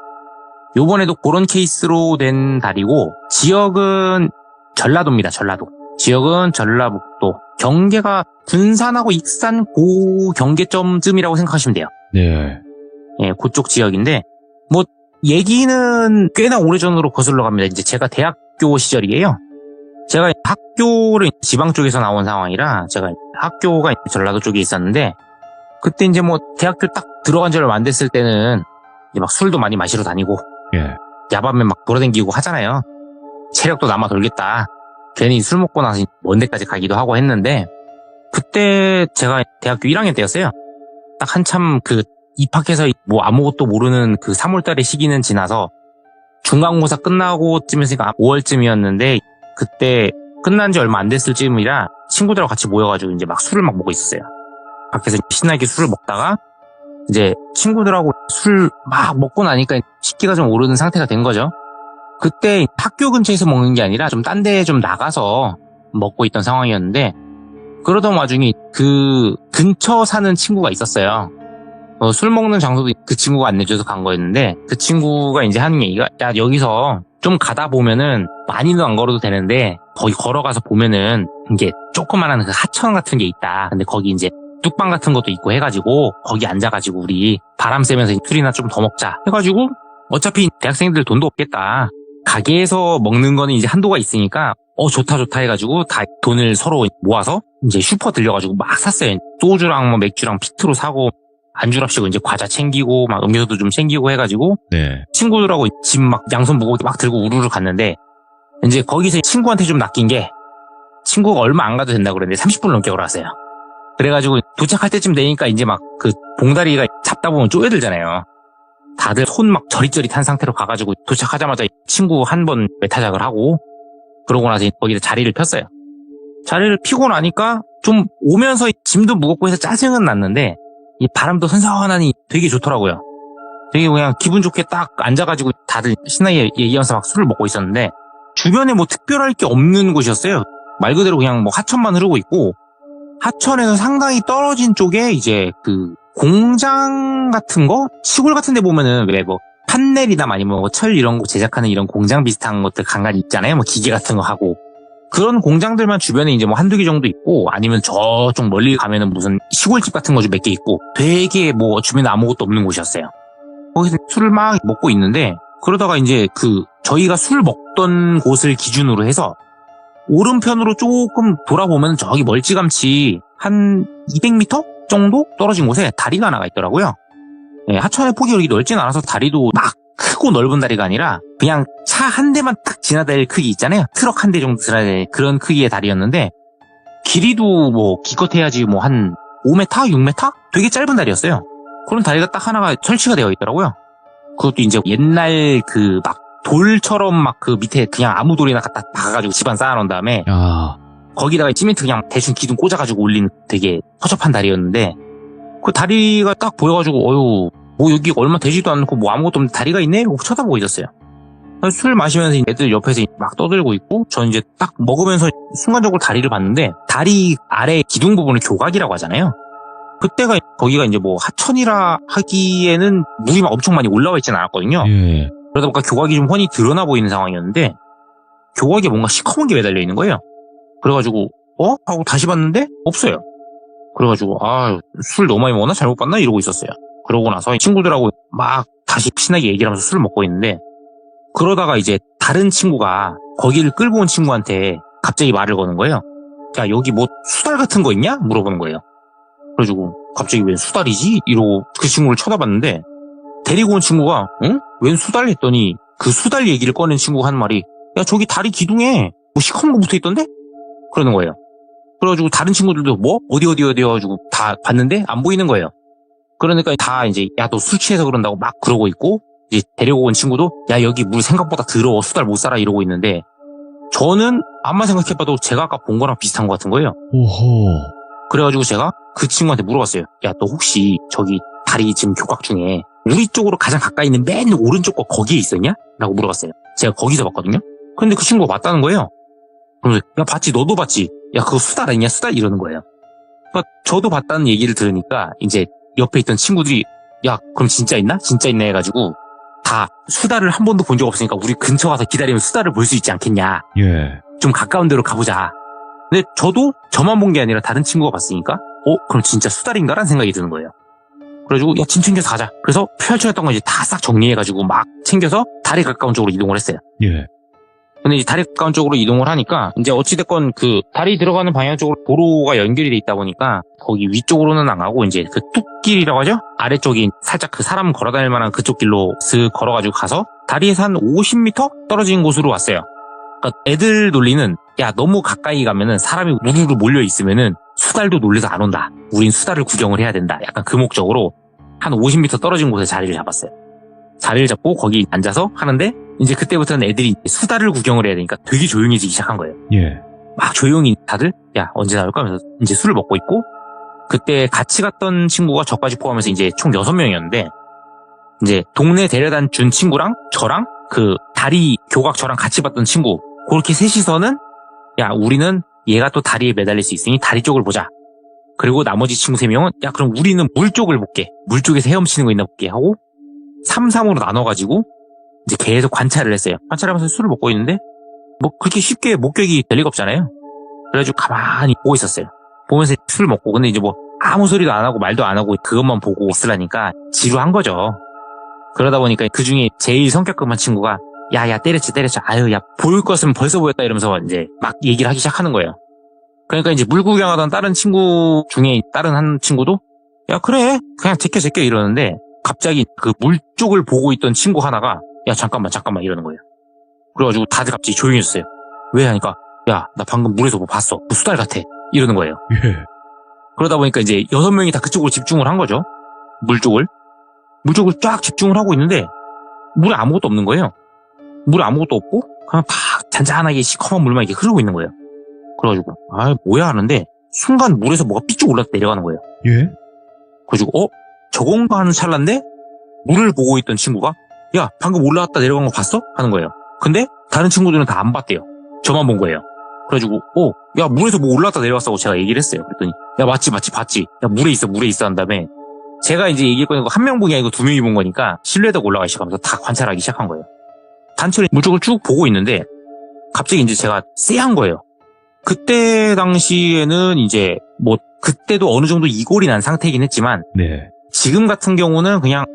요번에도 그런 케이스로 된 다리고, 지역은 전라도입니다. 전라도. 지역은 전라북도. 경계가 군산하고 익산 고 경계점쯤이라고 생각하시면 돼요. 네. 예, 그쪽 지역인데, 뭐, 얘기는 꽤나 오래전으로 거슬러 갑니다. 이제 제가 대학교 시절이에요. 제가 학교를 지방 쪽에서 나온 상황이라, 제가 학교가 전라도 쪽에 있었는데, 그때 이제 뭐, 대학교 딱 들어간 지 얼마 안 됐을 때는, 이제 막 술도 많이 마시러 다니고 예. 야밤에 막 돌아다니고 하잖아요. 체력도 남아 돌겠다. 괜히 술 먹고 나서 먼 데까지 가기도 하고 했는데 그때 제가 대학교 1학년 때였어요. 딱 한참 그 입학해서 뭐 아무것도 모르는 그 3월달의 시기는 지나서 중간고사 끝나고 쯤이었으니까 5월쯤이었는데 그때 끝난 지 얼마 안 됐을 쯤이라 친구들하고 같이 모여가지고 이제 막 술을 막 먹고 있었어요. 밖에서 신나게 술을 먹다가 이제 친구들하고 술 막 먹고 나니까 식기가 좀 오르는 상태가 된 거죠. 그때 학교 근처에서 먹는 게 아니라 좀 딴 데에 좀 나가서 먹고 있던 상황이었는데 그러던 와중에 그 근처 사는 친구가 있었어요. 술 먹는 장소도 그 친구가 안내줘서 간 거였는데 그 친구가 이제 하는 얘기가 야 여기서 좀 가다 보면은 많이는 안 걸어도 되는데 거기 걸어가서 보면은 이게 조그만한 그 하천 같은 게 있다. 근데 거기 이제 뚝방 같은 것도 있고 해가지고 거기 앉아가지고 우리 바람 쐬면서 술이나 좀 더 먹자 해가지고 어차피 대학생들 돈도 없겠다. 가게에서 먹는 거는 이제 한도가 있으니까 좋다 해가지고 다 돈을 서로 모아서 이제 슈퍼 들려가지고 막 샀어요. 소주랑 뭐 맥주랑 피트로 사고 안주랍시고 이제 과자 챙기고 막 음료도 좀 챙기고 해가지고 네. 친구들하고 집 막 양손 무겁게 막 들고 우르르 갔는데 이제 거기서 친구한테 좀 낚인 게 친구가 얼마 안 가도 된다고 그랬는데 30분 넘게 걸어왔어요. 그래가지고 도착할 때쯤 되니까 이제 막 그 봉다리가 잡다 보면 쪼여들잖아요. 다들 손 막 저릿저릿한 상태로 가가지고 도착하자마자 친구 한 번 메타작을 하고 그러고 나서 거기다 자리를 폈어요. 자리를 피고 나니까 좀 오면서 짐도 무겁고 해서 짜증은 났는데 이 바람도 선선하니 되게 좋더라고요. 되게 그냥 기분 좋게 딱 앉아가지고 다들 신나게 얘기하면서 막 술을 먹고 있었는데 주변에 뭐 특별할 게 없는 곳이었어요. 말 그대로 그냥 뭐 하천만 흐르고 있고 하천에서 상당히 떨어진 쪽에 이제 그 공장 같은 거 시골 같은 데 보면은 왜 뭐 판넬이나 아니면 뭐 철 이런 거 제작하는 이런 공장 비슷한 것들 간간히 있잖아요. 뭐 기계 같은 거 하고 그런 공장들만 주변에 이제 뭐 한두 개 정도 있고 아니면 저쪽 멀리 가면은 무슨 시골집 같은 거 좀 몇 개 있고 되게 뭐 주변에 아무것도 없는 곳이었어요. 거기서 술을 막 먹고 있는데 그러다가 이제 그 저희가 술 먹던 곳을 기준으로 해서 오른편으로 조금 돌아보면 저기 멀찌감치 한 200m 정도 떨어진 곳에 다리가 하나가 있더라고요. 예, 하천의 폭이 그렇게 넓진 않아서 다리도 막 크고 넓은 다리가 아니라 그냥 차 한 대만 딱 지나다닐 크기 있잖아요. 트럭 한 대 정도 지나다닐 그런 크기의 다리였는데 길이도 뭐 기껏해야지 뭐 한 5m? 6m? 되게 짧은 다리였어요. 그런 다리가 딱 하나가 설치가 되어 있더라고요. 그것도 이제 옛날 그 막 돌처럼 막 그 밑에 그냥 아무 돌이나 갖다 박아가지고 집안 쌓아놓은 다음에 야. 거기다가 시멘트 그냥 대충 기둥 꽂아가지고 올린 되게 허접한 다리였는데 그 다리가 딱 보여가지고 어휴 뭐 여기 얼마 되지도 않고 뭐 아무것도 없는데 다리가 있네? 하고 쳐다보고 있었어요. 술 마시면서 애들 옆에서 막 떠들고 있고 전 이제 딱 먹으면서 순간적으로 다리를 봤는데 다리 아래 기둥 부분을 교각이라고 하잖아요. 그때가 거기가 이제 뭐 하천이라 하기에는 물이 막 엄청 많이 올라와 있지는 않았거든요. 예. 그러다 보니까 교각이 좀 훤히 드러나 보이는 상황이었는데 교각에 뭔가 시커먼 게 매달려 있는 거예요. 그래가지고 하고 다시 봤는데 없어요. 그래가지고 술 너무 많이 먹었나 잘못 봤나 이러고 있었어요. 그러고 나서 친구들하고 막 다시 신나게 얘기를 하면서 술을 먹고 있는데 그러다가 이제 다른 친구가 거기를 끌고 온 친구한테 갑자기 말을 거는 거예요. 야 여기 뭐 수달 같은 거 있냐? 물어보는 거예요. 그래가지고 갑자기 웬 수달이지? 이러고 그 친구를 쳐다봤는데 데리고 온 친구가 응? 웬 수달? 했더니 그 수달 얘기를 꺼낸 친구가 한 말이 야 저기 다리 기둥에 뭐 시커먼 거 붙어있던데? 그러는 거예요. 그래가지고 다른 친구들도 뭐? 어디 해가지고 다 봤는데 안 보이는 거예요. 그러니까 다 이제 야 너 술 취해서 그런다고 막 그러고 있고 이제 데리고 온 친구도 야 여기 물 생각보다 더러워 수달 못 살아 이러고 있는데 저는 암만 생각해봐도 제가 아까 본 거랑 비슷한 것 같은 거예요. 오호. 그래가지고 제가 그 친구한테 물어봤어요. 야 너 혹시 저기 다리 지금 교각 중에 우리 쪽으로 가장 가까이 있는 맨 오른쪽 거 거기에 있었냐? 라고 물어봤어요. 제가 거기서 봤거든요. 근데 그 친구가 맞다는 거예요. 그러면서 야 봤지 너도 봤지? 야 그거 수달 아니냐 수달 이러는 거예요. 그러니까 저도 봤다는 얘기를 들으니까 이제 옆에 있던 친구들이 야 그럼 진짜 있나? 진짜 있네 해가지고 다 수달을 한 번도 본 적 없으니까 우리 근처 가서 기다리면 수달을 볼 수 있지 않겠냐. 예. 좀 가까운 데로 가보자. 근데 저도 저만 본 게 아니라 다른 친구가 봤으니까 그럼 진짜 수달인가라는 생각이 드는 거예요. 그래가지고 야 짐 챙겨서 가자. 그래서 펼쳐졌던 거 이제 다 싹 정리해가지고 막 챙겨서 다리 가까운 쪽으로 이동을 했어요. 예. 근데 이제 다리 가까운 쪽으로 이동을 하니까 이제 어찌됐건 그 다리 들어가는 방향 쪽으로 도로가 연결이 돼 있다 보니까 거기 위쪽으로는 안 가고 이제 그 뚝길이라고 하죠? 아래쪽이 살짝 그 사람 걸어다닐 만한 그쪽 길로 슥 걸어가지고 가서 다리에서 한 50m 떨어진 곳으로 왔어요. 그러니까 애들 논리는 야 너무 가까이 가면은 사람이 우르르 몰려 있으면은 수달도 놀래서 안 온다. 우린 수달을 구경을 해야 된다. 약간 그 목적으로 한 50m 떨어진 곳에 자리를 잡았어요. 자리를 잡고 거기 앉아서 하는데 이제 그때부터는 애들이 수달을 구경을 해야 되니까 되게 조용해지기 시작한 거예요. 예. 막 조용히 다들 야 언제 나올까 하면서 이제 술을 먹고 있고 그때 같이 갔던 친구가 저까지 포함해서 이제 총 6명이었는데 이제 동네 데려다 준 친구랑 저랑 그 다리 교각 저랑 같이 봤던 친구 그렇게 셋이서는 야 우리는 얘가 또 다리에 매달릴 수 있으니 다리 쪽을 보자. 그리고 나머지 친구 3명은 야 그럼 우리는 물 쪽을 볼게. 물 쪽에서 헤엄치는 거 있나 볼게 하고 3-3으로 나눠가지고 이제 계속 관찰을 했어요. 관찰하면서 술을 먹고 있는데 뭐 그렇게 쉽게 목격이 될 리가 없잖아요. 그래가지고 가만히 보고 있었어요. 보면서 술 먹고 근데 이제 뭐 아무 소리도 안 하고 말도 안 하고 그것만 보고 있으라니까 지루한 거죠. 그러다 보니까 그 중에 제일 성격 급한 친구가 야야 때렸지 아유 야 보일 것은 벌써 보였다 이러면서 이제 막 얘기를 하기 시작하는 거예요. 그러니까 이제 물 구경하던 다른 친구 중에 다른 한 친구도 야 그래 그냥 제껴 이러는데 갑자기 그 물 쪽을 보고 있던 친구 하나가 야 잠깐만 이러는 거예요. 그래가지고 다들 갑자기 조용해졌어요. 왜 하니까 야 나 방금 물에서 뭐 봤어. 뭐 수달 같아 이러는 거예요. 예. 그러다 보니까 이제 6명이 다 그쪽으로 집중을 한 거죠. 물 쪽을 쫙 집중을 하고 있는데 물에 아무것도 없는 거예요. 물에 아무것도 없고 그냥 다 잔잔하게 시커먼 물만 이렇게 흐르고 있는 거예요. 그래가지고 아 뭐야 하는데 순간 물에서 뭐가 삐쭉 올라서 내려가는 거예요. 예? 그래가지고 저건가 하는 찰나인데 물을 보고 있던 친구가 야 방금 올라왔다 내려간 거 봤어? 하는 거예요. 근데 다른 친구들은 다 안 봤대요. 저만 본 거예요. 그래가지고 야 물에서 뭐 올라왔다 내려왔다고 제가 얘기를 했어요. 그랬더니 야 맞지 봤지. 야 물에 있어 한 다음에 제가 이제 얘기할 거니까 한 명 본 게 아니고 2명이 본 거니까 신뢰도가 올라가기 시작하면서 다 관찰하기 시작한 거예요. 단체로 물 쪽을 쭉 보고 있는데 갑자기 이제 제가 쎄한 거예요. 그때 당시에는 이제 뭐 그때도 어느 정도 이골이 난 상태이긴 했지만 네. 지금 같은 경우는 그냥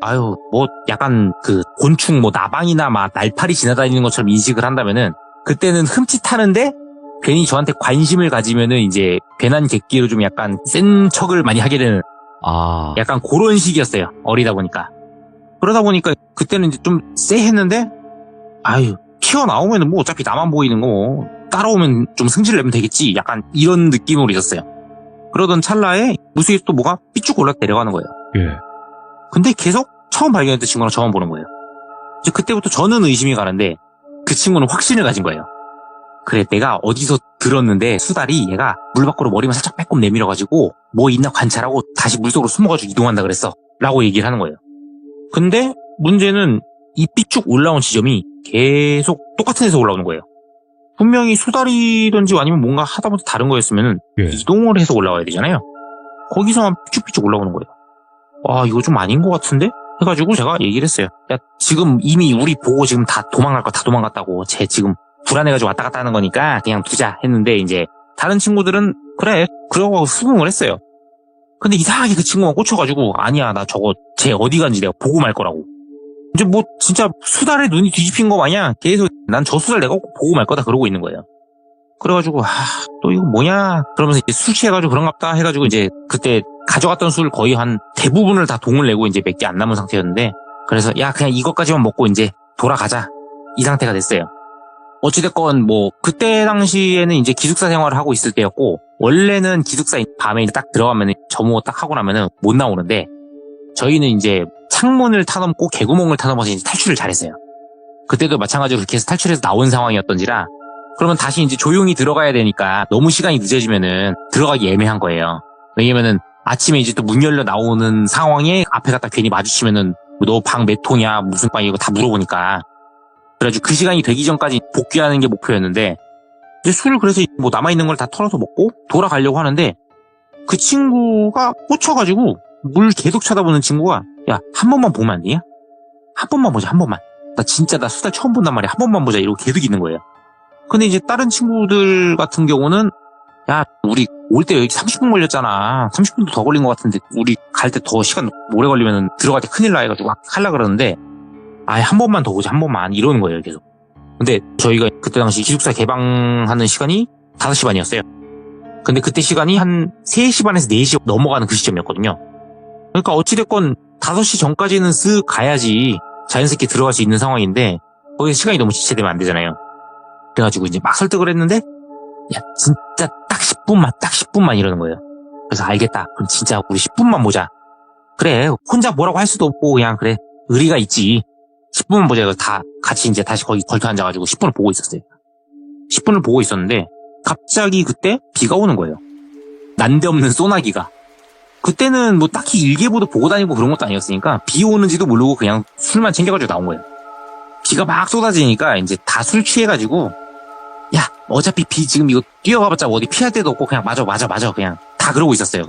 뭐 약간 그 곤충 뭐 나방이나 막 날파리 지나다니는 것처럼 인식을 한다면은 그때는 흠칫하는데 괜히 저한테 관심을 가지면은 이제 괜한 객기로 좀 약간 센 척을 많이 하게 되는 아. 약간 그런 식이었어요. 어리다 보니까. 그러다 보니까 그때는 이제 좀 쎄했는데 튀어나오면은 뭐 어차피 나만 보이는 거 뭐 따라오면 좀 승질을 내면 되겠지. 약간 이런 느낌으로 있었어요. 그러던 찰나에 무수에서 또 뭐가 삐쭉 올라 내려가는 거예요. 예. 근데 계속 처음 발견했던 친구랑 저만 보는 거예요. 이제 그때부터 저는 의심이 가는데 그 친구는 확신을 가진 거예요. 그래 내가 어디서 들었는데 수달이 얘가 물 밖으로 머리만 살짝 빼꼼 내밀어가지고 뭐 있나 관찰하고 다시 물속으로 숨어가지고 이동한다 그랬어 라고 얘기를 하는 거예요. 근데 문제는 이 삐쭉 올라온 지점이 계속 똑같은 데서 올라오는 거예요. 분명히 수달이든지 아니면 뭔가 하다못해 다른 거였으면 예. 이동을 해서 올라와야 되잖아요. 거기서만 삐쭉삐쭉 올라오는 거예요. 이거 좀 아닌 것 같은데? 해가지고 제가 얘기를 했어요. 야 지금 이미 우리 보고 지금 다 도망갈 거 다 도망갔다고 쟤 지금 불안해가지고 왔다 갔다 하는 거니까 그냥 두자 했는데 이제 다른 친구들은 그래 그러고 수긍을 했어요. 근데 이상하게 그 친구가 꽂혀가지고 아니야 나 저거 쟤 어디 간지 내가 보고 말 거라고. 이제 뭐 진짜 수달에 눈이 뒤집힌 거 마냥 계속 난 저 수달 내가 꼭 보고 말 거다 그러고 있는 거예요. 그래가지고 또 이거 뭐냐 그러면서 이제 술 취해가지고 그런갑다 해가지고 이제 그때 가져갔던 술 거의 한 대부분을 다 동을 내고 이제 몇 개 안 남은 상태였는데 그래서 야 그냥 이것까지만 먹고 이제 돌아가자 이 상태가 됐어요. 어찌됐건 뭐 그때 당시에는 이제 기숙사 생활을 하고 있을 때였고 원래는 기숙사에 밤에 이제 딱 들어가면 점호 딱 하고 나면은 못 나오는데 저희는 이제 창문을 타넘고 개구멍을 타넘어서 이제 탈출을 잘했어요. 그때도 마찬가지로 그렇게 해서 탈출해서 나온 상황이었던지라 그러면 다시 이제 조용히 들어가야 되니까 너무 시간이 늦어지면은 들어가기 애매한 거예요. 왜냐면은 아침에 이제 또 문 열려 나오는 상황에 앞에 갔다 괜히 마주치면은 너 방 몇 호냐 무슨 방이고 다 물어보니까 그래가지고 그 시간이 되기 전까지 복귀하는 게 목표였는데 이제 술을 그래서 뭐 남아있는 걸 다 털어서 먹고 돌아가려고 하는데 그 친구가 꽂혀가지고 물 계속 쳐다보는 친구가 야 한 번만 보면 안 되냐? 한 번만 보자 한 번만. 나 진짜 나 수달 처음 본단 말이야. 한 번만 보자 이러고 계속 있는 거예요. 근데 이제 다른 친구들 같은 경우는 야 우리 올 때 여기 30분 걸렸잖아. 30분도 더 걸린 것 같은데 우리 갈 때 더 시간 오래 걸리면 들어갈 때 큰일 나 해가지고 막 하려고 그러는데 아예 한 번만 더 보자 한 번만 이러는 거예요 계속. 근데 저희가 그때 당시 기숙사 개방하는 시간이 5시 반이었어요. 근데 그때 시간이 한 3시 반에서 4시 넘어가는 그 시점이었거든요. 그러니까 어찌됐건 5시 전까지는 쓱 가야지 자연스럽게 들어갈 수 있는 상황인데 거기서 시간이 너무 지체되면 안 되잖아요. 그래가지고 이제 막 설득을 했는데 야 진짜 딱 10분만 이러는 거예요. 그래서 알겠다. 그럼 진짜 우리 10분만 보자. 그래 혼자 뭐라고 할 수도 없고 그냥 그래 의리가 있지. 10분만 보자. 그래서 다 같이 이제 다시 거기 걸터 앉아가지고 10분을 보고 있었어요. 10분을 보고 있었는데 갑자기 그때 비가 오는 거예요. 난데없는 소나기가. 그때는 뭐 딱히 일기예보도 보고 다니고 그런 것도 아니었으니까 비 오는지도 모르고 그냥 술만 챙겨가지고 나온 거예요. 비가 막 쏟아지니까 이제 다 술 취해가지고 야 어차피 비 지금 이거 뛰어가봤자 어디 피할 데도 없고 그냥 맞아 그냥 다 그러고 있었어요.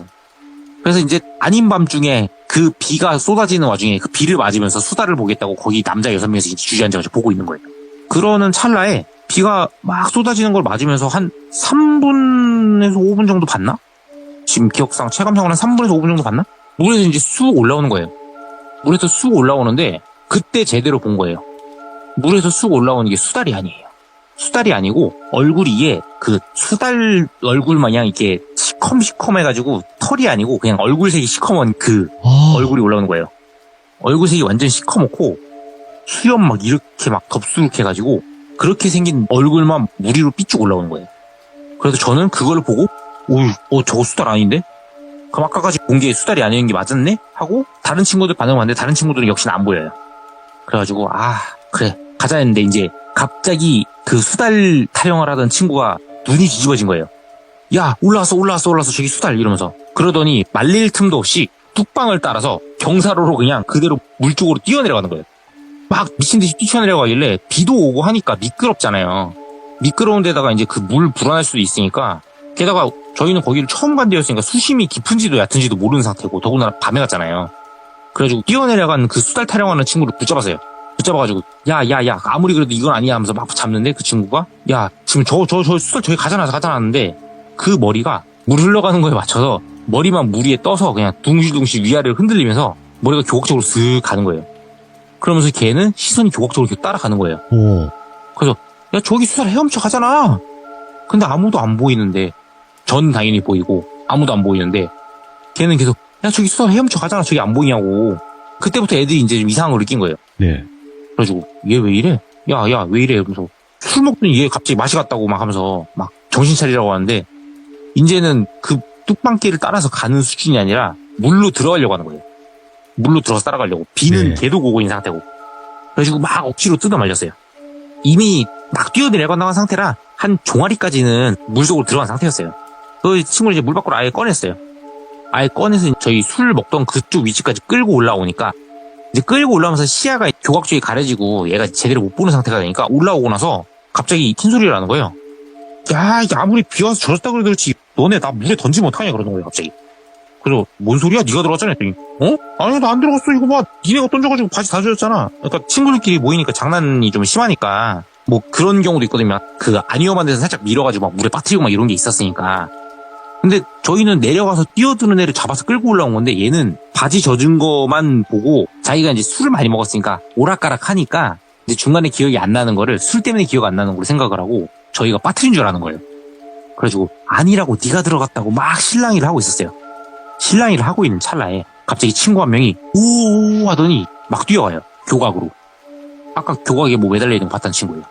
그래서 이제 아닌 밤중에 그 비가 쏟아지는 와중에 그 비를 맞으면서 수다를 보겠다고 거기 남자 6명이서 이제 주저앉아가지고 보고 있는 거예요. 그러는 찰나에 비가 막 쏟아지는 걸 맞으면서 한 3분에서 5분 정도 봤나? 지금 기억상 체감상으로 한 3분에서 5분 정도 봤나? 물에서 이제 쑥 올라오는 거예요. 물에서 쑥 올라오는데 그때 제대로 본 거예요. 물에서 쑥 올라오는 게 수달이 아니에요. 수달이 아니고 얼굴이 이게 그 수달 얼굴 마냥 이렇게 시커매가지고 털이 아니고 그냥 얼굴색이 시커먼 그 얼굴이 올라오는 거예요. 얼굴색이 완전 시커멓고 수염 막 이렇게 막 덥수룩해가지고 그렇게 생긴 얼굴만 물 위로 삐쭉 올라오는 거예요. 그래서 저는 그걸 보고 저거 수달 아닌데? 그럼 아까까지 본 게 수달이 아닌 게 맞았네? 하고 다른 친구들 반응을 봤는데 다른 친구들은 역시나 안 보여요. 그래가지고 그래 가자 했는데 이제 갑자기 그 수달 타령을 하던 친구가 눈이 뒤집어진 거예요. 야 올라왔어 저기 수달 이러면서. 그러더니 말릴 틈도 없이 뚝방을 따라서 경사로로 그냥 그대로 물 쪽으로 뛰어내려가는 거예요. 막 미친듯이 뛰쳐내려가길래 비도 오고 하니까 미끄럽잖아요. 미끄러운 데다가 이제 그 물 불어날 수도 있으니까 게다가 저희는 거기를 처음 간 데였으니까 수심이 깊은지도 얕은지도 모르는 상태고 더군다나 밤에 갔잖아요. 그래가지고 뛰어내려간 그 수달 타령하는 친구를 붙잡았어요. 붙잡아가지고 야 아무리 그래도 이건 아니야 하면서 막 잡는데 그 친구가 야 지금 저 수달 저기 가잖아 하는데 그 머리가 물 흘러가는 거에 맞춰서 머리만 물 위에 떠서 그냥 둥실둥실 위아래를 흔들리면서 머리가 교각적으로 쓱 가는 거예요. 그러면서 걔는 시선이 교각적으로 이렇게 따라가는 거예요. 그래서 야 저기 수달 헤엄쳐 가잖아. 근데 아무도 안 보이는데 전 당연히 보이고 아무도 안 보이는데 걔는 계속 야 저기 수달 헤엄쳐 가잖아 저기 안 보이냐고. 그때부터 애들이 이제 좀 이상한 걸 느낀 거예요. 네. 그래가지고 얘 왜 이래? 야 왜 이래? 그러면서 술 먹더니 얘 갑자기 맛이 갔다고 막 하면서 막 정신 차리라고 하는데 이제는 그 뚝방길을 따라서 가는 수준이 아니라 물로 들어가려고 하는 거예요. 물로 들어가서 따라가려고. 비는 걔도 오고 있는 상태고. 그래가지고 막 억지로 뜯어 말렸어요. 이미 막 뛰어내려간 상태라 한 종아리까지는 물속으로 들어간 상태였어요. 그 친구를 이제 물 밖으로 아예 꺼냈어요. 아예 꺼내서 저희 술 먹던 그쪽 위치까지 끌고 올라오니까 이제 끌고 올라오면서 시야가 교각 쪽이 가려지고 얘가 제대로 못 보는 상태가 되니까 올라오고 나서 갑자기 큰 소리를 하는 거예요. 야 이게 아무리 비 와서 젖었다 그래도 그렇지 너네 나 물에 던지면 어떡하냐 그러는 거예요 갑자기. 그래서 뭔 소리야 네가 들어갔잖아 했더니 아니 나 안 들어갔어 이거 봐 니네가 던져가지고 바지 다 젖었잖아. 그러니까 친구들끼리 모이니까 장난이 좀 심하니까 뭐 그런 경우도 있거든요. 그 안 위험한 데서 살짝 밀어가지고 막 물에 빠뜨리고 막 이런 게 있었으니까. 근데 저희는 내려가서 뛰어드는 애를 잡아서 끌고 올라온 건데 얘는 바지 젖은 거만 보고 자기가 이제 술을 많이 먹었으니까 오락가락 하니까 이제 중간에 기억이 안 나는 거를 술 때문에 기억 안 나는 걸로 생각을 하고 저희가 빠뜨린 줄 아는 거예요. 그래가지고 아니라고 네가 들어갔다고 막 실랑이를 하고 있었어요. 실랑이를 하고 있는 찰나에 갑자기 친구 한 명이 오 하더니 막 뛰어가요. 교각으로. 아까 교각에 뭐 매달려 있는 거 봤다는 친구예요.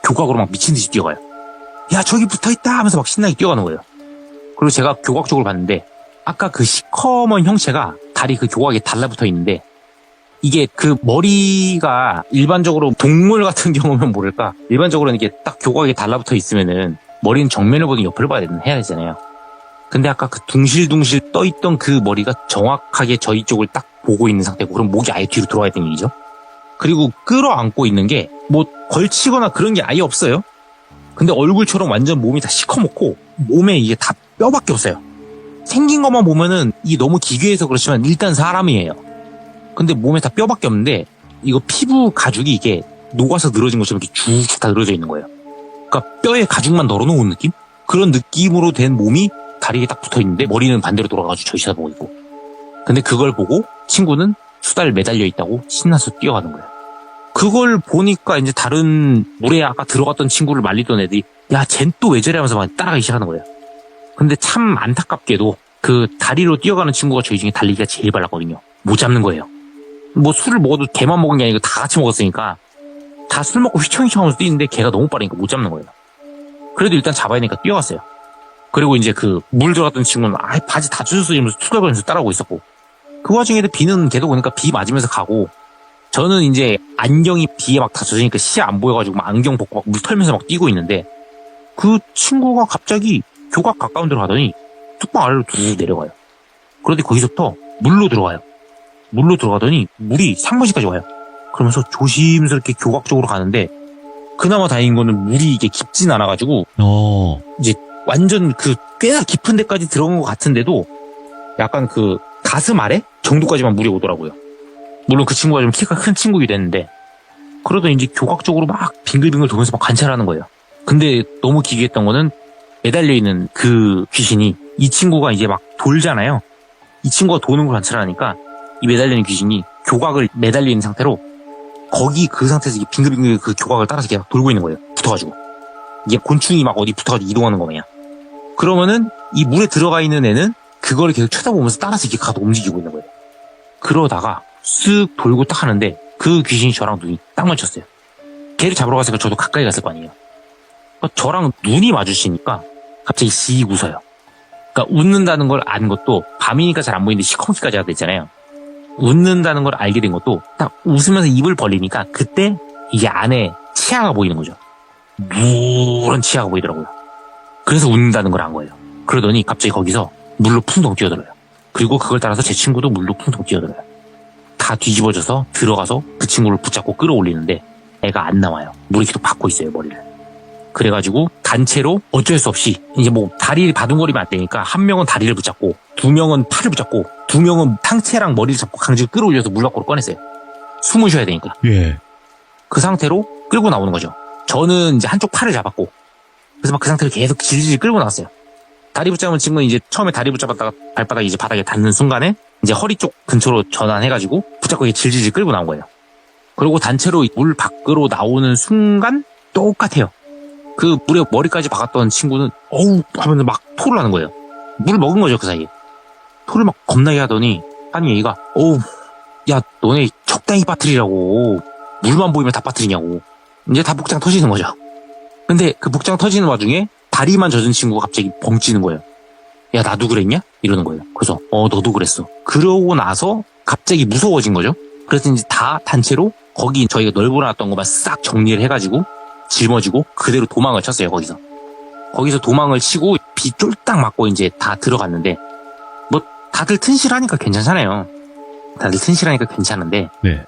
교각으로 막 미친 듯이 뛰어가요. 야 저기 붙어있다 하면서 막 신나게 뛰어가는 거예요. 그리고 제가 교각 쪽을 봤는데 아까 그 시커먼 형체가 다리 그 교각에 달라붙어 있는데 이게 그 머리가 일반적으로 동물 같은 경우면 모를까 일반적으로는 이게 딱 교각에 달라붙어 있으면은 머리는 정면을 보든 옆을 봐야 해야 되잖아요. 근데 아까 그 둥실둥실 떠있던 그 머리가 정확하게 저희 쪽을 딱 보고 있는 상태고 그럼 목이 아예 뒤로 들어와 있던 얘기죠. 그리고 끌어안고 있는 게 뭐 걸치거나 그런 게 아예 없어요. 근데 얼굴처럼 완전 몸이 다 시커멓고 몸에 이게 다 뼈밖에 없어요. 생긴 것만 보면은 이게 너무 기괴해서 그렇지만 일단 사람이에요. 근데 몸에 다 뼈밖에 없는데 이거 피부 가죽이 이게 녹아서 늘어진 것처럼 이렇게 쭉 다 늘어져 있는 거예요. 그러니까 뼈에 가죽만 널어놓은 느낌? 그런 느낌으로 된 몸이 다리에 딱 붙어 있는데 머리는 반대로 돌아가가지고 저희 쳐다보고 있고. 근데 그걸 보고 친구는 수달 매달려 있다고 신나서 뛰어가는 거예요. 그걸 보니까 이제 다른 물에 아까 들어갔던 친구를 말리던 애들이 야, 쟨 또 왜 저래 하면서 막 따라가기 시작하는 거예요. 근데 참 안타깝게도 그 다리로 뛰어가는 친구가 저희 중에 달리기가 제일 빨랐거든요. 못 잡는 거예요. 뭐 술을 먹어도 걔만 먹은 게 아니고 다 같이 먹었으니까 다 술 먹고 휘청휘청 하면서 뛰는데 걔가 너무 빠르니까 못 잡는 거예요. 그래도 일단 잡아야 되니까 뛰어갔어요. 그리고 이제 그 물 들어갔던 친구는 바지 다 젖었어 이러면서 투덜거리면서 따라오고 있었고 그 와중에도 비는 걔도 오니까 비 맞으면서 가고 저는 이제 안경이 비에 막 다 젖으니까 시야 안 보여가지고 막 안경 벗고 막 물 털면서 막 뛰고 있는데 그 친구가 갑자기 교각 가까운 데로 가더니 뚝방 아래로 쭉 내려가요. 그런데 거기서부터 물로 들어가요. 물로 들어가더니 물이 상반신까지 와요. 그러면서 조심스럽게 교각 쪽으로 가는데 그나마 다행인 거는 물이 이게 깊진 않아가지고 이제 완전 그 꽤나 깊은 데까지 들어간 것 같은데도 약간 그 가슴 아래 정도까지만 물이 오더라고요. 물론 그 친구가 좀 키가 큰 친구이긴 됐는데 그러다 이제 교각 쪽으로 막 빙글빙글 돌면서 막 관찰하는 거예요. 근데 너무 기괴했던 거는 매달려 있는 그 귀신이 이 친구가 이제 막 돌잖아요. 이 친구가 도는 걸 관찰하니까 이 매달려 있는 귀신이 교각을 매달려 있는 상태로 거기 그 상태에서 이게 빙글빙글 그 교각을 따라서 계속 돌고 있는 거예요. 붙어가지고. 이게 곤충이 막 어디 붙어가지고 이동하는 거 마냥. 그러면은 이 물에 들어가 있는 애는 그걸 계속 쳐다보면서 따라서 이렇게 가도 움직이고 있는 거예요. 그러다가 쓱 돌고 딱 하는데 그 귀신이 저랑 눈이 딱 맞췄어요. 걔를 잡으러 갔으니까 저도 가까이 갔을 거 아니에요. 그러니까 저랑 눈이 마주치니까 갑자기 씩 웃어요. 그러니까 웃는다는 걸 아는 것도 밤이니까 잘 안 보이는데 시커멓게까지 하게 됐잖아요. 웃는다는 걸 알게 된 것도 딱 웃으면서 입을 벌리니까 그때 이게 안에 치아가 보이는 거죠. 누런 치아가 보이더라고요. 그래서 웃는다는 걸 안 거예요. 그러더니 갑자기 거기서 물로 풍덩 뛰어들어요. 그리고 그걸 따라서 제 친구도 물로 풍덩 뛰어들어요. 다 뒤집어져서 들어가서 그 친구를 붙잡고 끌어올리는데 애가 안 나와요. 물이 계속 받고 있어요, 머리를. 그래가지고 단체로 어쩔 수 없이 이제 뭐 다리를 바둥거리면 안 되니까 한 명은 다리를 붙잡고 두 명은 팔을 붙잡고 두 명은 상체랑 머리를 잡고 강제로 끌어올려서 물 밖으로 꺼냈어요. 숨을 쉬어야 되니까. 예. 그 상태로 끌고 나오는 거죠. 저는 이제 한쪽 팔을 잡았고 그래서 막 그 상태로 계속 질질 끌고 나왔어요. 다리 붙잡은 친구는 이제 처음에 다리 붙잡았다가 발바닥이 이제 바닥에 닿는 순간에 이제 허리 쪽 근처로 전환해가지고 붙잡고 이렇게 질질 끌고 나온 거예요. 그리고 단체로 물 밖으로 나오는 순간 똑같아요. 그 물에 머리까지 박았던 친구는 어우 하면서 막 토를 하는 거예요. 물 먹은 거죠 그 사이에. 토를 막 겁나게 하더니 한 얘기가 어우 야 너네 적당히 빠뜨리라고 물만 보이면 다 빠뜨리냐고. 이제 다 복장 터지는 거죠. 근데 그 복장 터지는 와중에 다리만 젖은 친구가 갑자기 벙찌는 거예요. 야 나도 그랬냐? 이러는 거예요. 그래서 너도 그랬어. 그러고 나서 갑자기 무서워진 거죠. 그래서 이제 다 단체로 거기 저희가 널브러놨던 것만 싹 정리를 해가지고 짊어지고 그대로 도망을 쳤어요. 거기서 도망을 치고 비 쫄딱 맞고 이제 다 들어갔는데 뭐 다들 튼실하니까 괜찮잖아요. 다들 튼실하니까 괜찮은데 네.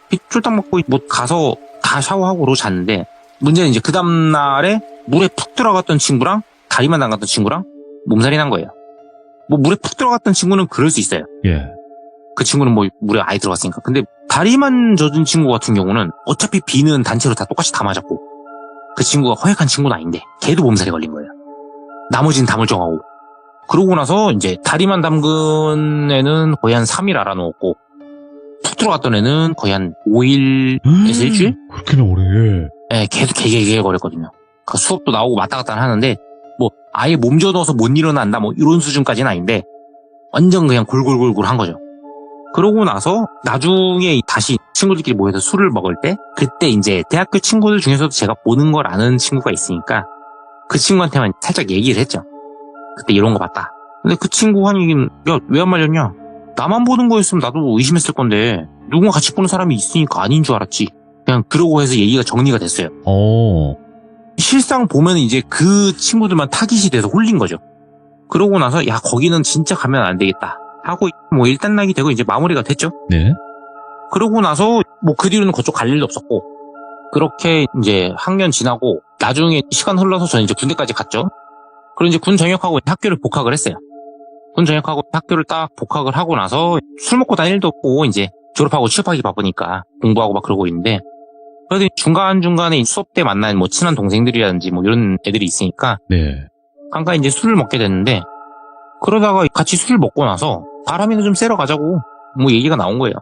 비 쫄딱 맞고 뭐 가서 다 샤워하고 잤는데 문제는 이제 그 다음날에 물에 푹 들어갔던 친구랑 다리만 담갔던 친구랑 몸살이 난 거예요. 뭐 물에 푹 들어갔던 친구는 그럴 수 있어요. 예. 그 친구는 뭐 물에 아예 들어갔으니까. 근데 다리만 젖은 친구 같은 경우는 어차피 비는 단체로 다 똑같이 다 맞았고 그 친구가 허약한 친구는 아닌데 걔도 몸살이 걸린 거예요. 나머지는 다 멀쩡하고. 그러고 나서 이제 다리만 담근 애는 거의 한 3일 알아놓았고 푹 들어갔던 애는 거의 한 5일에서 일주일? 그렇게나 오래. 예, 계속 개개개 거렸거든요. 그 수업도 나오고 왔다 갔다 하는데 뭐 아예 몸져 넣어서 못 일어난다 뭐 이런 수준까지는 아닌데 완전 그냥 골골골골 한 거죠. 그러고 나서 나중에 다시 친구들끼리 모여서 술을 먹을 때 그때 이제 대학교 친구들 중에서도 제가 보는 걸 아는 친구가 있으니까 그 친구한테만 살짝 얘기를 했죠. 그때 이런 거 봤다. 근데 그 친구 한 얘기는 야, 왜 안 말렸냐? 나만 보는 거였으면 나도 의심했을 건데 누군가 같이 보는 사람이 있으니까 아닌 줄 알았지. 그냥 그러고 해서 얘기가 정리가 됐어요. 실상 보면 이제 그 친구들만 타깃이 돼서 홀린 거죠. 그러고 나서 야 거기는 진짜 가면 안 되겠다 하고 뭐 일단락이 되고 이제 마무리가 됐죠. 네. 그러고 나서 뭐 그 뒤로는 그쪽 갈 일도 없었고 그렇게 이제 학년 지나고 나중에 시간 흘러서 저는 이제 군대까지 갔죠. 그리고 이제 군 전역하고 학교를 복학을 했어요. 군 전역하고 학교를 딱 복학을 하고 나서 술 먹고 다닐 일도 없고 이제 졸업하고 취업하기 바쁘니까 공부하고 막 그러고 있는데 그래도 중간중간에 수업 때 만난 뭐 친한 동생들이라든지 뭐 이런 애들이 있으니까 네. 잠깐 이제 술을 먹게 됐는데 그러다가 같이 술을 먹고 나서 바람이나 좀 쐬러 가자고 뭐 얘기가 나온 거예요.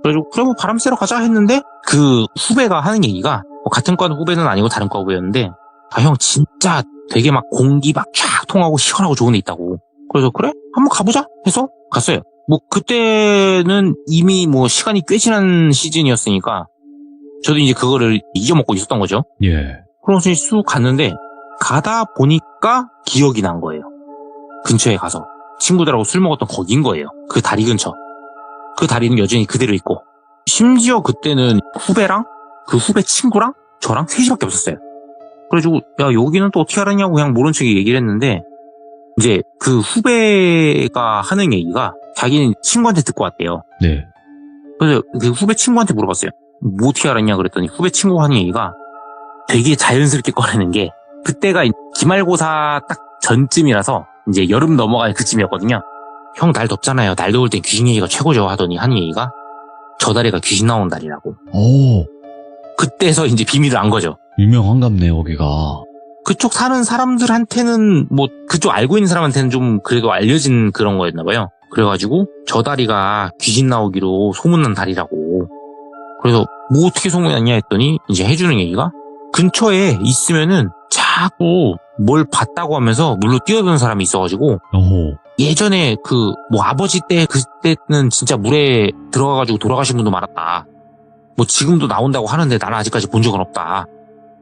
그래가지고 그래 뭐 바람 쐬러 가자 했는데 그 후배가 하는 얘기가 뭐 같은 과 후배는 아니고 다른 과 후배였는데 아 형 진짜 되게 막 공기 막 쫙 통하고 시원하고 좋은 데 있다고. 그래서 그래? 한번 가보자 해서 갔어요. 뭐 그때는 이미 뭐 시간이 꽤 지난 시즌이었으니까 저도 이제 그거를 잊어먹고 있었던 거죠. 예. 그래서 쑥 갔는데 가다 보니까 기억이 난 거예요. 근처에 가서 친구들하고 술 먹었던 거긴 거예요. 그 다리 근처. 그 다리는 여전히 그대로 있고 심지어 그때는 후배랑 그 후배 친구랑 저랑 셋이밖에 없었어요. 그래가지고 야 여기는 또 어떻게 알았냐고 그냥 모른 척 얘기를 했는데 이제 그 후배가 하는 얘기가 자기는 친구한테 듣고 왔대요. 네. 그래서 그 후배 친구한테 물어봤어요. 뭐 어떻게 알았냐 그랬더니 후배 친구가 하는 얘기가 되게 자연스럽게 꺼내는 게 그때가 기말고사 딱 전쯤이라서 이제 여름 넘어갈 그쯤이었거든요. 형 날 덥잖아요. 날 더울 땐 귀신 얘기가 최고죠 하더니 하는 얘기가 저 다리가 귀신 나오는 다리라고. 오, 그때서 이제 비밀을 안 거죠. 유명한갑네, 거기가. 그쪽 사는 사람들한테는 뭐 그쪽 알고 있는 사람한테는 좀 그래도 알려진 그런 거였나 봐요. 그래가지고 저 다리가 귀신 나오기로 소문난 다리라고. 그래서 뭐 어떻게 소문났냐 했더니 이제 해주는 얘기가 근처에 있으면은 자꾸 뭘 봤다고 하면서 물로 뛰어드는 사람이 있어가지고 오, 예전에 그 뭐 아버지 때 그때는 진짜 물에 들어가가지고 돌아가신 분도 많았다. 뭐 지금도 나온다고 하는데 나는 아직까지 본 적은 없다.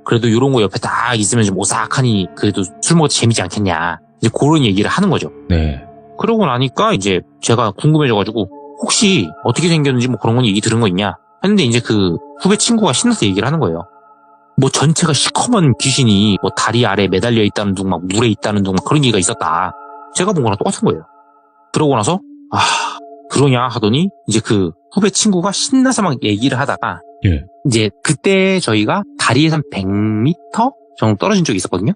그래도 이런 거 옆에 딱 있으면 좀 오싹하니 그래도 술 먹어도 재미지 않겠냐. 이제 그런 얘기를 하는 거죠. 네. 그러고 나니까 이제 제가 궁금해져가지고 혹시 어떻게 생겼는지 뭐 그런 건 얘기 들은 거 있냐 했는데 이제 그 후배 친구가 신나서 얘기를 하는 거예요. 뭐 전체가 시커먼 귀신이 뭐 다리 아래 매달려 있다는 둥 막 물에 있다는 둥 막 그런 얘기가 있었다. 제가 본 거랑 똑같은 거예요. 그러고 나서 아 그러냐 하더니 이제 그 후배 친구가 신나서 막 얘기를 하다가 예. 이제 그때 저희가 다리에서 한 100m 정도 떨어진 쪽이 있었거든요.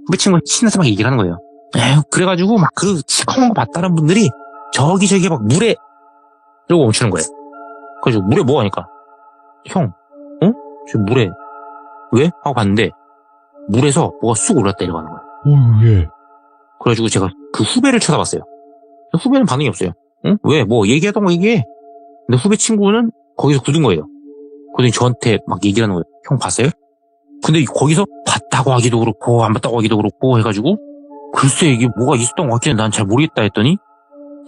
후배 친구가 신나서 막 얘기를 하는 거예요. 에휴, 그래가지고 막 그 시커먼 거 봤다는 분들이 저기 막 물에 이러고 멈추는 거예요. 그래서 물에 뭐 하니까 형, 어? 저 물에 왜? 하고 봤는데 물에서 뭐가 쑥 올랐다 내려가는 거예요. 오, 예. 그래가지고 제가 그 후배를 쳐다봤어요. 후배는 반응이 없어요. 응? 왜? 뭐 얘기하던 거 얘기해. 근데 후배 친구는 거기서 굳은 거예요. 그러더니 저한테 막 얘기를 하는 거예요. 형 봤어요? 근데 거기서 봤다고 하기도 그렇고 안 봤다고 하기도 그렇고 해가지고 글쎄 이게 뭐가 있었던 것 같긴 해. 난 잘 모르겠다 했더니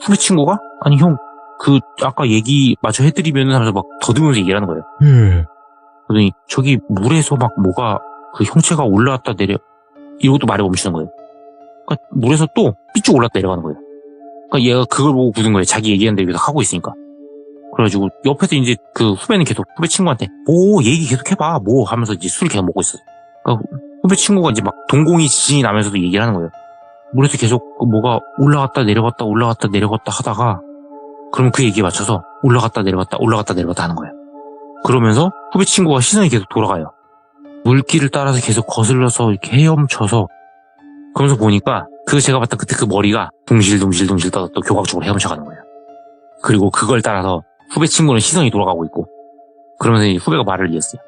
후배 친구가 아니 형 그 아까 얘기 마저 해드리면 하면서 막 더듬으면서 얘기를 하는 거예요. 예. 그러더니 저기 물에서 막 뭐가 그 형체가 올라왔다 내려 이러고도 말을 멈추는 거예요. 그러니까 물에서 또 삐쭉 올랐다 내려가는 거예요. 그러니까 얘가 그걸 보고 굳은 거예요. 자기 얘기하는데 여기서 하고 있으니까. 그래가지고 옆에서 이제 그 후배는 계속 후배 친구한테 뭐 얘기 계속 해봐 뭐 하면서 이제 술을 계속 먹고 있어요. 그러니까 후배 친구가 이제 막 동공이 지진이 나면서도 얘기를 하는 거예요. 물에서 계속 뭐가 올라갔다 내려갔다 올라갔다 내려갔다 하다가 그러면 그 얘기에 맞춰서 올라갔다 내려갔다 올라갔다 내려갔다 하는 거예요. 그러면서 후배 친구가 시선이 계속 돌아가요. 물길을 따라서 계속 거슬러서 이렇게 헤엄쳐서 그러면서 보니까 그 제가 봤던 그때 그 머리가 둥실둥실둥실 떠서 또 교각 쪽으로 헤엄쳐가는 거예요. 그리고 그걸 따라서 후배 친구는 시선이 돌아가고 있고 그러면서 이제 후배가 말을 이었어요.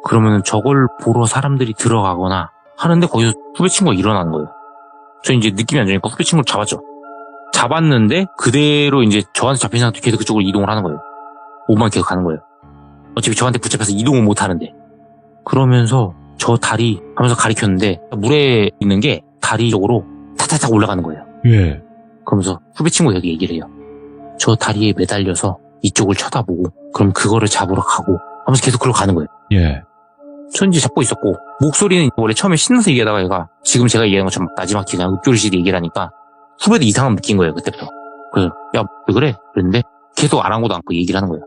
그러면은 저걸 보러 사람들이 들어가거나 하는데 거기서 후배 친구가 일어나는 거예요. 저 이제 느낌이 안 좋으니까 후배 친구를 잡았죠. 잡았는데 그대로 이제 저한테 잡힌 상태로 계속 그쪽으로 이동을 하는 거예요. 몸만 계속 가는 거예요. 어차피 저한테 붙잡혀서 이동을 못 하는데. 그러면서 저 다리 하면서 가리켰는데 물에 있는 게 다리 쪽으로 타타타 올라가는 거예요. 예. 그러면서 후배 친구가 여기 얘기를 해요. 저 다리에 매달려서 이쪽을 쳐다보고 그럼 그거를 잡으러 가고 하면서 계속 그러고 가는 거예요. 예. 전 이제 잡고 있었고 목소리는 원래 처음에 신나서 얘기하다가 얘가 지금 제가 얘기하는 것처럼 나지막히 그냥 읍조리식 얘기를 하니까 후배도 이상함 느낀 거예요. 그때부터. 그래서 야 왜 그래? 그랬는데 계속 아랑곳 않고 얘기를 하는 거예요.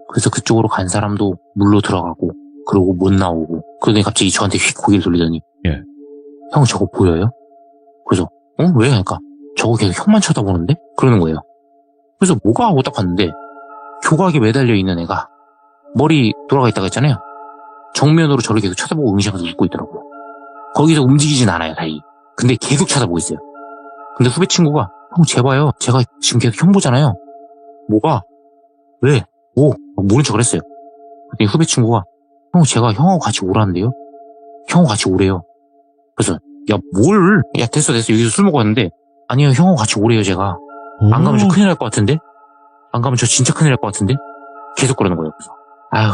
그래서 그쪽으로 간 사람도 물로 들어가고 그러고 못 나오고 그러더니 갑자기 저한테 휙 고개를 돌리더니 예. 형 저거 보여요? 그래서 왜? 그러니까 저거 계속 형만 쳐다보는데? 그러는 거예요. 그래서 뭐가 하고 딱 봤는데 교각에 매달려 있는 애가 머리 돌아가 있다고 했잖아요. 정면으로 저를 계속 쳐다보고 응시하면서 웃고 있더라고요. 거기서 움직이진 않아요 다행히. 근데 계속 쳐다보고 있어요. 근데 후배 친구가 형 제발요. 제가 지금 계속 형 보잖아요. 뭐가? 왜? 뭐? 모른 척을 했어요. 그랬더니 후배 친구가 형 제가 형하고 같이 오라는데요? 형하고 같이 오래요. 그래서 야 뭘? 야 됐어 여기서 술 먹고 왔는데 아니요 형하고 같이 오래요 제가. 안 가면 저 큰일 날 것 같은데? 안 가면 저 진짜 큰일 날 것 같은데? 계속 그러는 거예요. 그래서 아휴,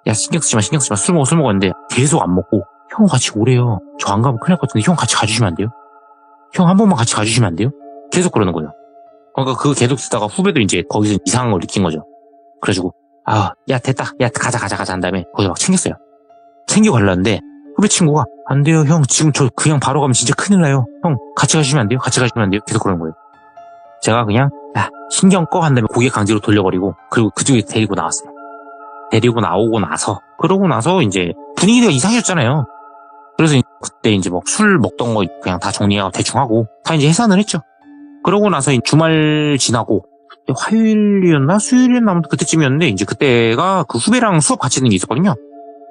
야 신경 쓰지 마. 술 먹었는데 계속 안 먹고 형 같이 오래요. 저 안 가면 큰일 날 것 같은데 형 같이 가주시면 안 돼요? 형 한 번만 같이 가주시면 안 돼요? 계속 그러는 거예요. 그러니까 그거 계속 쓰다가 후배도 이제 거기서 이상한 걸 느낀 거죠. 그래가지고 야 됐다, 야 가자 한 다음에 거기서 막 챙겼어요. 챙겨 가려는데 후배 친구가 안 돼요 형, 지금 저 그냥 바로 가면 진짜 큰일 나요. 형 같이 가시면 안 돼요? 계속 그러는 거예요. 제가 그냥 야 신경 꺼 한 다음에 고개 강제로 돌려버리고 그리고 그쪽에 데리고 나왔어요. 데리고 나오고 나서 그러고 나서 이제 분위기가 이상해졌잖아요. 그래서 그때 이제 막 술 먹던 거 그냥 다 정리하고 대충 하고 다 이제 해산을 했죠. 그러고 나서 주말 지나고 화요일이었나 수요일이었나 아무튼 그때쯤이었는데 이제 그때가 그 후배랑 수업 같이 듣는 게 있었거든요.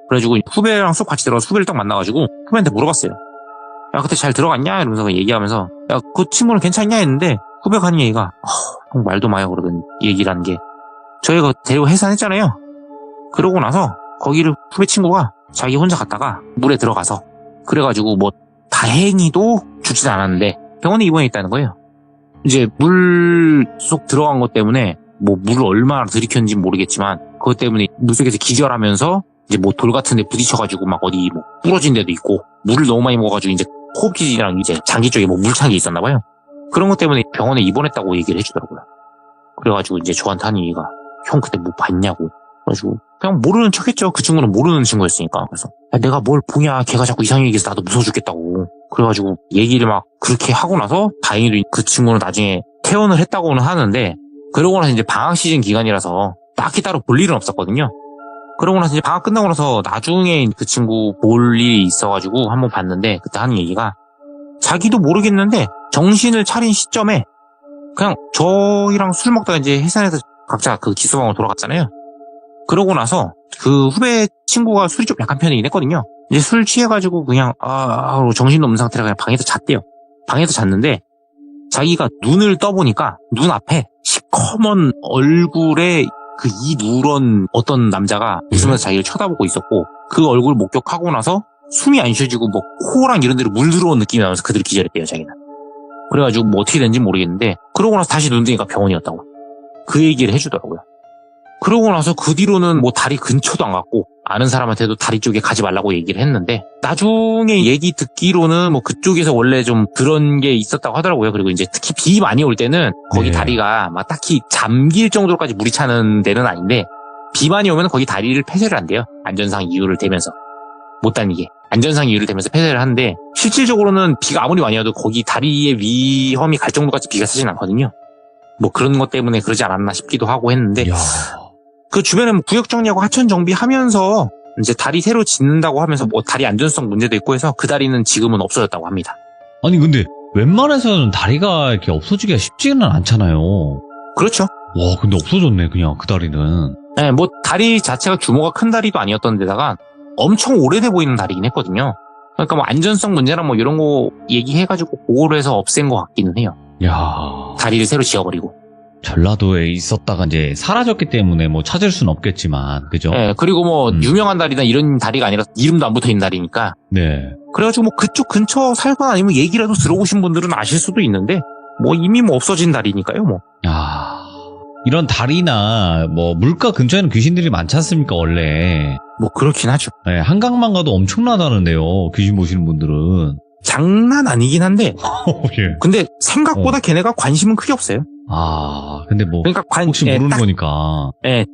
그래가지고 후배랑 수업 같이 들어가서 후배를 딱 만나가지고 후배한테 물어봤어요. 야 그때 잘 들어갔냐? 이러면서 얘기하면서 야 그 친구는 괜찮냐? 했는데 후배가 하는 얘기가 형 말도 마요 그러던 얘기라는 게 저희가 데리고 해산했잖아요. 그러고 나서 거기를 후배 친구가 자기 혼자 갔다가 물에 들어가서 그래가지고 뭐 다행히도 죽진 않았는데 병원에 입원해 있다는 거예요. 이제 물 속 들어간 것 때문에 뭐 물을 얼마나 들이켰는지 모르겠지만 그것 때문에 물속에서 기절하면서 이제 뭐 돌 같은 데 부딪혀가지고 막 어디 뭐 부러진 데도 있고 물을 너무 많이 먹어가지고 이제 호흡기랑 이제 장기 쪽에 뭐 물찬 게 있었나 봐요. 그런 것 때문에 병원에 입원했다고 얘기를 해주더라고요. 그래가지고 이제 저한테 하는 얘기가 형 그때 뭐 봤냐고. 그래가지고 그냥 모르는 척했죠. 그 친구는 모르는 친구였으니까. 그래서 야, 내가 뭘 보냐, 걔가 자꾸 이상하게 얘기해서 나도 무서워 죽겠다고. 그래가지고 얘기를 막 그렇게 하고 나서 다행히도 그 친구는 나중에 퇴원을 했다고는 하는데 그러고 나서 이제 방학 시즌 기간이라서 딱히 따로 볼 일은 없었거든요. 그러고 나서 이제 방학 끝나고 나서 나중에 그 친구 볼 일이 있어가지고 한번 봤는데 그때 하는 얘기가 자기도 모르겠는데 정신을 차린 시점에 그냥 저희랑 술 먹다가 이제 해산해서 각자 그 기수방으로 돌아갔잖아요. 그러고 나서 그 후배 친구가 술이 좀 약한 편이긴 했거든요. 이제 술 취해가지고 그냥 정신도 없는 상태라 그냥 방에서 잤대요. 방에서 잤는데 자기가 눈을 떠보니까 눈 앞에 시커먼 얼굴에 그 이 누런 어떤 남자가 웃으면서 자기를 쳐다보고 있었고 그 얼굴 목격하고 나서 숨이 안 쉬어지고 뭐 코랑 이런 데로 물 들어온 느낌이 나면서 그들이 기절했대요 자기는. 그래가지고 뭐 어떻게 된지 모르겠는데 그러고 나서 다시 눈 뜨니까 병원이었다고 그 얘기를 해주더라고요. 그러고 나서 그 뒤로는 뭐 다리 근처도 안 갔고 아는 사람한테도 다리 쪽에 가지 말라고 얘기를 했는데 나중에 얘기 듣기로는 뭐 그쪽에서 원래 좀 그런 게 있었다고 하더라고요. 그리고 이제 특히 비 많이 올 때는 거기 네. 다리가 막 딱히 잠길 정도로까지 물이 차는 데는 아닌데 비 많이 오면 거기 다리를 폐쇄를 한대요. 안전상 이유를 대면서 못 다니게 안전상 이유를 대면서 폐쇄를 하는데 실질적으로는 비가 아무리 많이 와도 거기 다리의 위험이 갈 정도까지 비가 세진 않거든요. 뭐 그런 것 때문에 그러지 않았나 싶기도 하고 했는데 이야. 그 주변에 구역 정리하고 하천 정비하면서 이제 다리 새로 짓는다고 하면서 뭐 다리 안전성 문제도 있고 해서 그 다리는 지금은 없어졌다고 합니다. 아니 근데 웬만해서는 다리가 이렇게 없어지기가 쉽지는 않잖아요. 그렇죠. 와 근데 없어졌네 그냥 그 다리는. 네, 뭐 다리 자체가 규모가 큰 다리도 아니었던 데다가 엄청 오래돼 보이는 다리긴 했거든요. 그러니까 뭐 안전성 문제랑 뭐 이런 거 얘기해가지고 그거로 해서 없앤 것 같기는 해요. 야 다리를 새로 지어버리고. 전라도에 있었다가 이제 사라졌기 때문에 뭐 찾을 수는 없겠지만 그죠? 네, 그리고 뭐 유명한 다리나 이런 다리가 아니라 이름도 안 붙어있는 다리니까. 네. 그래가지고 뭐 그쪽 근처 살거나 아니면 얘기라도 들어보신 분들은 아실 수도 있는데 뭐 이미 뭐 없어진 다리니까요 뭐. 야 이런 다리나 뭐 물가 근처에는 귀신들이 많지 않습니까 원래? 뭐 그렇긴 하죠. 네, 한강만 가도 엄청나다는데요 귀신 보시는 분들은. 장난 아니긴 한데 예. 근데 생각보다 걔네가 관심은 크게 없어요. 아 근데 뭐 그러니까 혹시 모르는 딱, 거니까.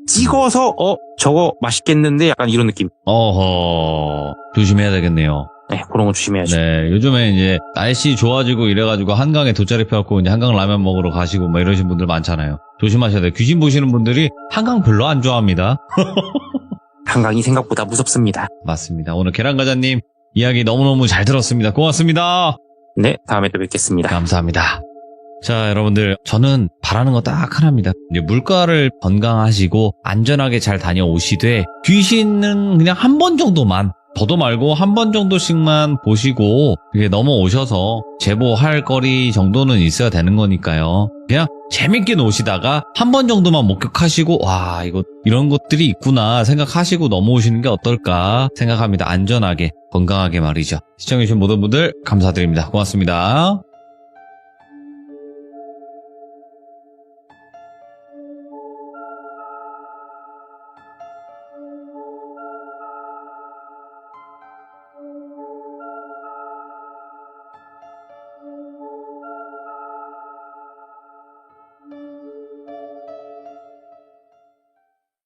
찍어서 저거 맛있겠는데 약간 이런 느낌. 어허 조심해야 되겠네요. 네, 그런 거 조심해야죠. 네, 요즘에 이제 날씨 좋아지고 이래가지고 한강에 돗자리 펴갖고 이제 한강 라면 먹으러 가시고 뭐 이러신 분들 많잖아요. 조심하셔야 돼요. 귀신 보시는 분들이 한강 별로 안 좋아합니다. 한강이 생각보다 무섭습니다. 맞습니다. 오늘 계란과자님 이야기 너무너무 잘 들었습니다. 고맙습니다. 네, 다음에 또 뵙겠습니다. 감사합니다. 자, 여러분들 저는 바라는 거 딱 하나입니다. 이제 물가를 건강하시고 안전하게 잘 다녀오시되 귀신은 그냥 한 번 정도만 더도 말고 한 번 정도씩만 보시고 이게 넘어오셔서 제보할 거리 정도는 있어야 되는 거니까요. 그냥 재밌게 노시다가 한 번 정도만 목격하시고 와 이거 이런 것들이 있구나 생각하시고 넘어오시는 게 어떨까 생각합니다. 안전하게 건강하게 말이죠. 시청해주신 모든 분들 감사드립니다. 고맙습니다.